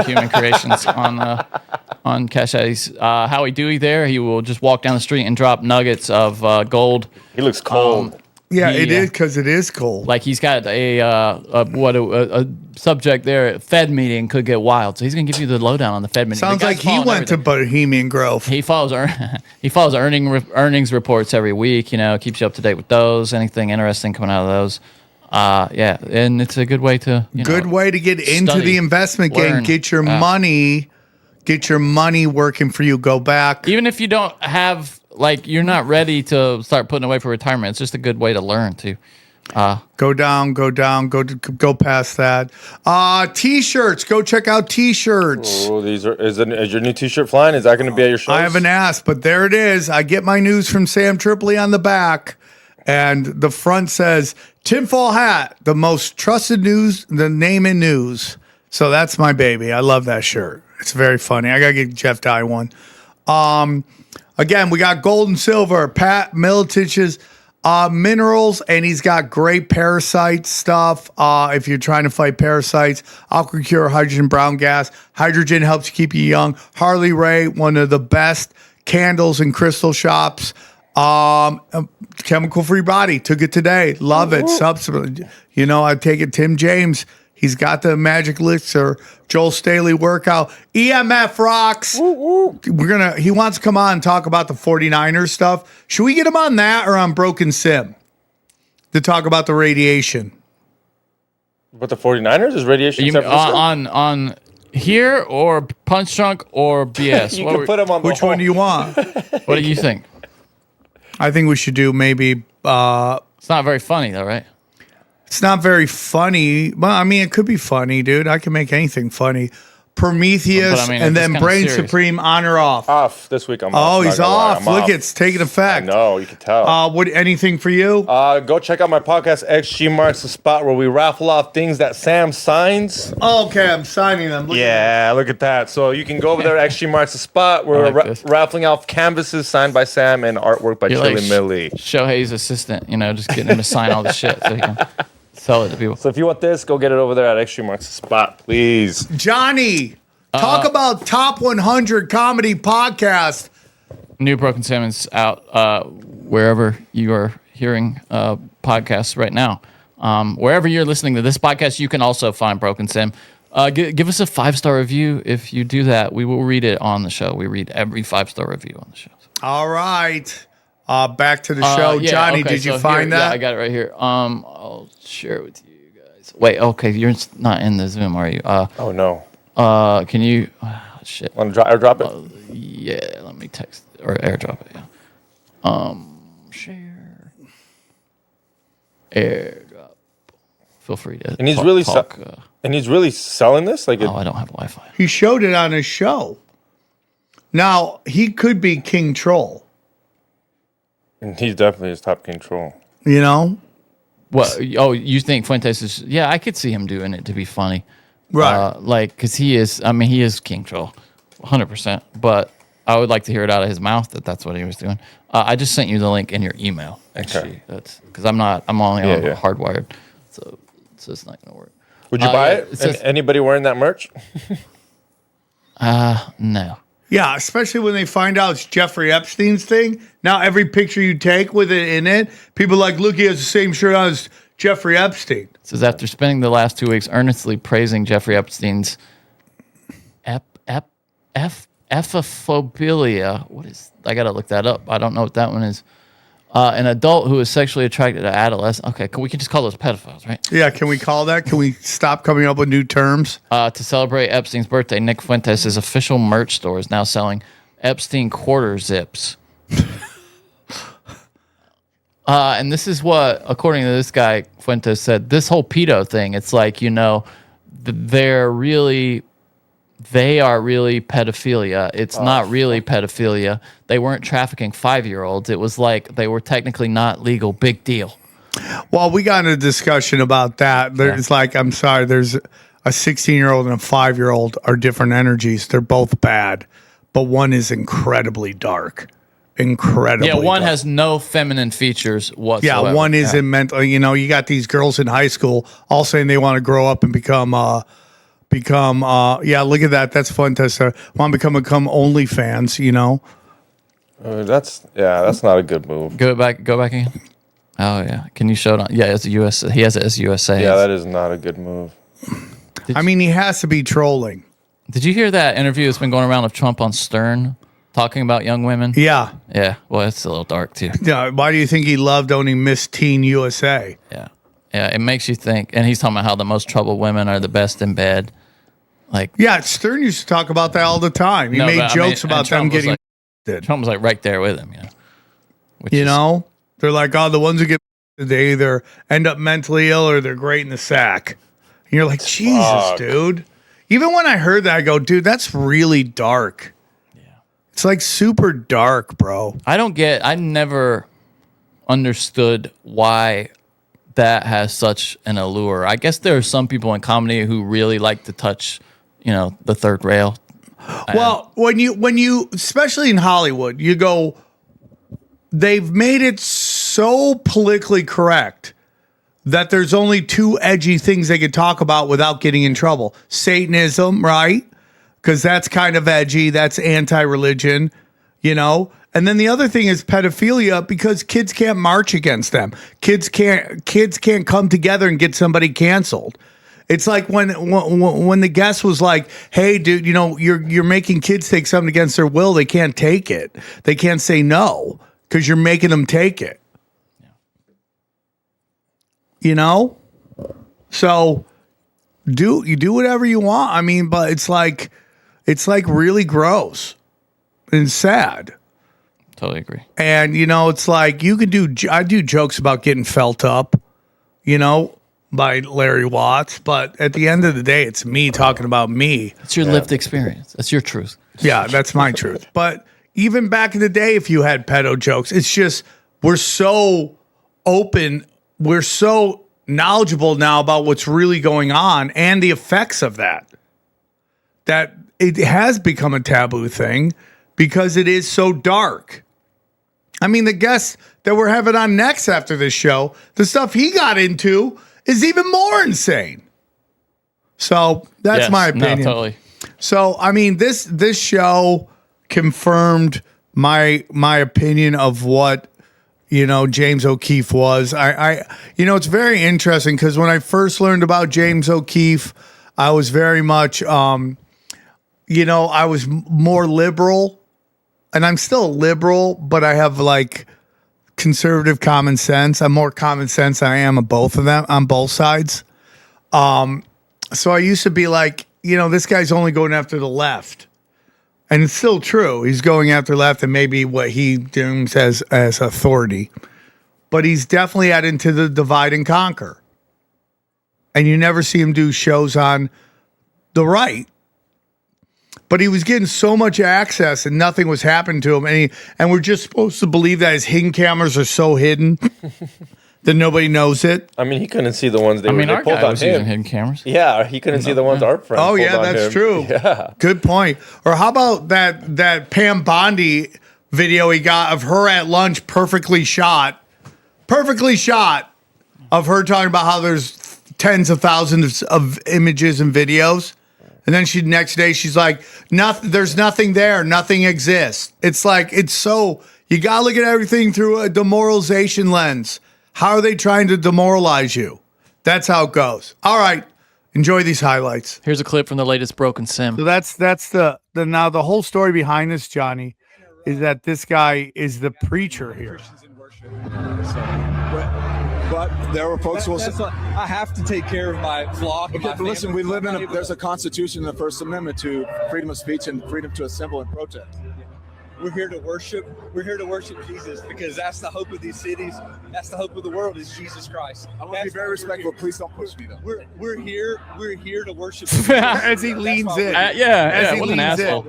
human creations on Cash Daddy's. Howie Dewey there. He will just walk down the street and drop nuggets of gold. He looks cold. Yeah, it is because it is cold. Like he's got a subject there. Fed meeting could get wild, so he's gonna give you the lowdown on the Fed meeting. Sounds like he went to Bohemian Grove. He follows earnings reports every week. You know, keeps you up to date with those. Anything interesting coming out of those. Yeah, and it's a good way to way to get into the investment game. Get your money working for you. Go back, even if you don't have. Like, you're not ready to start putting away for retirement. It's just a good way to learn, too. Go go past that. T-shirts. Go check out T-shirts. Oh, is your new T-shirt flying? Is that going to be at your show? I haven't asked, but there it is. I get my news from Sam Tripoli on the back, and the front says, Tinfoil Hat, the most trusted news, the name in news. So that's my baby. I love that shirt. It's very funny. I got to get Jeff Dye one. Again, we got gold and silver, Pat Militich's minerals, and he's got great parasite stuff. If you're trying to fight parasites, AquaCure Hydrogen Brown Gas. Hydrogen helps keep you young. Harley Ray, one of the best candles and crystal shops. Chemical Free Body, took it today. Love it. Subsequently, I take it. Tim James, he's got the magic elixir. Joel Staley workout. EMF rocks. He wants to come on and talk about the 49ers stuff. Should we get him on that or on Broken Sim to talk about the radiation? But the 49ers is radiation on here or Punch Drunk or BS? You can put him on Which one do you want? What do you think? I think we should do maybe. It's not very funny though, right? It's not very funny. Well, I mean, it could be funny, dude. I can make anything funny. Prometheus, But, I mean, and it's then kinda Brain serious. Supreme on or off. Off this week. I'm Oh, off. he's Not gonna lie, off. I'm Look, off. it's taking effect. No, you can tell. What? Anything for you? Go check out my podcast. XG Marks the Spot, where we raffle off things that Sam signs. Oh, okay, I'm signing them. Look Look at that. So you can go over there. XG Marks the Spot. We're like this. raffling off canvases signed by Sam and artwork by You're Chili like Millie. Shohei's assistant, just getting him to sign all the shit so he can sell it to people. So if you want this, go get it over there at XG Marks the Spot, please. Johnny, talk about top 100 comedy podcast. New Broken Salmon's out wherever you are hearing podcasts right now. Wherever you're listening to this podcast, you can also find Broken Sim. Give us a 5-star review. If you do that, we will read it on the show. We read every 5-star review on the show. All right. Back to the show. Johnny, okay, did you so find here- that? Yeah, I got it right here. I'll share it with you guys. Wait, okay, you're not in the Zoom, are you? Oh, no. Can you... shit. Want to airdrop it? Yeah, let me text or airdrop it. Yeah. Share. Airdrop. Feel free to. And he's talk, really talk, and he's really selling this. Like, I don't have Wi-Fi. He showed it on his show. Now, he could be King Troll. and he's definitely his top control. You know. What? Oh, you think Fuentes is? Yeah, I could see him doing it to be funny, right? Because he is. I mean, he is King Troll, 100%. But I would like to hear it out of his mouth that that's what he was doing. I just sent you the link in your email. Actually, Okay. that's because I'm only on hardwired, so it's not gonna work. Would you buy yeah, it? it says- Anybody wearing that merch? No. Yeah, especially when they find out it's Jeffrey Epstein's thing. Now every picture you take with it in it, people are like, look, he has the same shirt on as Jeffrey Epstein. It says after spending the last 2 weeks earnestly praising Jeffrey Epstein's ephophilia. What is? I gotta look that up. I don't know what that one is. An adult who is sexually attracted to adolescents. Okay, we can just call those pedophiles, right? Yeah, can we call that? Can we stop coming up with new terms? To celebrate Epstein's birthday, Nick Fuentes' official merch store is now selling Epstein quarter zips. And this is what, according to this guy, Fuentes said, this whole pedo thing, it's like, they are really pedophilia. It's not really pedophilia. They weren't trafficking 5-year-olds. It was like they were technically not legal. Big deal. Well, we got in a discussion about that. It's like, I'm sorry, there's a 16-year-old and a 5-year-old are different energies. They're both bad, but one is incredibly dark. Incredibly Yeah, one dark. has no feminine features whatsoever. Yeah, one isn't mental. You got these girls in high school all saying they want to grow up and become look at that. That's fun to want to become OnlyFans, That's not a good move. Go back again. Oh yeah, can you show it on? Yeah, it's a US. He has it as USA. Yeah, that is not a good move. He has to be trolling. Did you hear that interview that's been going around of Trump on Stern talking about young women? Yeah. Yeah. Well, it's a little dark too. Yeah. Why do you think he loved owning Miss Teen USA? Yeah. Yeah. It makes you think. And he's talking about how the most troubled women are the best in bed. Yeah, Stern used to talk about that all the time. He made jokes about them getting. Trump was like right there with him. They're like, the ones who get they either end up mentally ill or they're great in the sack. And you're like, Jesus, dude. Even when I heard that, I go, dude, that's really dark. Yeah, it's like super dark, bro. I never understood why that has such an allure. I guess there are some people in comedy who really like to touch, the third rail. Well, when you, especially in Hollywood, you go, they've made it so politically correct that there's only two edgy things they could talk about without getting in trouble. Satanism, right? Because that's kind of edgy. That's anti-religion, And then the other thing is pedophilia because kids can't march against them. Kids can't come together and get somebody canceled. It's like when the guest was like, "Hey, dude, you're making kids take something against their will. They can't take it. They can't say no because you're making them take it." So do whatever you want. But it's like really gross and sad. Totally agree. And it's like I do jokes about getting felt up. by Larry Watts, but at the end of the day, it's me talking about me. It's your lived experience. That's your truth. Yeah, that's my truth. But even back in the day, if you had pedo jokes, it's just we're so open, we're so knowledgeable now about what's really going on and the effects of that it has become a taboo thing because it is so dark. I mean, the guests that we're having on next after this show, the stuff he got into is even more insane. So that's my opinion. No, totally. So I mean, this show confirmed my opinion of what James O'Keefe was. I it's very interesting because when I first learned about James O'Keefe, I was very much I was more liberal, and I'm still liberal, but I have like conservative common sense. I'm more common sense than I am on both of them, on both sides. So I used to be like, this guy's only going after the left. And it's still true. He's going after left and maybe what he deems as authority. But he's definitely adding to the divide and conquer. And you never see him do shows on the right. But he was getting so much access and nothing was happening to him. And we're just supposed to believe that his hidden cameras are so hidden that nobody knows it. I mean, he couldn't see the ones they pulled guy on was him. using hidden cameras. Yeah, he couldn't see the ones our friends. Oh, pulled yeah, on that's him. true. Yeah. Good point. Or how about that Pam Bondi video he got of her at lunch, perfectly shot of her talking about how there's tens of thousands of images and videos. And then next day she's like, there's nothing there. Nothing exists. It's like, you got to look at everything through a demoralization lens. How are they trying to demoralize you? That's how it goes. All right. Enjoy these highlights. Here's a clip from the latest Broken Sim. So that's the now the whole story behind this, Johnny, is that this guy is the preacher here. But there were folks who will say, I have to take care of my flock. okay, but listen, we live there's a constitution in the First Amendment to freedom of speech and freedom to assemble and protest. We're here to worship. We're here to worship Jesus because that's the hope of these cities. That's the hope of the world is Jesus Christ. I want to be very respectful. Please don't push me, though. We're here to worship as he leans in. What an asshole.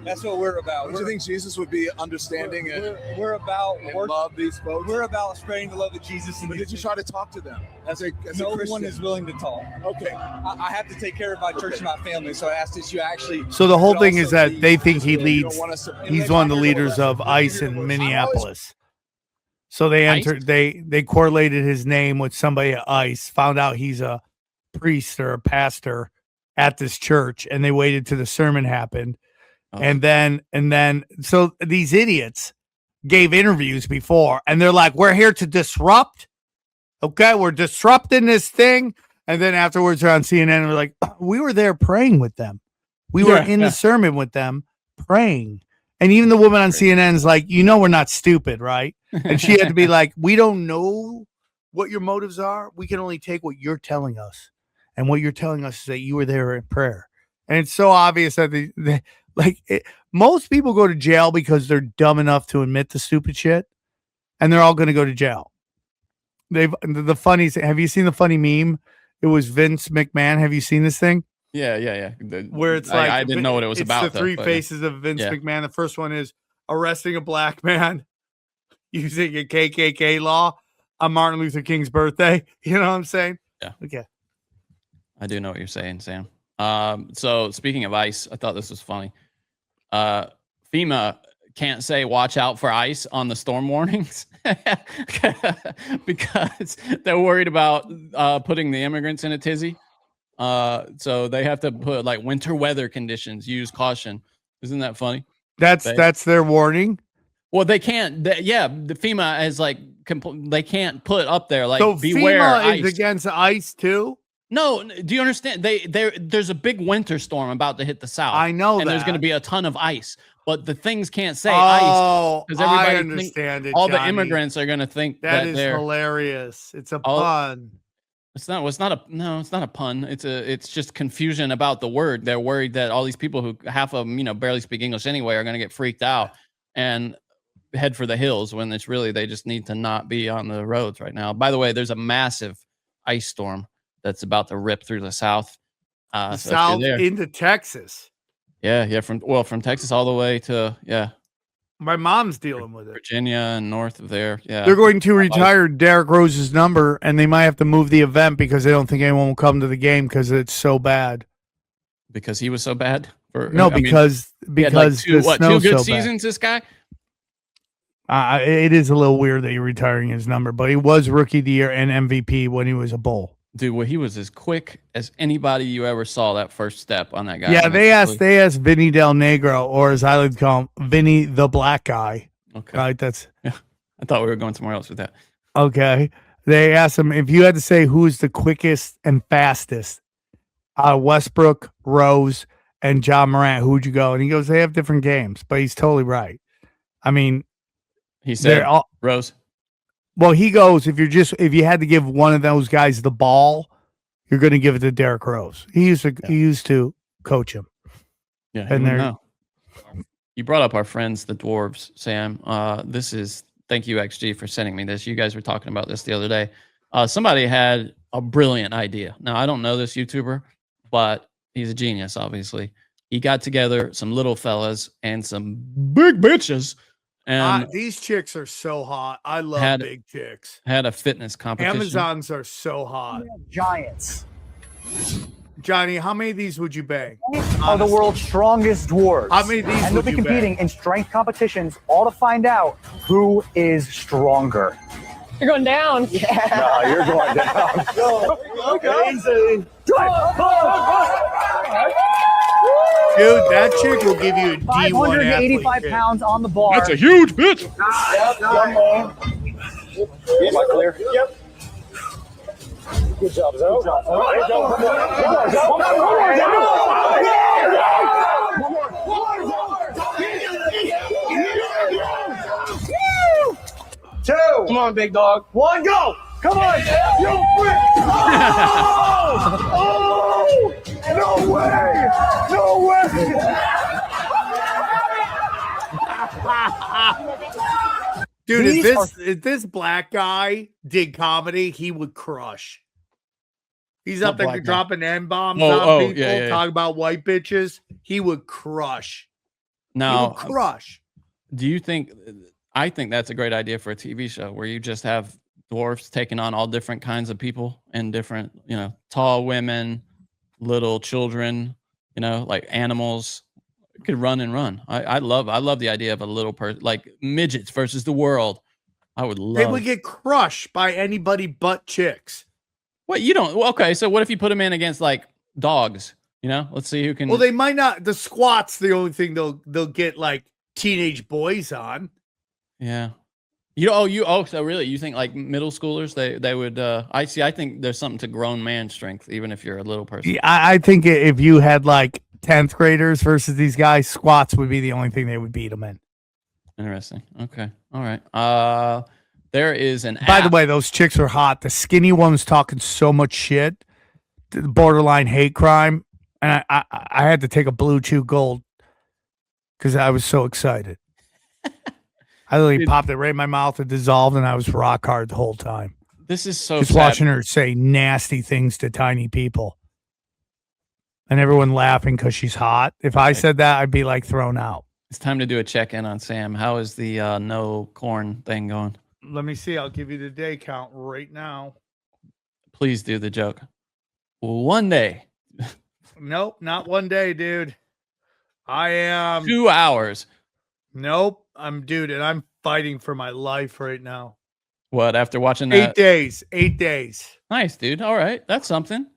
That's what we're about. Don't you think Jesus would be understanding we're about and love these folks? We're about spreading the love of Jesus. But did you try to talk to them as a no Christian? one is willing to talk. Okay. I have to take care of my church and my family, so I asked that you actually. So the whole could thing also is that lead. they think he leads. He's one of the leaders of ICE in Minneapolis. So they entered. They correlated his name with somebody at ICE. Found out he's a priest or a pastor at this church, and they waited till the sermon happened, and then so these idiots gave interviews before, and they're like, "We're here to disrupt." Okay, we're disrupting this thing, and then afterwards they're on CNN and we're like, "We were there praying with them. We were in the sermon with them praying." And even the woman on CNN is like, we're not stupid, right? And she had to be like, we don't know what your motives are. We can only take what you're telling us. And what you're telling us is that you were there in prayer. And it's so obvious that most people go to jail because they're dumb enough to admit the stupid shit. And they're all going to go to jail. Have you seen the funny meme? It was Vince McMahon. Have you seen this thing? Yeah. Where it's like I didn't know what it was about. The three faces of Vince McMahon. The first one is arresting a black man using a KKK law on Martin Luther King's birthday. You know what I'm saying? Yeah. Okay. I do know what you're saying, Sam. So speaking of ICE, I thought this was funny. FEMA can't say watch out for ICE on the storm warnings because they're worried about putting the immigrants in a tizzy. So they have to put like winter weather conditions, use caution. Isn't that funny? That's their warning. Well, they can't. The FEMA is like they can't put up there like so beware. FEMA ICE. is against ICE too. No, do you understand? There's a big winter storm about to hit the south. I know and that. there's going to be a ton of ice, but the things can't say ice because everybody I understand it. All Johnny. the immigrants are going to think that is hilarious. It's a pun. It's not a pun. It's just confusion about the word. They're worried that all these people who half of them, barely speak English anyway are going to get freaked out and head for the hills when it's really they just need to not be on the roads right now. By the way, there's a massive ice storm that's about to rip through the South. The So if you're South there- into Texas. yeah, from Texas all the way to My mom's dealing with it. Virginia and north of there. Yeah, They're going to retire Derrick Rose's number, and they might have to move the event because they don't think anyone will come to the game because it's so bad. because he was so bad. No, because he had like the two snow's good so bad. seasons. This guy. It is a little weird that you're retiring his number, but he was Rookie of the Year and MVP when he was a Bull. Dude, well, he was as quick as anybody you ever saw. That first step on that guy. Yeah, they asked Vinny Del Negro, or as I like to call him, Vinny the Black Guy. Okay, right. That's. Yeah, I thought we were going somewhere else with that. Okay, they asked him if you had to say who is the quickest and fastest out of Westbrook, Rose, and John Morant, who would you go? And he goes, they have different games, but he's totally right. I mean, he said Rose. Well, he goes, if you had to give one of those guys the ball, you're going to give it to Derrick Rose. He used to coach him. Yeah, and they're know. You brought up our friends, the dwarves, Sam. Thank you, XG, for sending me this. You guys were talking about this the other day. Somebody had a brilliant idea. Now, I don't know this YouTuber, but he's a genius, obviously. He got together some little fellas and some big bitches. And these chicks are so hot. I love big chicks. Had a fitness competition. Amazons are so hot. Giants. Johnny, how many of these would you bang? Are the world's strongest dwarves. How many of these and would they'll be you competing bang? in strength competitions, all to find out who is stronger. You're going down. Yeah. No, you're going down. Okay. Easy. Dude, that chick will give you a D1 585 athlete. pounds on the bar. That's a huge bitch. Am I clear? Yep. Good job, Zoe. Good job. Two. Come on, big dog. One, go. Come on. You freak. Oh! No way. No way. Dude, if this black guy did comedy, he would crush. He's up there dropping N-bombs on people, talking about white bitches. He would crush. Now, he would crush. Do you think? I think that's a great idea for a TV show where you just have dwarfs taking on all different kinds of people and different, tall women, little children, like animals. It could run and run. I love the idea of a little person, like midgets versus the world. I would love. They would get crushed by anybody but chicks. What you don't? Okay, so what if you put them in against like dogs? Let's see who can. Well, they might not. The squat's the only thing they'll get like teenage boys on. Yeah. So really, you think like middle schoolers they would? I think there's something to grown man strength, even if you're a little person. Yeah, I think if you had like 10th graders versus these guys, squats would be the only thing they would beat them in. Interesting. Okay. All right. There is an By app. the way, those chicks are hot. The skinny one was talking so much shit, borderline hate crime, and I had to take a Blue Chew Gold because I was so excited. I literally popped it right in my mouth. It dissolved, and I was rock hard the whole time. This is so just sad. watching her say nasty things to tiny people, and everyone laughing because she's hot. If I said that, I'd be like thrown out. It's time to do a check-in on Sam. How is the no corn thing going? Let me see. I'll give you the day count right now. Please do the joke. One day. Nope, not one day, dude. I am 2 hours. Nope, and I'm fighting for my life right now. What, after watching that? 8 days. Nice, dude. All right, that's something.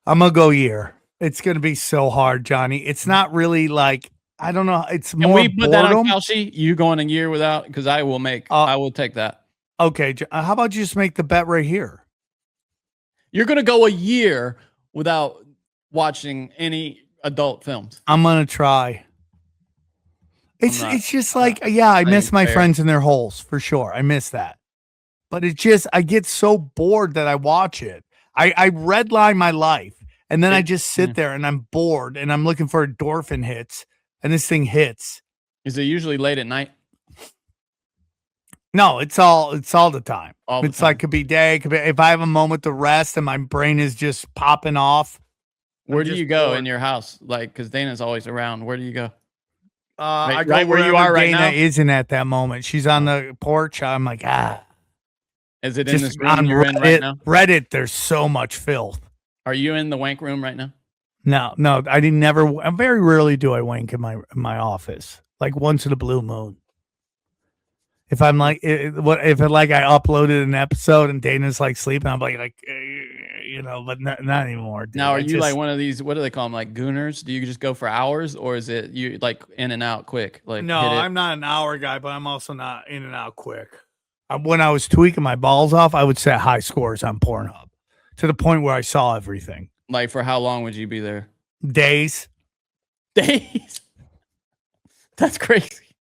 I'm gonna go year. It's gonna be so hard, Johnny. It's not really like I don't know. It's Can more we put that on boredom. Kalshi? You going a year without? Because I will take that. Okay, how about you just make the bet right here? You're gonna go a year without watching any adult films. I'm gonna try. It's just like I miss my friends in their holes for sure. I miss that, but I get so bored that I watch it. I redline my life, and then I just sit there and I'm bored and I'm looking for endorphin hits, and this thing hits. Is it usually late at night? No, it's all the time. All the It's like time. could be day, could be if I have a moment to rest and my brain is just popping off. Where I'm do just you go bored. in your house? Like, because Dana's always around. Where do you go? I go right where you wherever are right Dana now? isn't at that moment. She's on the porch. I'm like, Is it in just this room on you're in right now? Reddit, there's so much filth. Are you in the wank room right now? No, I didn't never. I very rarely do I wank in my office. Like once in a blue moon. If I'm like, I uploaded an episode and Dana's like sleeping, I'm like, but not anymore. Dude. Now, are you like one of these? What do they call them? Like gooners? Do you just go for hours, or is it you like in and out quick? Like no, hit it? I'm not an hour guy, but I'm also not in and out quick. When I was tweaking my balls off, I would set high scores on Pornhub to the point where I saw everything. Like for how long would you be there? Days. That's crazy.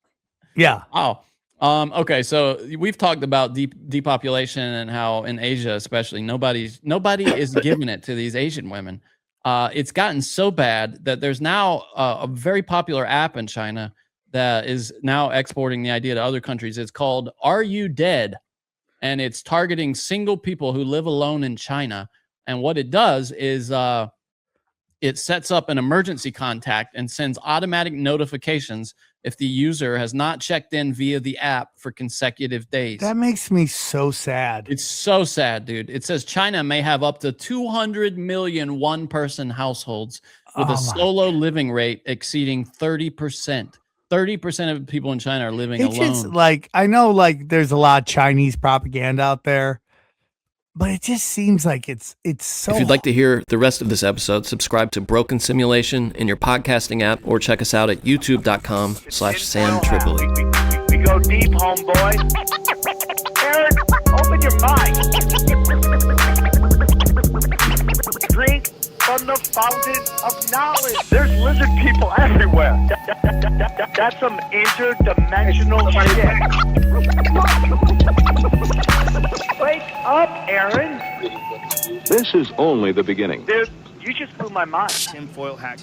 Yeah. Oh. Okay, so we've talked about depopulation and how in Asia, especially, nobody is giving it to these Asian women. It's gotten so bad that there's now a very popular app in China that is now exporting the idea to other countries. It's called "Are You Dead?" and it's targeting single people who live alone in China. And what it does is it sets up an emergency contact and sends automatic notifications if the user has not checked in via the app for consecutive days. That makes me so sad. It's so sad, dude. It says China may have up to 200 million one-person households with a solo living rate exceeding 30%. 30% of people in China are living alone. Just like, I know like there's a lot of Chinese propaganda out there, but it just seems like it's so. If you'd like to hear the rest of this episode, subscribe to Broken Simulation in your podcasting app or check us out at youtube.com/Sam Tripoli. We go deep, homeboy. Aaron, open your mind. Drink from the fountain of knowledge. There's lizard people everywhere. That's some interdimensional shit. Wake up, Aaron. This is only the beginning. Dude, you just blew my mind. Tinfoil hack.